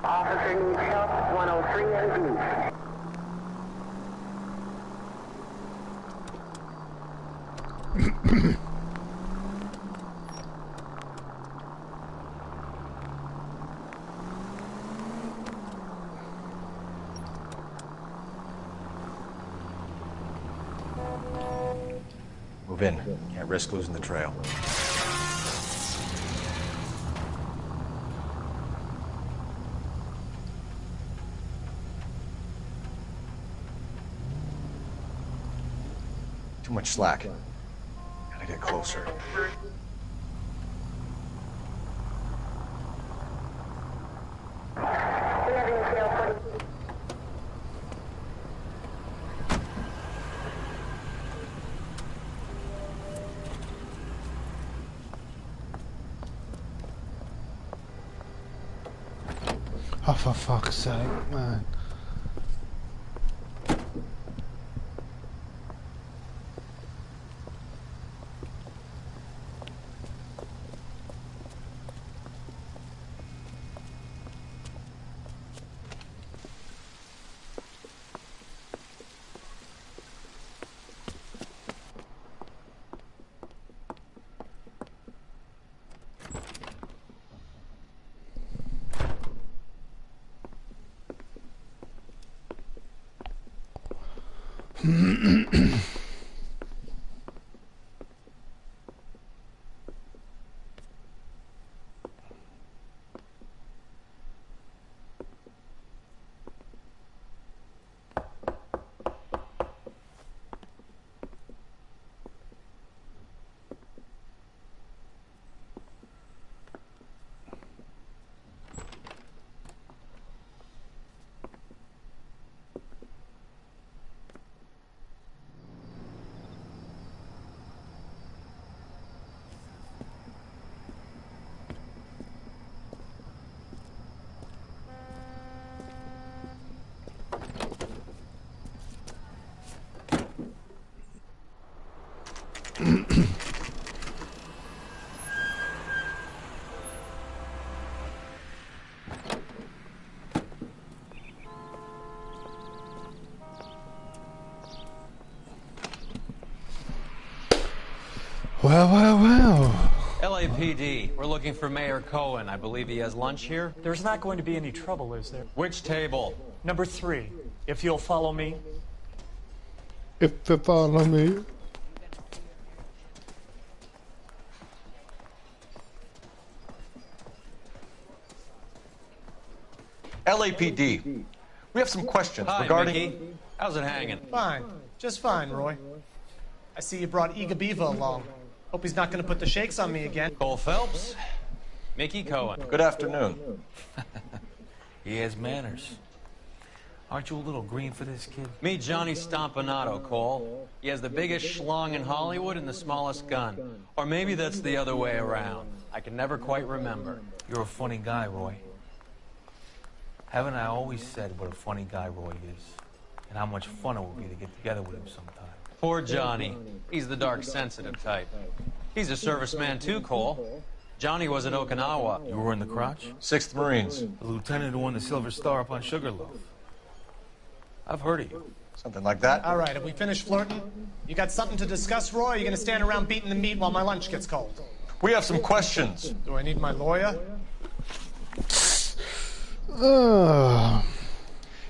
Officer needs help, 103 and East. Move in. Can't risk losing the trail. Too much slack. Gotta get closer. Oh, for fuck's sake, man. Well, well, well. LAPD, we're looking for Mayor Cohen. I believe he has lunch here. There's not going to be any trouble, is there? Which table? Number 3, if you'll follow me. If you follow me. LAPD, we have some questions Hi, regarding... Mickey. How's it hanging? Fine. Just fine, Roy. I see you brought Iga Beaver along. Hope he's not going to put the shakes on me again. Cole Phelps. Mickey Cohen. Good afternoon. He has manners. Aren't you a little green for this kid? Meet Johnny Stompanato, Cole. He has the biggest schlong in Hollywood and the smallest gun. Or maybe that's the other way around. I can never quite remember. You're a funny guy, Roy. Haven't I always said what a funny guy Roy is? and how much fun it would be to get together with him sometime. Poor Johnny. He's the dark sensitive type. He's a serviceman too, Cole. Johnny was at Okinawa. You were in the crotch? 6th Marines. The lieutenant who won the Silver Star up on Sugarloaf. I've heard of you. Something like that. All right, have we finished flirting? You got something to discuss, Roy? Or are you gonna stand around beating the meat while my lunch gets cold? We have some questions. Do I need my lawyer?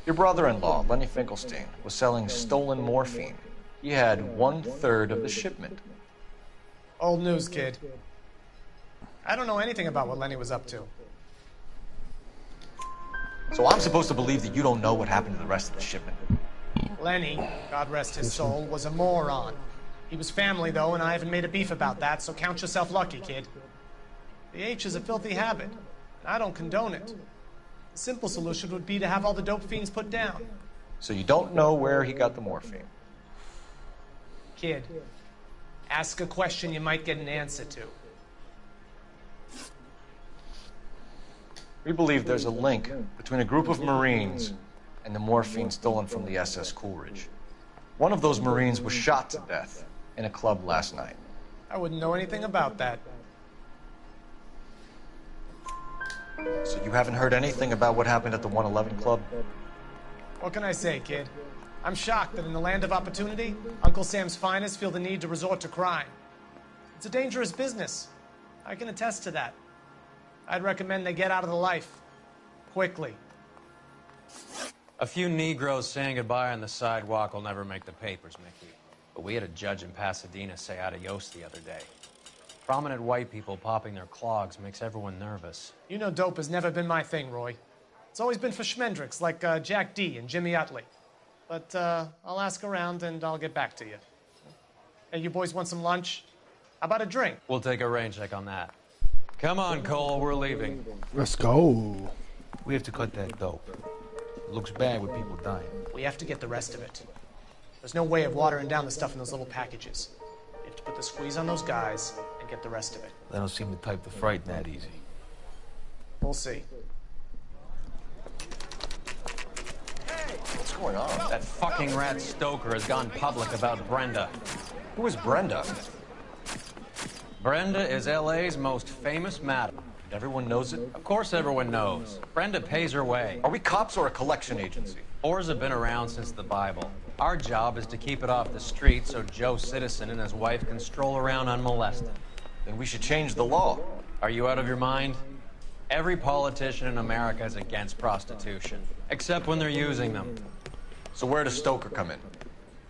Your brother-in-law, Lenny Finkelstein, was selling stolen morphine. He had 1/3 of the shipment. Old news, kid. I don't know anything about what Lenny was up to. So I'm supposed to believe that you don't know what happened to the rest of the shipment? Lenny, God rest his soul, was a moron. He was family, though, and I haven't made a beef about that, so count yourself lucky, kid. The H is a filthy habit, and I don't condone it. The simple solution would be to have all the dope fiends put down. So you don't know where he got the morphine? Kid, ask a question you might get an answer to. We believe there's a link between a group of Marines and the morphine stolen from the SS Coolidge. One of those Marines was shot to death in a club last night. I wouldn't know anything about that. So you haven't heard anything about what happened at the 111 Club? What can I say, kid? I'm shocked that in the land of opportunity, Uncle Sam's finest feel the need to resort to crime. It's a dangerous business. I can attest to that. I'd recommend they get out of the life. Quickly. A few Negroes saying goodbye on the sidewalk will never make the papers, Mickey. But we had a judge in Pasadena say adios the other day. Prominent white people popping their clogs makes everyone nervous. You know dope has never been my thing, Roy. It's always been for schmendricks like Jack D. and Jimmy Utley. But I'll ask around and I'll get back to you. Hey, you boys want some lunch? How about a drink? We'll take a rain check on that. Come on, Cole, we're leaving. Let's go. We have to cut that dope. It looks bad with people dying. We have to get the rest of it. There's no way of watering down the stuff in those little packages. You have to put the squeeze on those guys and get the rest of it. They don't seem the type to frighten that easy. We'll see. What's going on? That fucking rat Stoker has gone public about Brenda. Who is Brenda? Brenda is LA's most famous madam. And everyone knows it? Of course everyone knows. Brenda pays her way. Are we cops or a collection agency? Whores have been around since the Bible. Our job is to keep it off the street so Joe Citizen and his wife can stroll around unmolested. Then we should change the law. Are you out of your mind? Every politician in America is against prostitution, except when they're using them. So where does Stoker come in?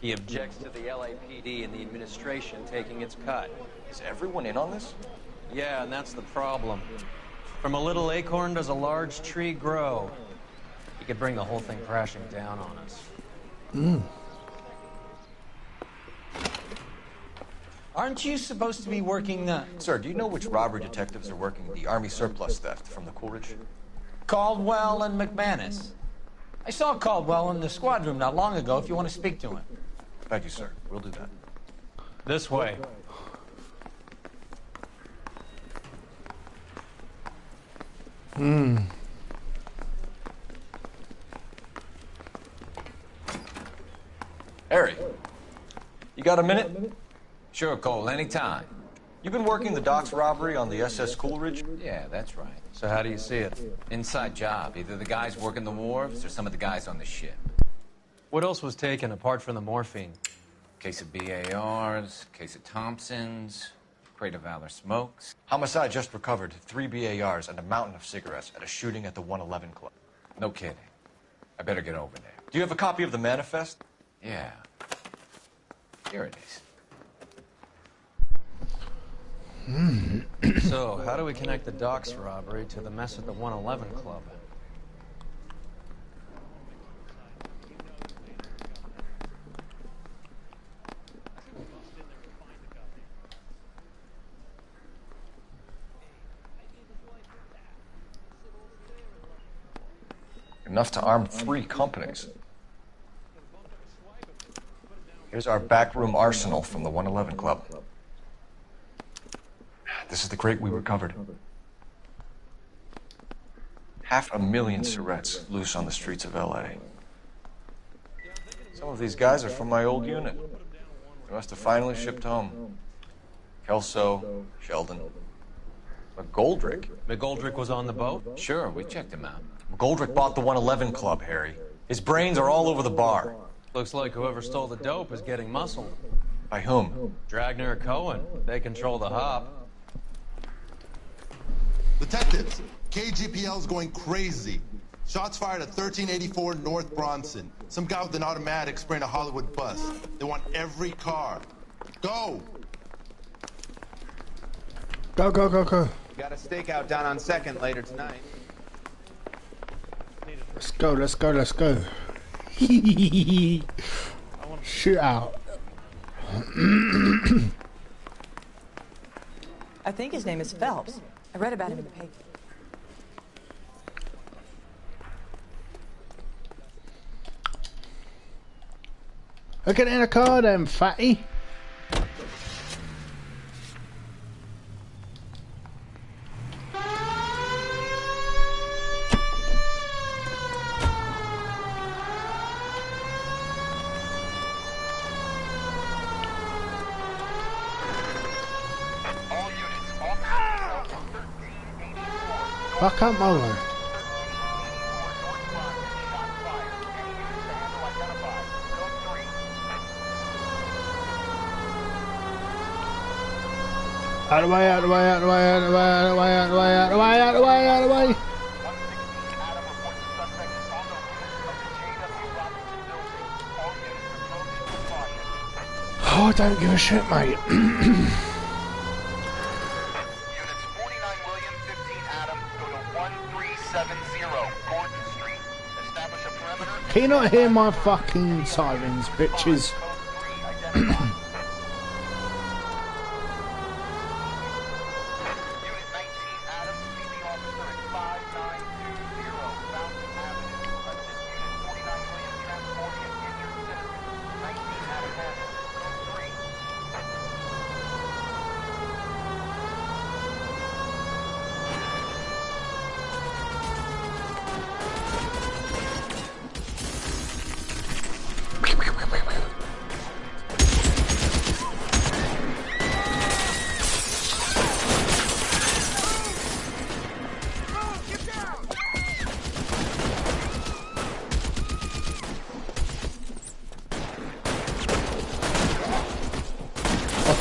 He objects to the LAPD and the administration taking its cut. Is everyone in on this? Yeah, and that's the problem. From a little acorn does a large tree grow. You could bring the whole thing crashing down on us. Aren't you supposed to be working the... Sir, do you know which robbery detectives are working the Army surplus theft from the Coolidge? Caldwell and McManus. I saw Caldwell in the squad room not long ago if you want to speak to him. Thank you, sir. We'll do that. This way. Harry, you got a minute? Sure, Cole, anytime. You've been working the docks robbery on the SS Coolidge? Yeah, that's right. So how do you see it? Inside job. Either the guys working the wharves or some of the guys on the ship. What else was taken apart from the morphine? Case of BARs, case of Thompsons, crate of Valor smokes. Homicide just recovered 3 BARs and a mountain of cigarettes at a shooting at the 111 Club. No kidding. I better get over there. Do you have a copy of the manifest? Yeah. Here it is. So, how do we connect the docks robbery to the mess at the 111 Club? Enough to arm 3 companies. Here's our backroom arsenal from the 111 Club. This is the crate we recovered. 500,000 cigarettes loose on the streets of LA. Some of these guys are from my old unit. They must have finally shipped home. Kelso, Sheldon. McGoldrick? McGoldrick was on the boat? Sure, we checked him out. McGoldrick bought the 111 Club, Harry. His brains are all over the bar. Looks like whoever stole the dope is getting muscled. By whom? Dragner or Cohen. They control the hop. Detectives, KGPL's going crazy. Shots fired at 1384 North Bronson. Some guy with an automatic spraying a Hollywood bus. They want every car. Go! Go, go, go, go. Got a stakeout down on 2nd later tonight. Let's go, let's go, let's go. Shoot out. I think his name is Phelps. I read about him in the paper. Get in a car then, fatty. Fuck up, Molo. Out of the way, out of the way, out of the way, out of the way, out of the way, out of the way, out of the way, out of the way, out of the way. Oh, I don't give a shit, mate. Can you not hear my fucking sirens, bitches?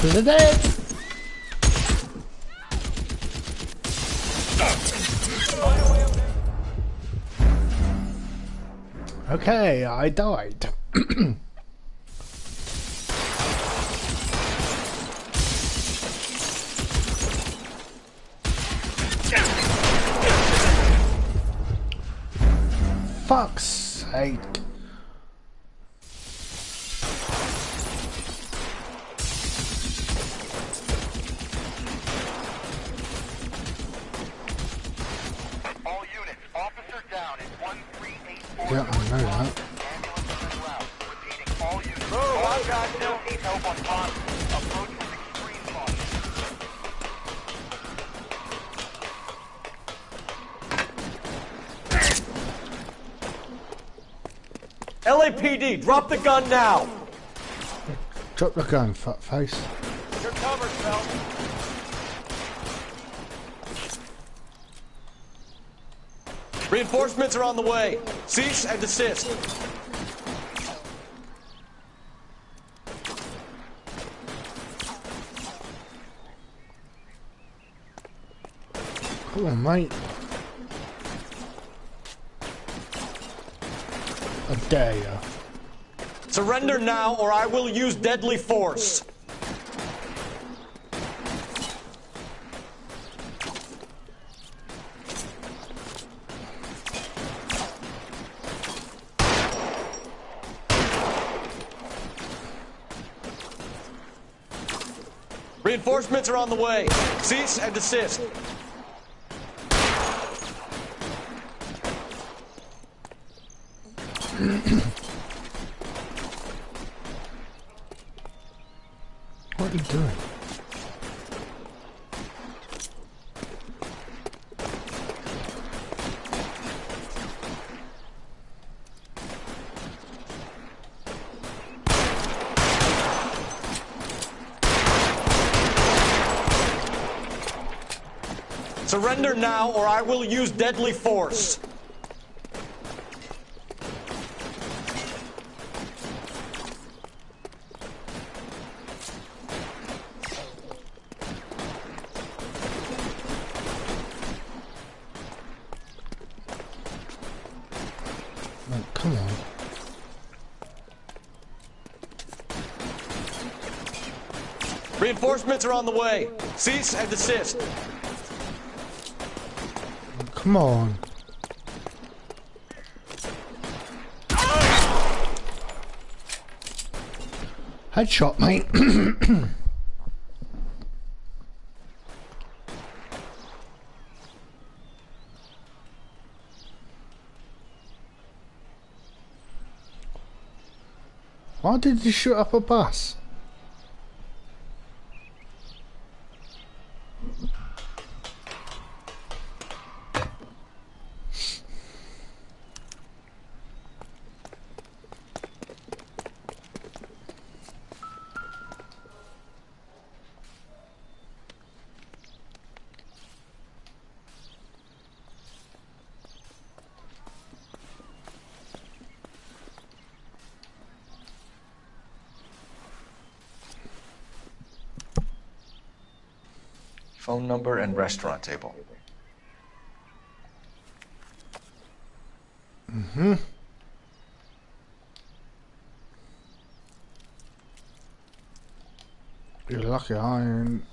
To the dead. Okay, I died. Fuck's sake. Yeah, I know that. LAPD, drop the gun now! Drop the gun, fuckface. You're covered, Phelps. Reinforcements are on the way. Cease and desist. Come on, mate. I dare you. Surrender now, or I will use deadly force. Reinforcements are on the way. Cease and desist. What are you doing? Surrender now, or I will use deadly force. Oh, come on. Reinforcements are on the way. Cease and desist. Come on. Headshot, mate. Why did you shoot up a bus? Phone number and restaurant table. Mm-hmm. You're lucky I ain't.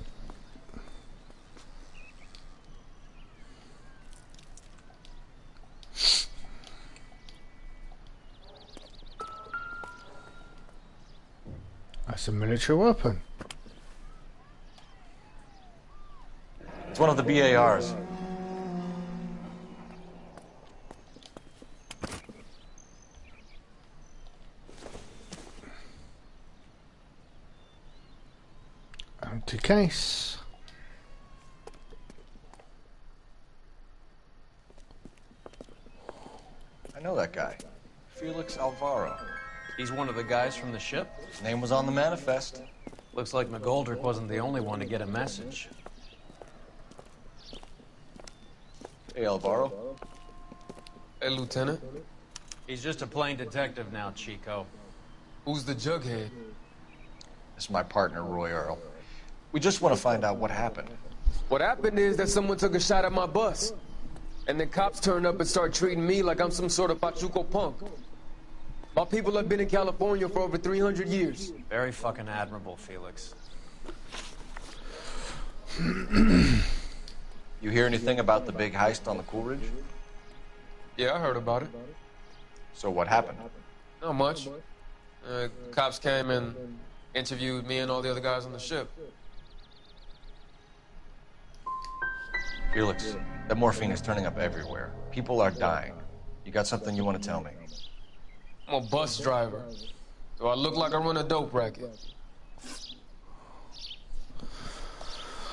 That's a military weapon. It's one of the BARs. Empty case. I know that guy. Felix Alvaro. He's one of the guys from the ship? His name was on the manifest. Looks like McGoldrick wasn't the only one to get a message. Hey, Alvaro. Hey, Lieutenant. He's just a plain detective now, Chico. Who's the jughead? This is my partner, Roy Earl. We just want to find out what happened. What happened is that someone took a shot at my bus. And then cops turned up and started treating me like I'm some sort of Pachuco punk. My people have been in California for over 300 years. Very fucking admirable, Felix. You hear anything about the big heist on the Coolidge? Yeah, I heard about it. So what happened? Not much. Cops came and interviewed me and all the other guys on the ship. Felix, that morphine is turning up everywhere. People are dying. You got something you want to tell me? I'm a bus driver. So I look like I run a dope racket.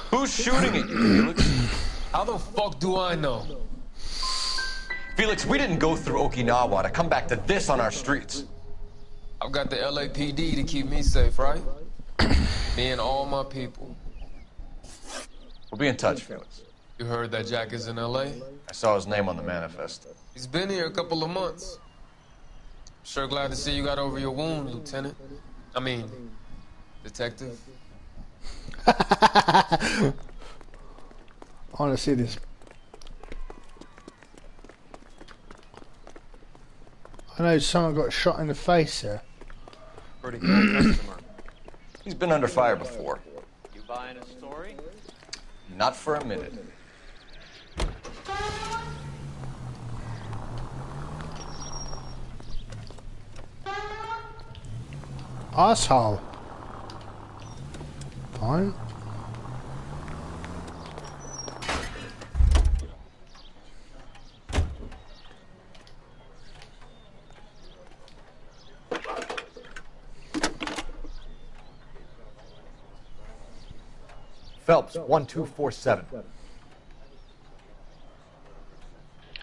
Who's shooting at you, Felix? How the fuck do I know? Felix, we didn't go through Okinawa to come back to this on our streets. I've got the LAPD to keep me safe, right? Me and all my people. We'll be in touch, Felix. You heard that Jack is in LA? I saw his name on the manifest. He's been here a couple of months. Sure glad to see you got over your wound, Lieutenant. I mean, Detective. I want to see this. I know someone got shot in the face there. Pretty cool customer. He's been under fire before. You buying a story? Not for a minute. Asshole. Fine. Phelps, 1247.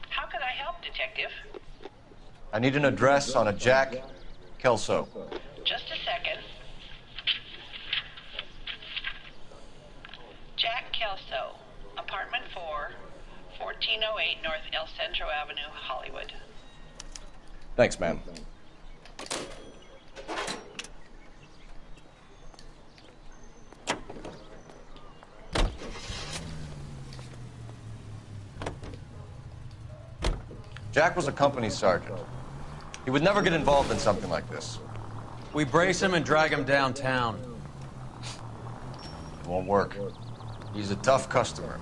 How can I help, Detective? I need an address on a Jack Kelso. Just a second. Jack Kelso, apartment 4, North El Centro Avenue, Hollywood. Thanks, man. Jack was a company sergeant. He would never get involved in something like this. We brace him and drag him downtown. It won't work. He's a tough customer.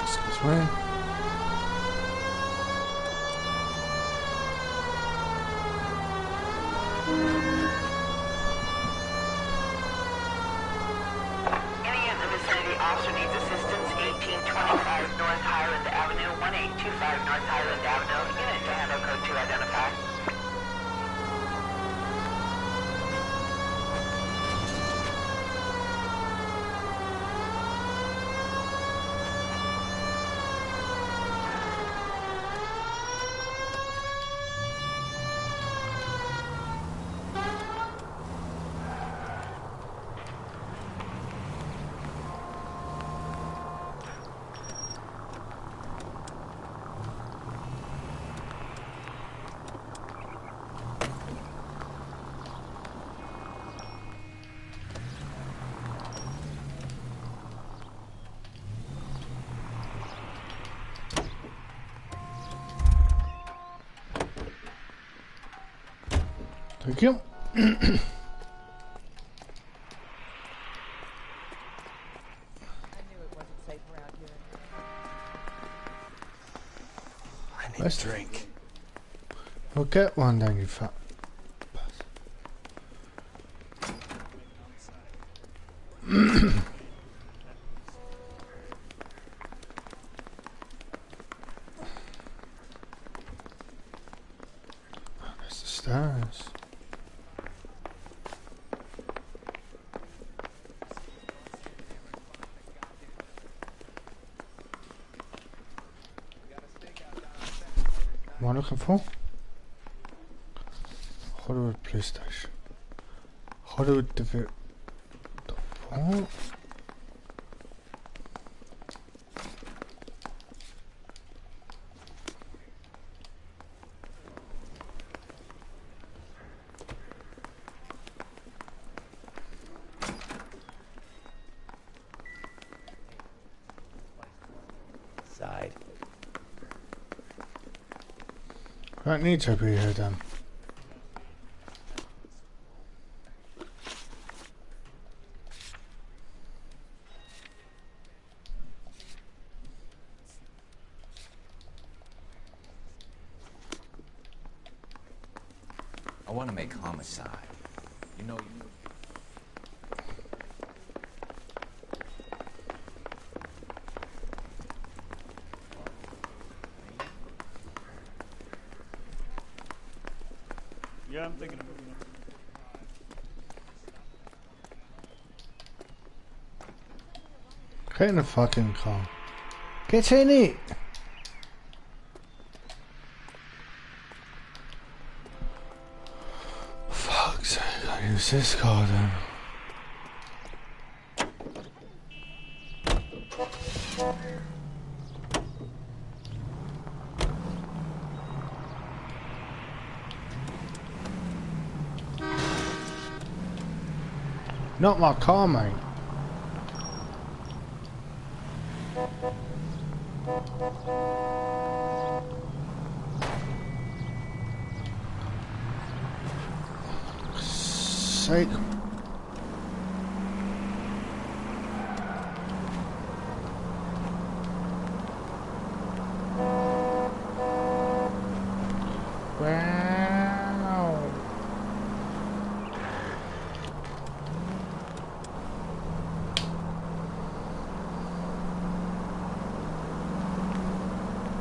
Excuse me. Any in the vicinity officer needs assistance, 1825 North Highland Avenue, 1825 North Highland Avenue. Unit to handle code 2 identify. Thank you. I knew it wasn't safe around here. I need Let's a drink. Well, get one then, you fat. There's the stairs. What am I looking for? Hollywood Police Station. Hollywood Division. What? Side. I don't need to be here then. I want to make homicide. You know you... Yeah, I'm thinking of it. Get in the fucking car. Get in it! Fuck's sake, I use this car then. Not my car, mate. Sake. Wow.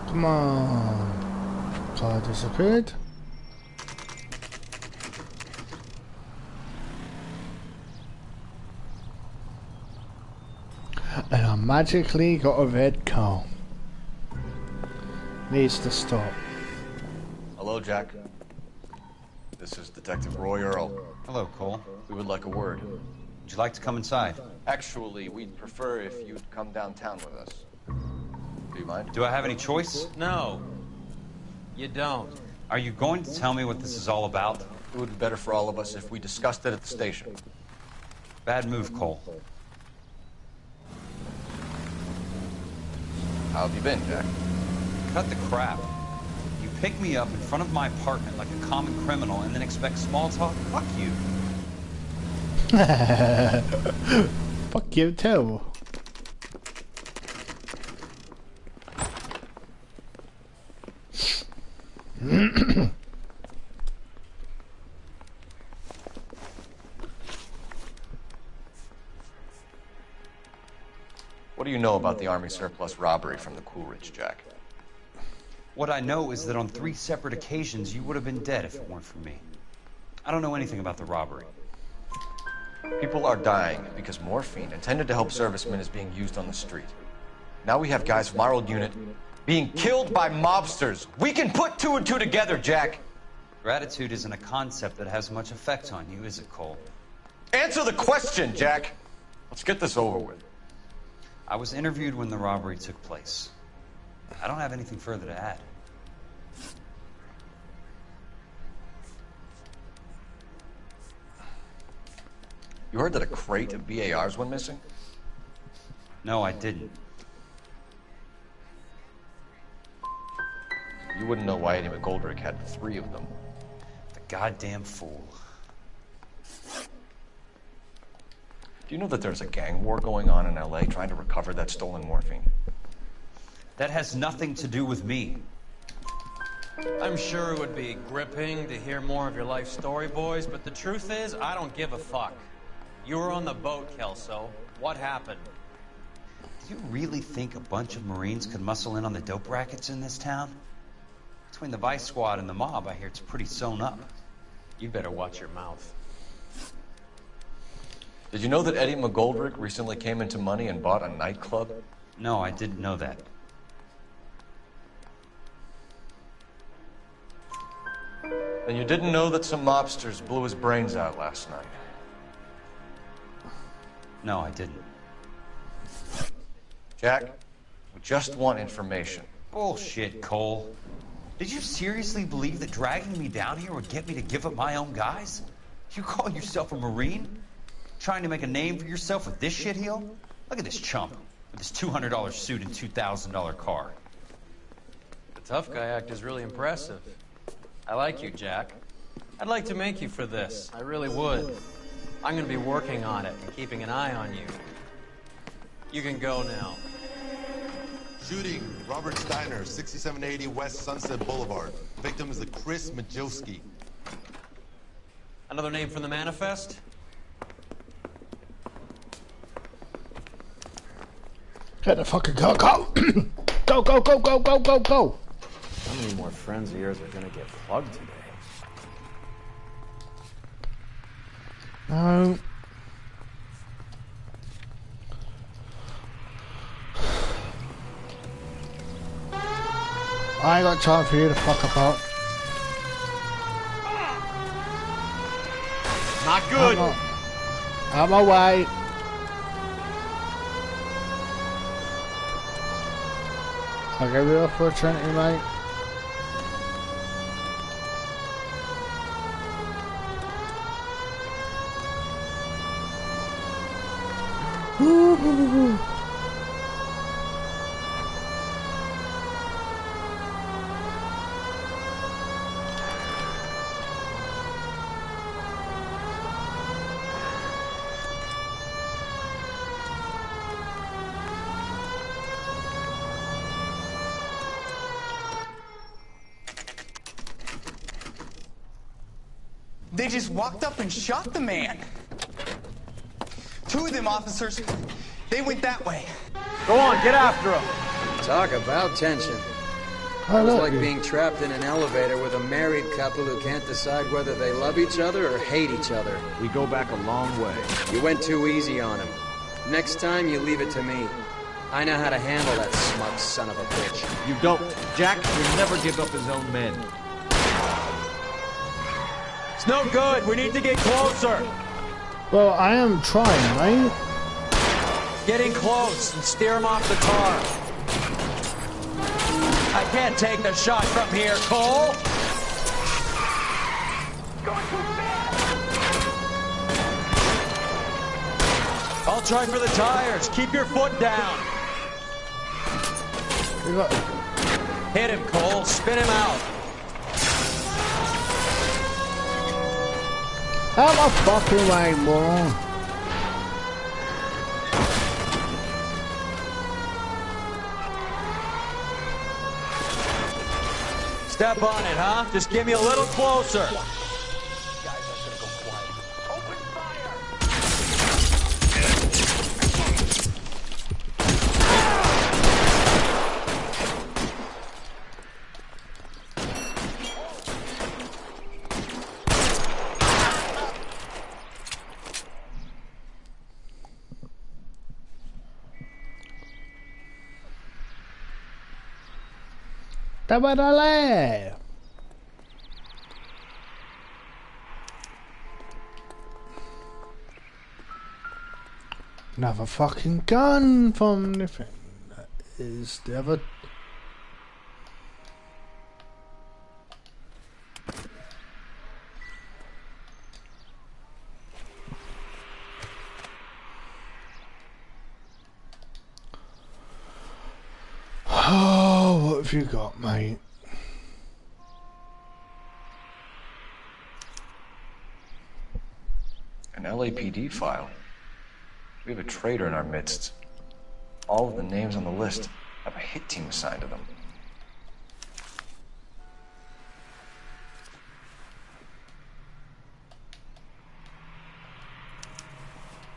Come on. Car disappeared. And I magically got a red car. Needs to stop. Hello, Jack. This is Detective Roy Earl. Hello, Cole. We would like a word. Would you like to come inside? Actually, we'd prefer if you'd come downtown with us. Do you mind? Do I have any choice? No. You don't. Are you going to tell me what this is all about? It would be better for all of us if we discussed it at the station. Bad move, Cole. How have you been, Jack? Cut the crap. You pick me up in front of my apartment like a common criminal and then expect small talk? Fuck you. Fuck you too. What do you know about the Army surplus robbery from the Coolidge, Jack? What I know is that on 3 separate occasions you would have been dead if it weren't for me. I don't know anything about the robbery. People are dying because morphine intended to help servicemen is being used on the street. Now we have guys from our old unit being killed by mobsters. We can put 2 and 2 together, Jack. Gratitude isn't a concept that has much effect on you, is it, Cole? Answer the question, Jack. Let's get this over with. I was interviewed when the robbery took place. I don't have anything further to add. You heard that a crate of BARs went missing? No, I didn't. You wouldn't know why Eddie McGoldrick had 3 of them. The goddamn fool. Do you know that there's a gang war going on in LA trying to recover that stolen morphine? That has nothing to do with me. I'm sure it would be gripping to hear more of your life story, boys, but the truth is, I don't give a fuck. You were on the boat, Kelso. What happened? Do you really think a bunch of Marines could muscle in on the dope rackets in this town? Between the Vice Squad and the mob, I hear it's pretty sewn up. You better watch your mouth. Did you know that Eddie McGoldrick recently came into money and bought a nightclub? No, I didn't know that. Then you didn't know that some mobsters blew his brains out last night? No, I didn't. Jack, we just want information. Bullshit, Cole. Did you seriously believe that dragging me down here would get me to give up my own guys? You call yourself a Marine? Trying to make a name for yourself with this shitheel? Look at this chump with his $200 suit and $2,000 car. The tough guy act is really impressive. I like you, Jack. I'd like to make you for this. I really would. I'm going to be working on it and keeping an eye on you. You can go now. Shooting, Robert Steiner, 6780 West Sunset Boulevard. Victim is a Chris Majowski. Another name from the manifest? Get the fucking go, go! Go, go, go, go, go, go, go! How many more friends of yours are gonna get plugged today? No. I ain't got time for you to fuck about. Not good. I'm away. I'll give you an opportunity, mate. They just walked up and shot the man. 2 of them officers, they went that way. Go on, get after him. Talk about tension. I It was love like you. being trapped in an elevator with a married couple who can't decide whether they love each other or hate each other. We go back a long way. You went too easy on him. Next time, you leave it to me. I know how to handle that smug son of a bitch. You don't. Jack will never give up his own men. It's no good. We need to get closer. Well, I am trying, mate. Getting close and steer him off the tar. I can't take the shot from here, Cole. I'll try for the tires. Keep your foot down. Hit him, Cole. Spin him out. Out my fucking way, moron. Step on it, huh? Just give me a little closer. Tabadale. Another fucking gun from the thing. That is the other. Oh, what have you got, mate? An LAPD file. We have a traitor in our midst. All of the names on the list have a hit team assigned to them.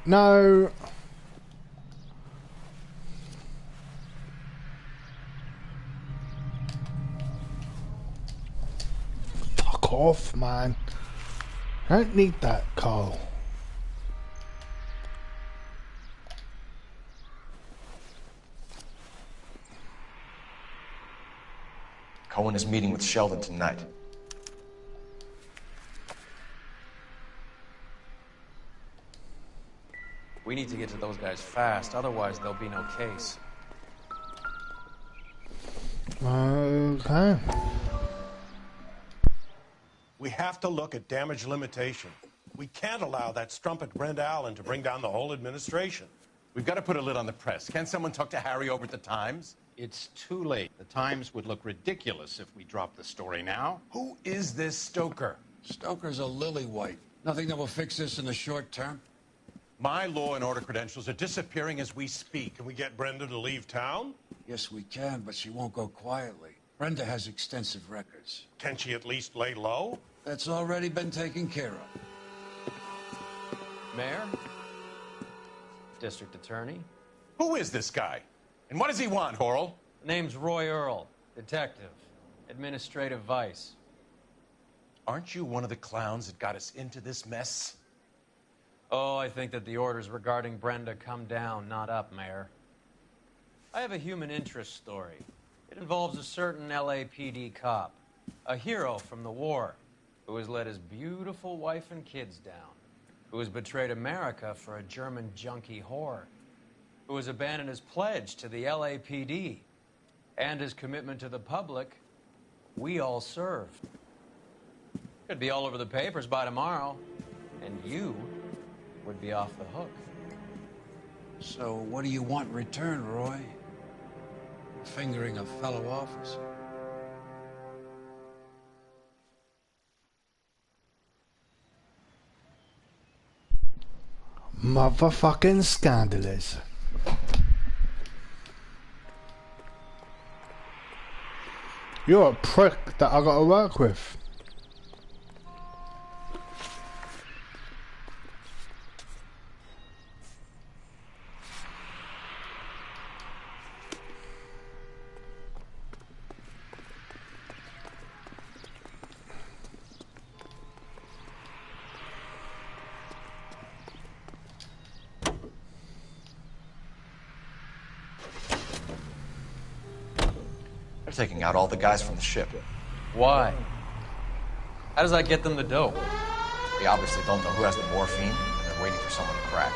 No. Fuck off, man. I don't need that, Carl. Cohen is meeting with Sheldon tonight. We need to get to those guys fast, otherwise there'll be no case. Okay. We have to look at damage limitation. We can't allow that strumpet Brent Allen to bring down the whole administration. We've got to put a lid on the press. Can't someone talk to Harry over at the Times? It's too late. The Times would look ridiculous if we dropped the story now. Who is this Stoker? Stoker's a lily-white. Nothing that will fix this in the short term. My law and order credentials are disappearing as we speak. Can we get Brenda to leave town? Yes, we can, but she won't go quietly. Brenda has extensive records. Can she at least lay low? That's already been taken care of. Mayor? District Attorney? Who is this guy? And what does he want, Horrell? Name's Roy Earl, detective, administrative vice. Aren't you one of the clowns that got us into this mess? Oh, I think that the orders regarding Brenda come down, not up, Mayor. I have a human interest story. It involves a certain LAPD cop, a hero from the war, who has let his beautiful wife and kids down, who has betrayed America for a German junkie whore, who has abandoned his pledge to the LAPD and his commitment to the public. We all served. Could be all over the papers by tomorrow, and you would be off the hook. So what do you want in return, Roy? Fingering a fellow officer. Motherfucking scandalous. You're a prick that I gotta work with. They're taking out all the guys from the ship. Why? How does that get them the dope? They obviously don't know who has the morphine. They're waiting for someone to crack.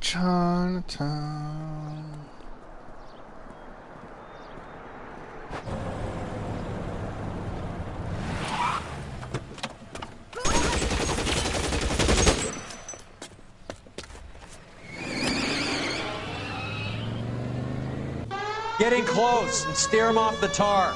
Chinatown. Get in close and steer him off the tar.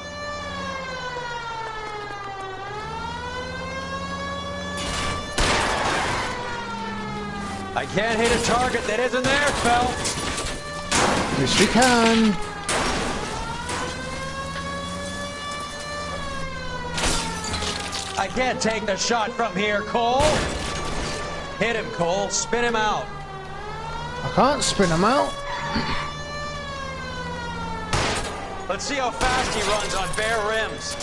I can't hit a target that isn't there, Phelps. Yes, you can. I can't take the shot from here, Cole. Hit him, Cole. Spin him out. I can't spin him out. Let's see how fast he runs on bare rims.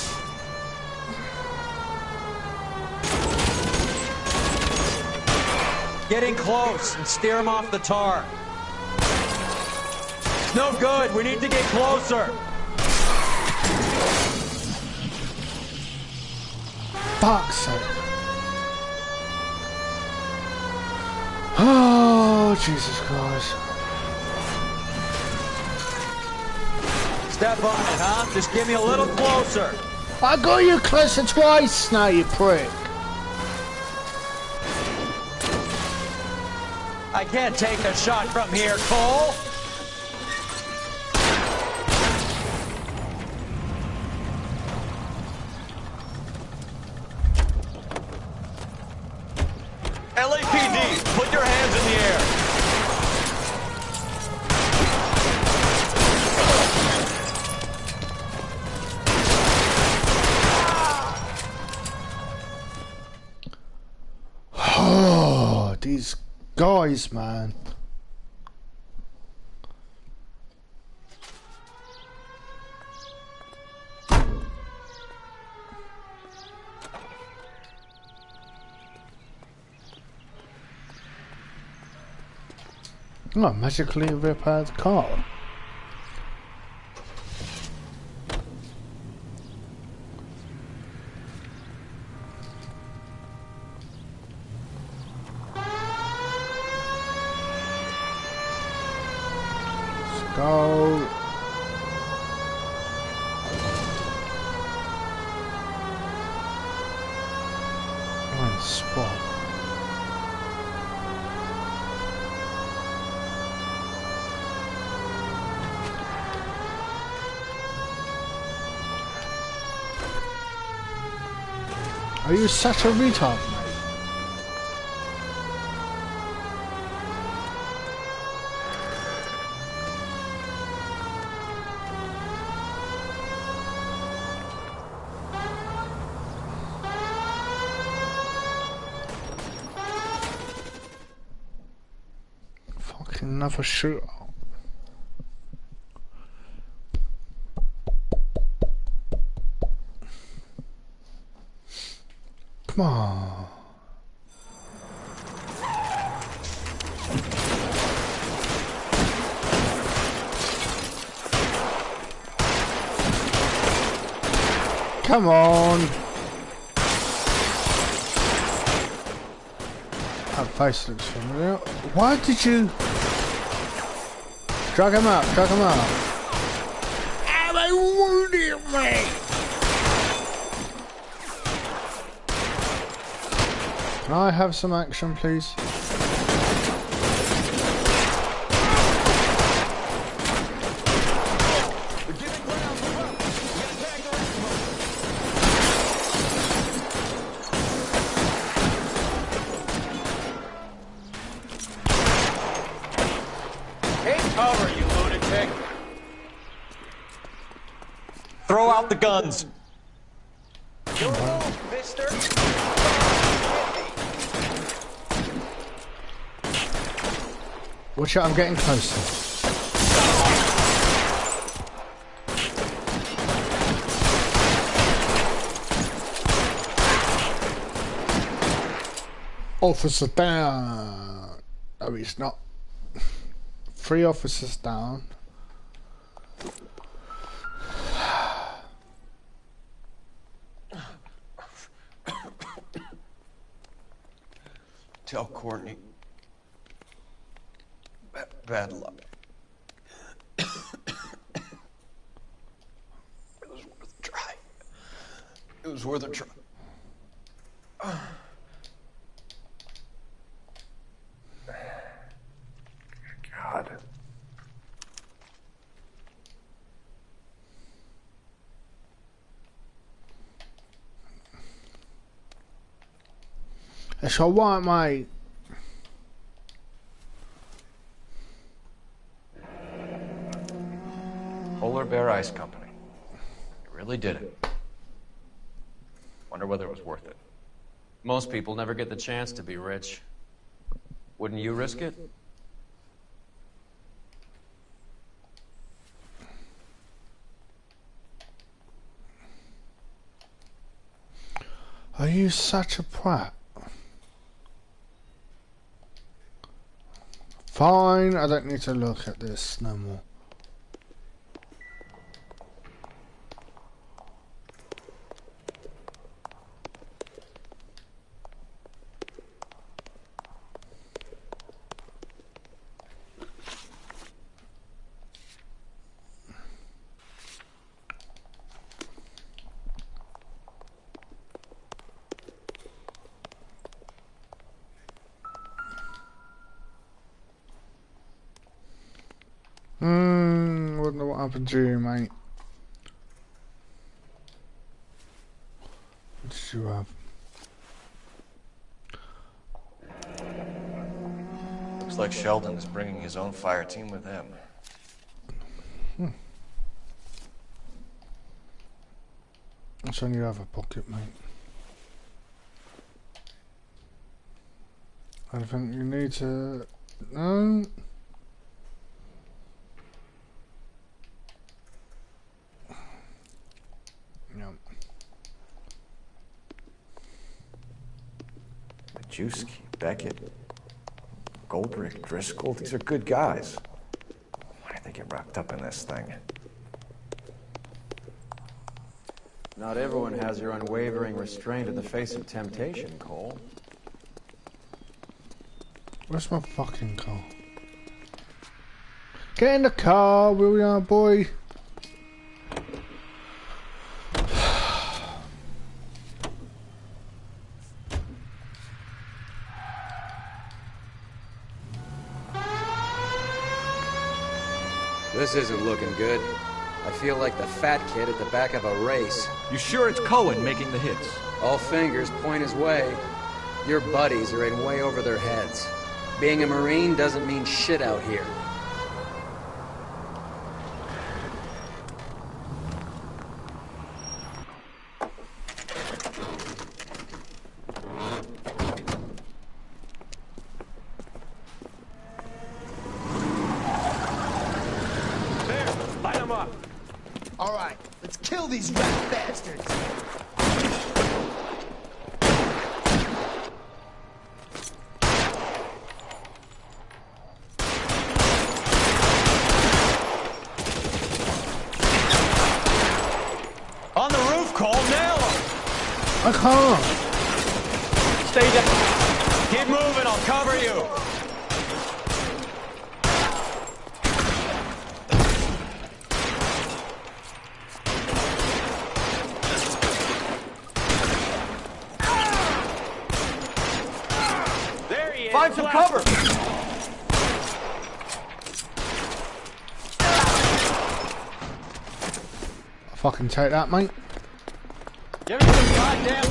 Get in close and steer him off the tar. No good. We need to get closer. Fuck's sake. Oh, Jesus Christ. Step on it, huh? Just get me a little closer. I got you closer twice now, you prick. I can't take the shot from here, Cole. LAPD, put your hands in the air. Oh, these guys, man. Oh, magically repaired car. Go. One spot. Are you such a retard, mate? Fucking another shooter. Come on. Come on. That face looks familiar. Why did you drag him out? Drag him out. Ah, they wounded me. Can I have some action, please? Cover, you lunatic! Throw out the guns! Your move, mister! Watch out, I'm getting closer. Officer down. No, he's not. 3 officers down. Tell Courtney. Bad luck. It was worth a try. It was worth a try. God. It's alright, mate. Polar Bear Ice Company. You really did it. Wonder whether it was worth it. Most people never get the chance to be rich. Wouldn't you risk it? Are you such a prat? Fine, I don't need to look at this no more. Wonder what happened to you, mate. What did you have? Looks like Sheldon is bringing his own fire team with him. It's on your other pocket, mate. I think you need to... No. Majewski, Beckett, Goldrick, Driscoll, these are good guys. Why did they get wrapped up in this thing? Not everyone has your unwavering restraint in the face of temptation, Cole. Where's my fucking car? Get in the car, will ya, boy? This isn't looking good. I feel like the fat kid at the back of a race. You sure it's Cohen making the hits? All fingers point his way. Your buddies are in way over their heads. Being a Marine doesn't mean shit out here. These rat bastards! On the roof, Cole, nail him! I can't! Stay down. Keep moving, I'll cover you! Find some cover! Fucking take that, mate. Give me some goddamn...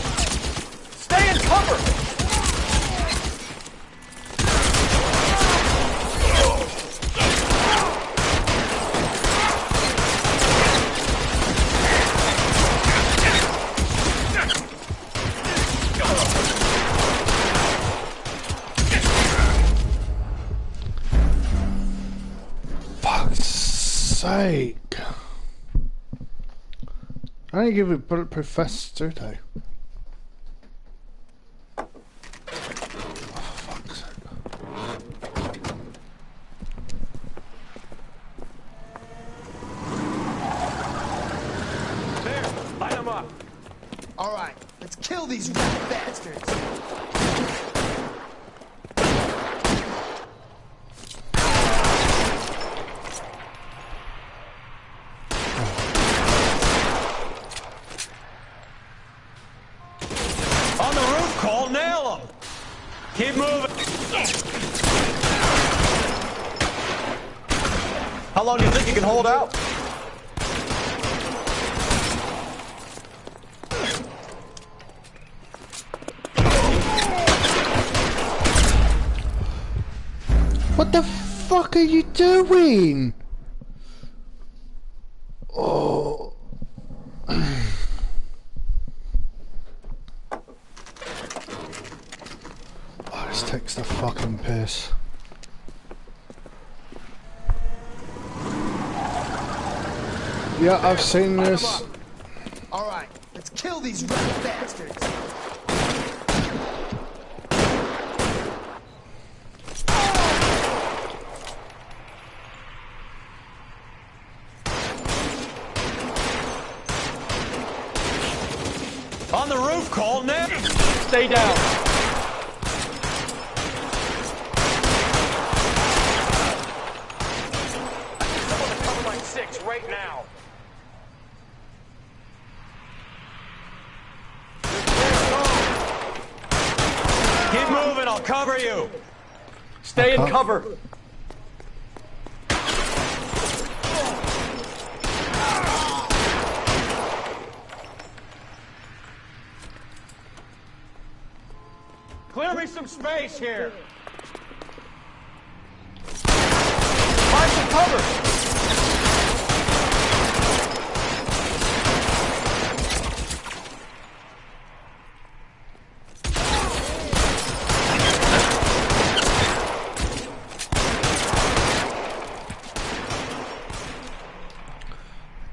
Stay in cover! Fuck's sake. I don't give it bulletproof vests, do they? Oh, fuck's sake. There, light them up. All right, let's kill these rat bastards. On the roof, Cole, nail him! Keep moving. How long do you think you can hold out? What the fuck are you doing? Oh. Oh, this takes the fucking piss. Yeah, I've seen this. All right, let's kill these rat bastards. On the roof, Cole, nail him! Stay down. Someone to cover my six right now. Keep moving, I'll cover you! Stay in cover. Clear me some space here! Find some cover.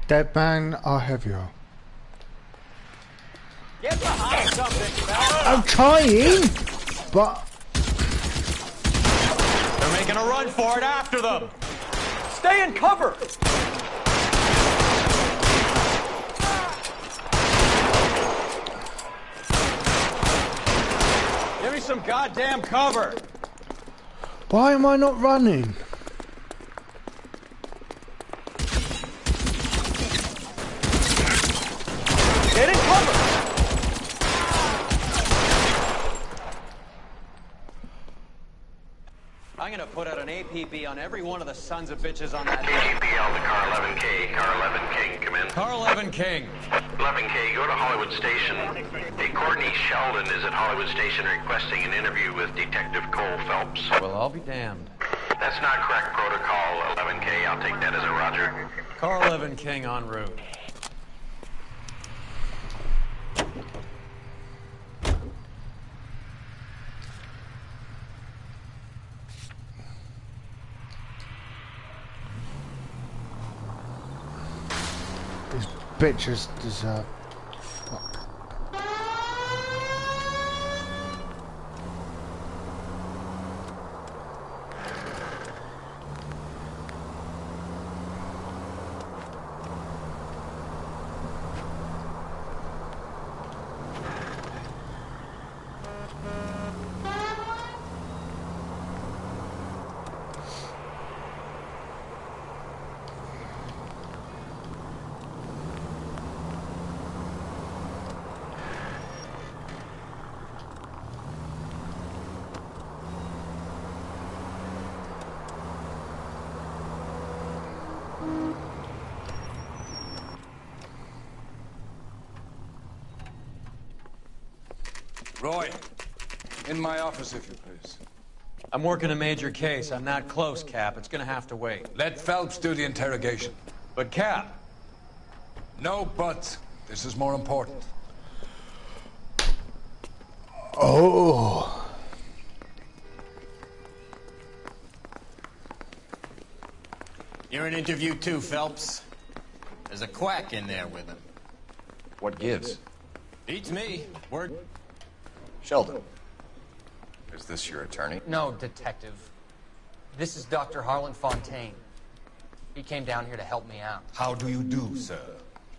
Dead man, I have you. Get behind something, fella! I'm trying, but They're making a run for it after them! Stay in cover. Give me some goddamn cover! why am I not running? Get in cover. I'm gonna put out an APB on every one of the sons of bitches on that. KGPL to car 11K. Car 11 King, come in. Car 11 King. 11K, go to Hollywood Station. Hey, Courtney Sheldon is at Hollywood Station requesting an interview with Detective Cole Phelps. Well, I'll be damned. That's not correct protocol, 11K. I'll take that as a roger. Car 11 King en route. These bitches deserve. Fuck. Roy, in my office, if you please. I'm working a major case. I'm not close, Cap. It's gonna have to wait. Let Phelps do the interrogation. But, Cap... No buts. This is more important. Oh. You're in interview too, Phelps. There's a quack in there with him. What gives? Beats me. Word. Sheldon. Is this your attorney? No, Detective. This is Dr. Harlan Fontaine. He came down here to help me out. How do you do, sir?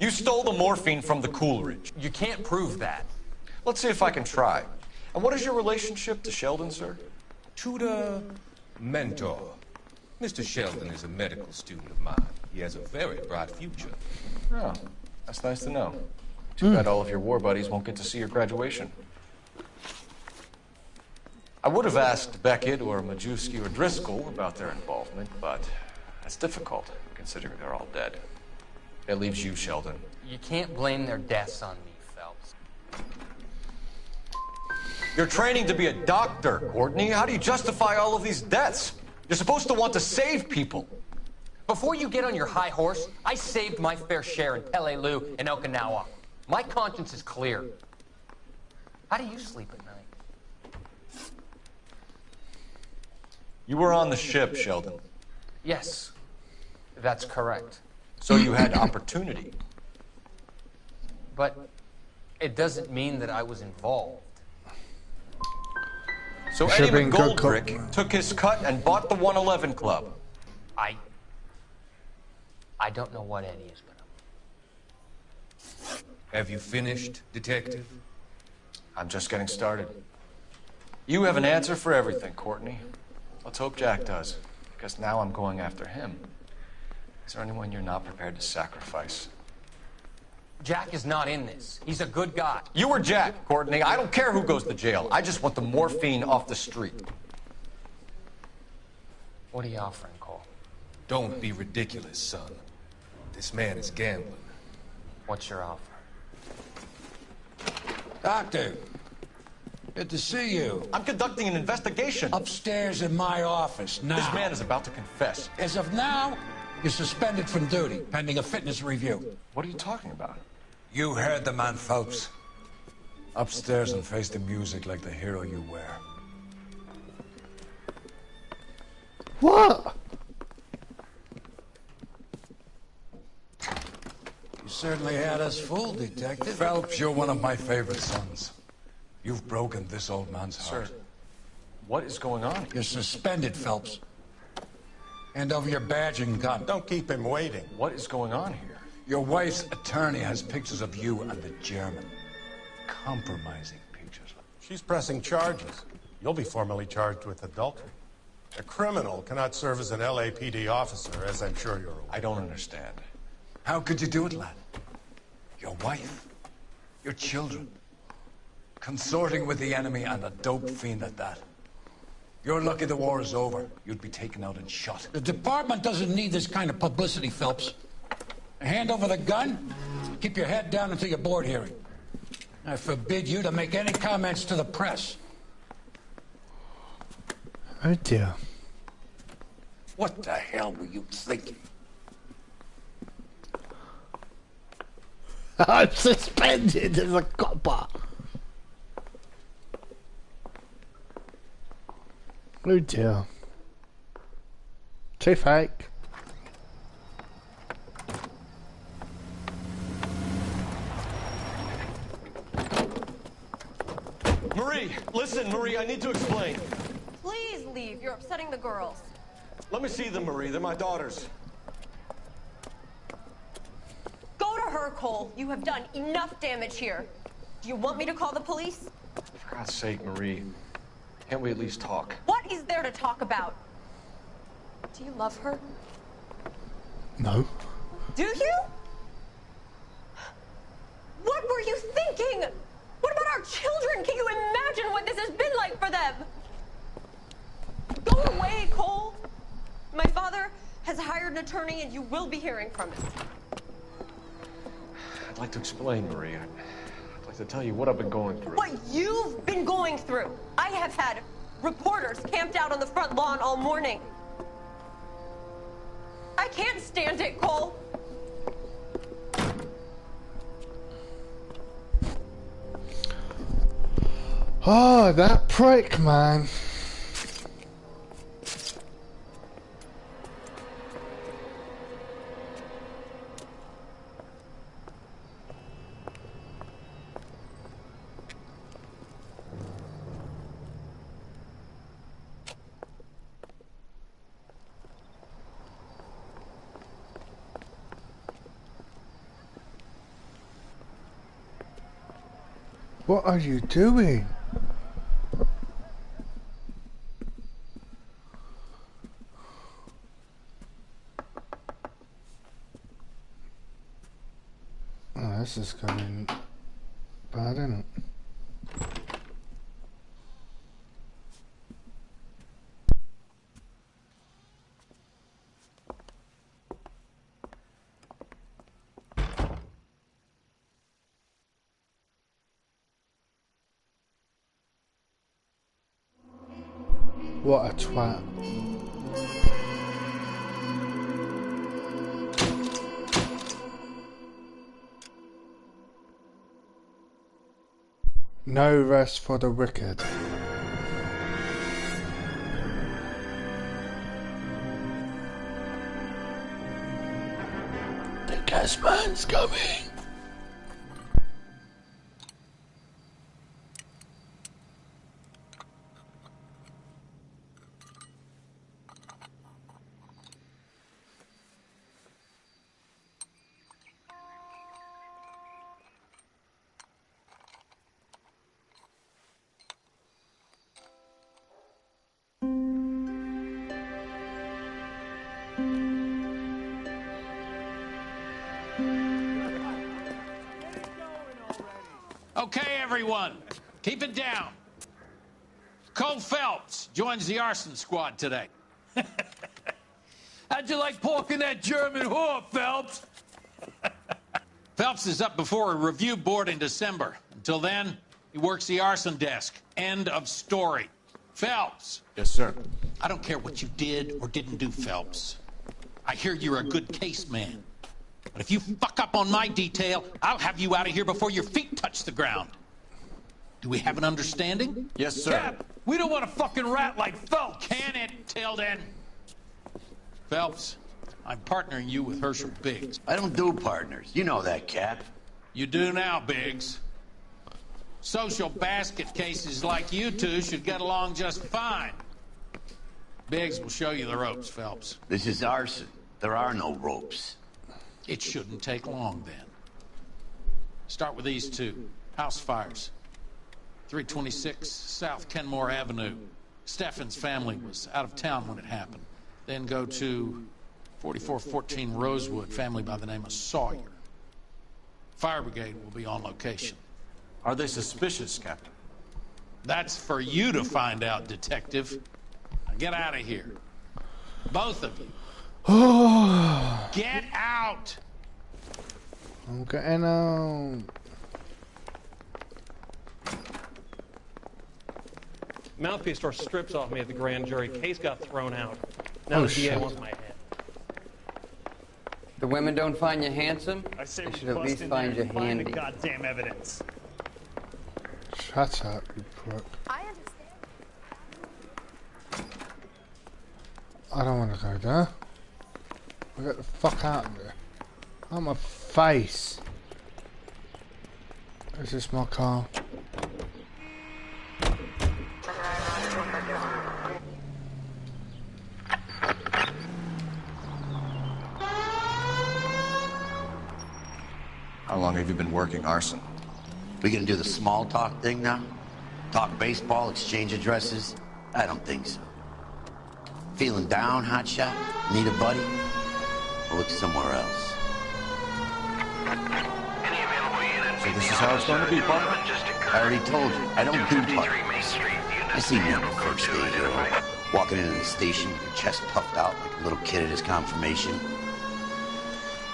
You stole the morphine from the Coolidge. You can't prove that. Let's see if I can try. And what is your relationship to Sheldon, sir? Tutor, mentor. Mr. Sheldon is a medical student of mine. He has a very bright future. Oh, that's nice to know. Too bad all of your war buddies won't get to see your graduation. I would have asked Beckett or Majewski or Driscoll about their involvement, but that's difficult, considering they're all dead. That leaves you, Sheldon. You can't blame their deaths on me, Phelps. You're training to be a doctor, Courtney. How do you justify all of these deaths? You're supposed to want to save people. Before you get on your high horse, I saved my fair share in Peleliu and Okinawa. My conscience is clear. How do you sleep at night? You were on the ship, Sheldon. Yes, that's correct. So you had opportunity. But it doesn't mean that I was involved. So Eddie McGoldrick took his cut and bought the 111 Club. I don't know what Eddie is, but Have you finished, Detective? I'm just getting started. You have an answer for everything, Courtney. Let's hope Jack does, because now I'm going after him. Is there anyone you're not prepared to sacrifice? Jack is not in this. He's a good guy. You were Jack, Courtney. I don't care who goes to jail. I just want the morphine off the street. What are you offering, Cole? Don't be ridiculous, son. This man is gambling. What's your offer? Doctor, good to see you. I'm conducting an investigation. Upstairs in my office, now. This man is about to confess. As of now, you're suspended from duty, pending a fitness review. What are you talking about? You heard the man, Phelps. Upstairs and face the music like the hero you were. What? You certainly had us fooled, Detective. Phelps, you're one of my favorite sons. You've broken this old man's heart. Sir, what is going on? You're suspended, Phelps. Hand over your badge and gun. Don't keep him waiting. What is going on here? Your wife's attorney has pictures of you and the German. Compromising pictures. She's pressing charges. You'll be formally charged with adultery. A criminal cannot serve as an LAPD officer, as I'm sure you're aware. I don't understand. How could you do it, lad? Your wife, your children, consorting with the enemy and a dope fiend at that. You're lucky the war is over. You'd be taken out and shot. The department doesn't need this kind of publicity, Phelps. Hand over the gun, keep your head down until your board hearing. I forbid you to make any comments to the press. Oh dear. What the hell were you thinking? I'm suspended as a copper. Oh dear. Too fake. Marie, listen, Marie, I need to explain. Please leave. You're upsetting the girls. Let me see them, Marie. They're my daughters. Go to her, Cole. You have done enough damage here. Do you want me to call the police? For God's sake, Marie. Can't we at least talk? What is there to talk about? Do you love her? No. Do you? What were you thinking? What about our children? Can you imagine what this has been like for them? Go away, Cole. My father has hired an attorney and you will be hearing from him. I'd like to explain, Marie. I'd like to tell you what I've been going through. What you've been going through. I have had reporters camped out on the front lawn all morning. I can't stand it, Cole. Oh, that prick, man. What are you doing? Oh, this is going bad, isn't it? What a twat. No rest for the wicked. The gas man's coming. Okay, everyone, keep it down. Cole Phelps joins the arson squad today. How'd you like porking that German whore, Phelps? Phelps is up before a review board in December. Until then, he works the arson desk. End of story. Phelps. Yes, sir. I don't care what you did or didn't do, Phelps. I hear you're a good case man. But if you fuck up on my detail, I'll have you out of here before your feet touch the ground. Do we have an understanding? Yes, sir. Cap, we don't want a fucking rat like Phelps. Can it, Tilden? Phelps, I'm partnering you with Herschel Biggs. I don't do partners. You know that, Cap. You do now, Biggs. Social basket cases like you two should get along just fine. Biggs will show you the ropes, Phelps. This is arson. There are no ropes. It shouldn't take long, then. Start with these two. House fires. 326 South Kenmore Avenue. Steffen's family was out of town when it happened. Then go to 4414 Rosewood, family by the name of Sawyer. Fire brigade will be on location. Are they suspicious, Captain? That's for you to find out, Detective. Now get out of here. Both of you. Get out! I'm getting out. Mouthpiece tore strips off me at the grand jury. Case got thrown out. Now the DA wants my head. The women don't find you handsome? I say they should at least find you handy. the goddamn evidence. Shut up, you prick. I don't want to go there. Get the fuck out of there. On my face. Is this my car? How long have you been working arson? We gonna do the small talk thing now? Talk baseball, exchange addresses? I don't think so. Feeling down, hotshot? Need a buddy? I'll look somewhere else. So this is how it's going to be, partner? I already told you, I don't do partners. I see men the first day hero, walking into the station, chest puffed out like a little kid at his confirmation.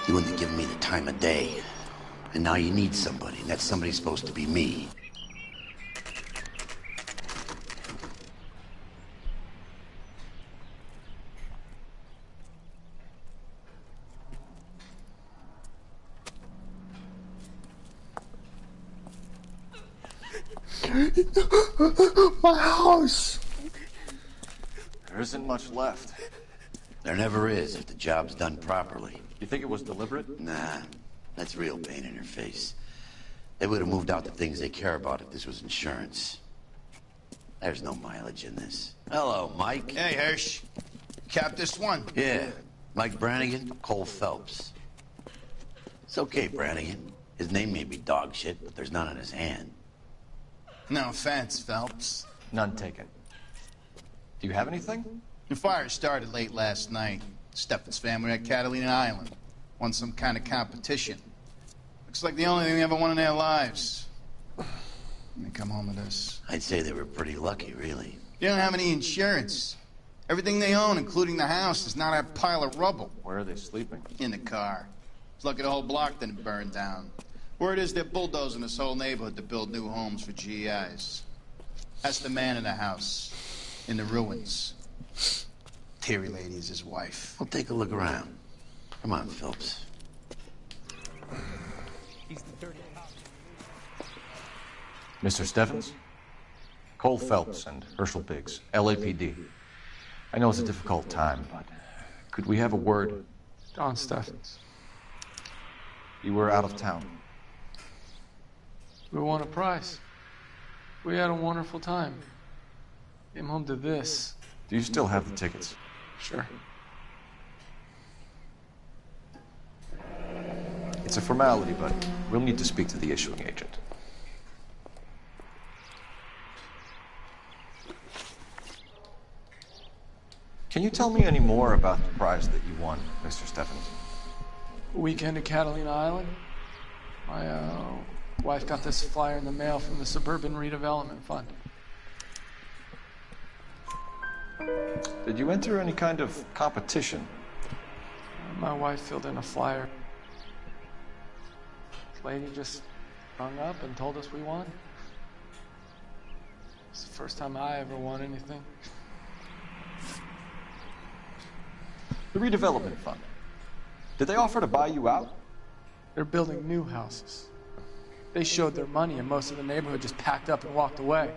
He wouldn't have given me the time of day. And now you need somebody, and that somebody's supposed to be me. My house! There isn't much left. There never is if the job's done properly. You think it was deliberate? Nah, that's real pain in her face. They would have moved out the things they care about if this was insurance. There's no mileage in this. Hello, Mike. Hey, Hirsch. Cap this one. Yeah, Mike Brannigan, Cole Phelps. It's okay, Brannigan. His name may be dog shit, but there's none on his hand. No offense, Phelps. None taken. Do you have anything? The fire started late last night. Steffen's family at Catalina Island. Won some kind of competition. Looks like the only thing they ever won in their lives. And they come home to this. I'd say they were pretty lucky, really. They don't have any insurance. Everything they own, including the house, is now that pile of rubble. Where are they sleeping? In the car. It's lucky the whole block didn't burn down. Word is they're bulldozing this whole neighborhood to build new homes for GIs. That's the man in the house. In the ruins. Terry lady is his wife. We'll take a look around. Come on, Phelps. Mr. Steffens? Cole Phelps and Herschel Biggs, LAPD. I know it's a difficult time, but could we have a word? John Steffens. You were out of town. We won a prize. We had a wonderful time. Came home to this. Do you still have the tickets? Sure. It's a formality, but we'll need to speak to the issuing agent. Can you tell me any more about the prize that you won, Mr. Steffens? Weekend at Catalina Island. My wife got this flyer in the mail from the Suburban Redevelopment Fund. Did you enter any kind of competition? My wife filled in a flyer. This lady just rung up and told us we won. It's the first time I ever won anything. The Redevelopment Fund. Did they offer to buy you out? They're building new houses. They showed their money and most of the neighborhood just packed up and walked away.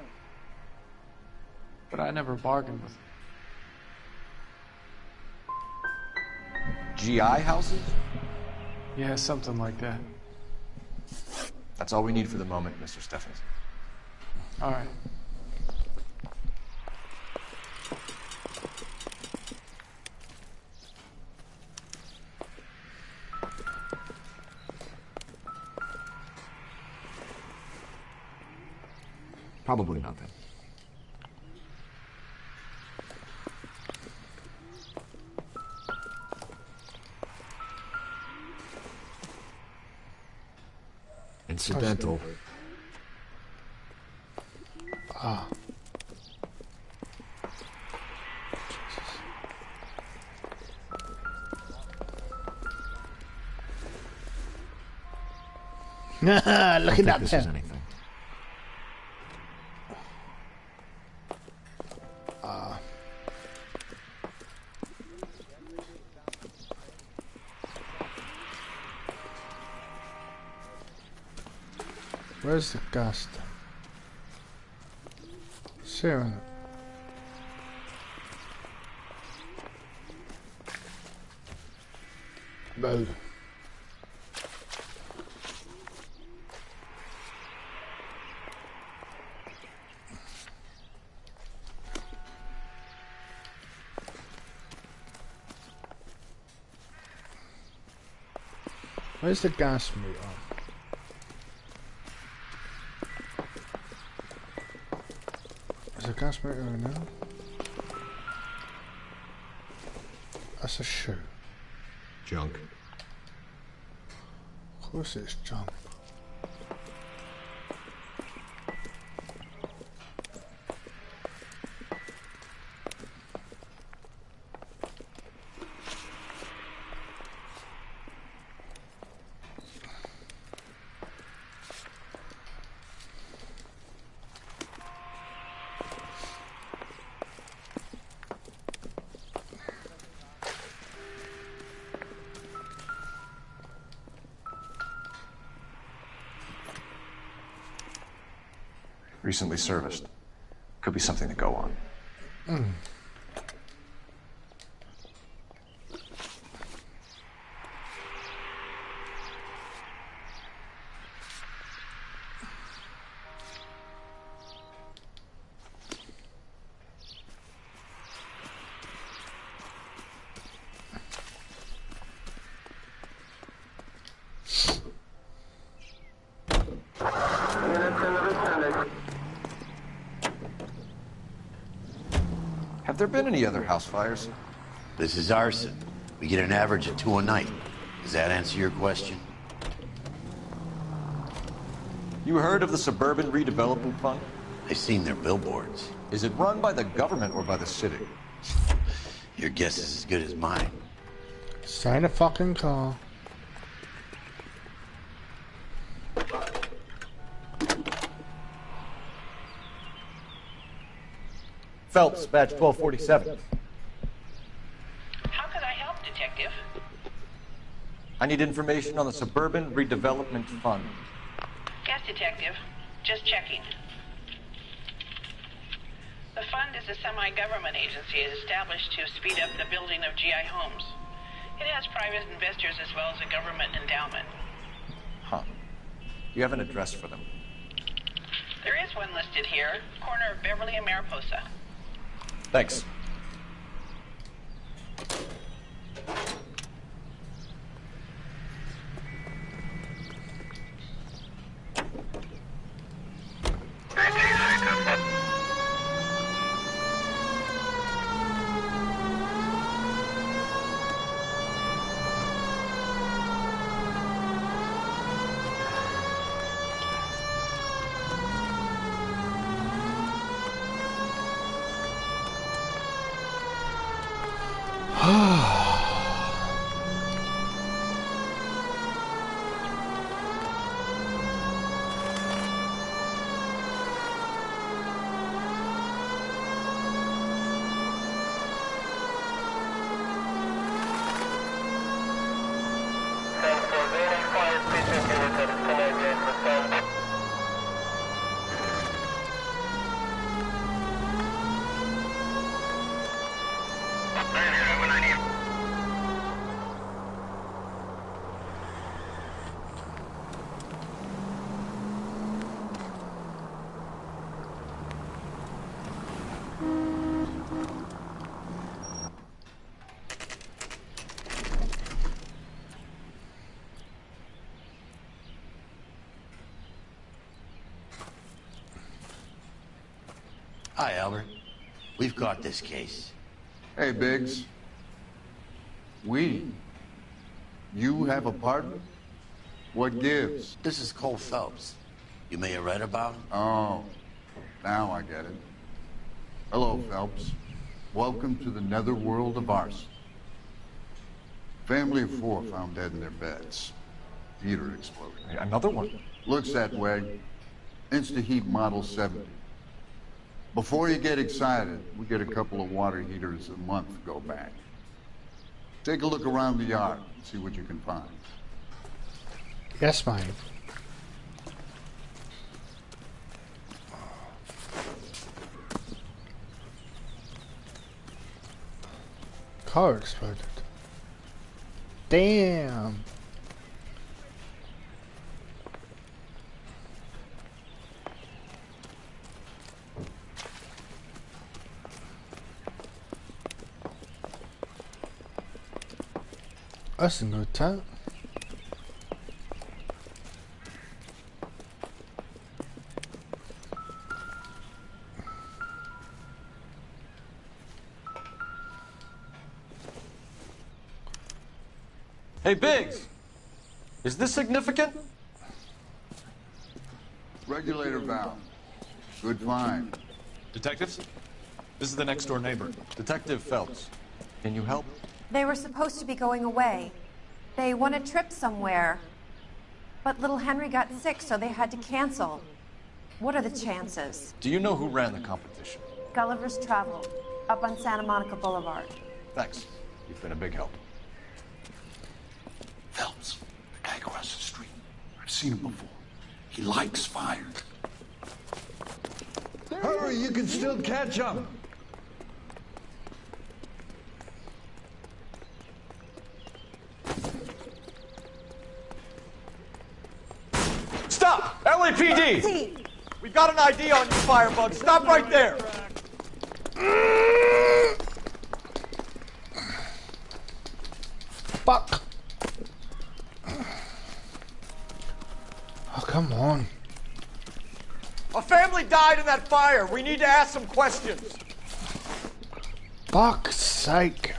But I never bargained with them. GI houses? Yeah, something like that. That's all we need for the moment, Mr. Steffens. All right. Probably nothing. Incidental. Ah. Look at that. This is anything. Where's the gust? Sarah. Boo. Where's the gas meter? Is a gas meter now? That's a shoe. Junk. Of course it's junk. Recently serviced. Could be something to go on. Have there been any other house fires? This is arson. We get an average of 2 a night. Does that answer your question? You heard of the Suburban Redevelopment Fund? I've seen their billboards. Is it run by the government or by the city? Your guess is as good as mine. Stay in a fucking car. Phelps, badge 1247. How can I help, Detective? I need information on the Suburban Redevelopment Fund. Yes, Detective. Just checking. The fund is a semi-government agency established to speed up the building of GI homes. It has private investors as well as a government endowment. Huh. You have an address for them? There is one listed here, corner of Beverly and Mariposa. Thanks. Hi, Albert. We've got this case. Hey, Biggs. You have a partner? What gives? This is Cole Phelps. You may have read about him? Oh, now I get it. Hello, Phelps. Welcome to the netherworld of arson. Family of 4 found dead in their beds. Heater exploded. Another one? Looks that way. Insta-heat Model 70. Before you get excited, we get a couple of water heaters a month go back. Take a look around the yard and see what you can find. Yes, mate. Car exploded. Damn. That's a good time. Hey, Biggs! Is this significant? Regulator valve. Good find. Detectives? This is the next door neighbor, Detective Phelps. Can you help? They were supposed to be going away. They won a trip somewhere. But little Henry got sick, so they had to cancel. What are the chances? Do you know who ran the competition? Gulliver's Travel, up on Santa Monica Boulevard. Thanks. You've been a big help. Phelps, the guy across the street. I've seen him before. He likes fire. Hurry, you can still catch up. Stop! LAPD! We've got an ID on you, Firebug. Stop right there! Fuck! Oh, come on. A family died in that fire. We need to ask some questions. Fuck's sake.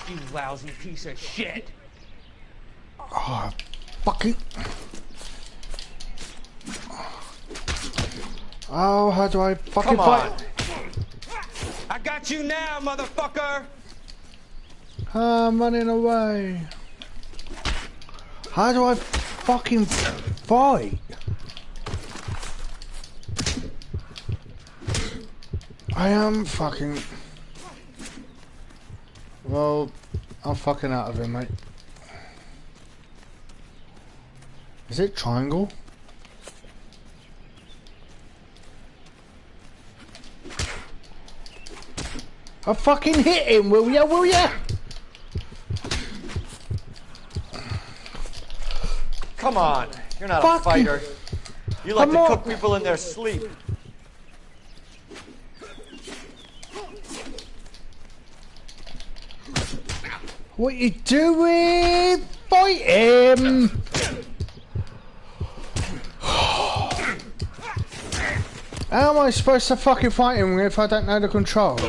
You lousy piece of shit. Oh, fucking. Oh, how do I fucking fight? I got you now, motherfucker. I'm running away. How do I fucking fight? I am fucking... Well, I'm fucking out of here, mate. Is it triangle? I fucking hit him, will ya, will ya? Come on, you're not a fighter. You like to cook people in their sleep. What you doing? Fight him! How am I supposed to fucking fight him if I don't know the controls?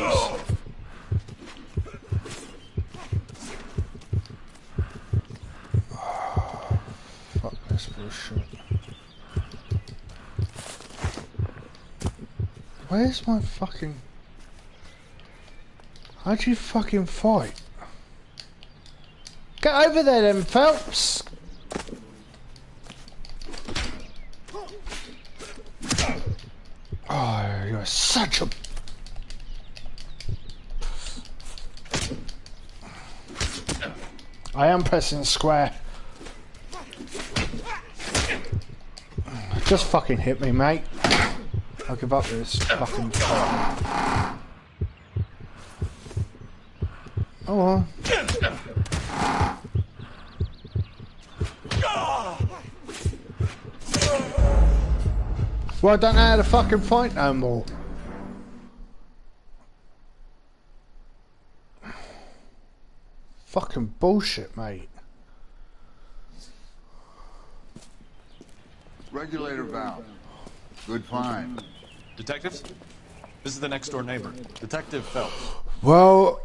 Fuck this bullshit. Where's my fucking... How'd you fucking fight? Get over there then, Phelps! Oh, you're such a... I am pressing square. Just fucking hit me, mate. I'll give up this fucking fight. Oh well. Well, I don't know how to fucking fight no more. Fucking bullshit, mate. Regulator valve. Good find. Detectives? This is the next door neighbor, Detective Phelps. Well,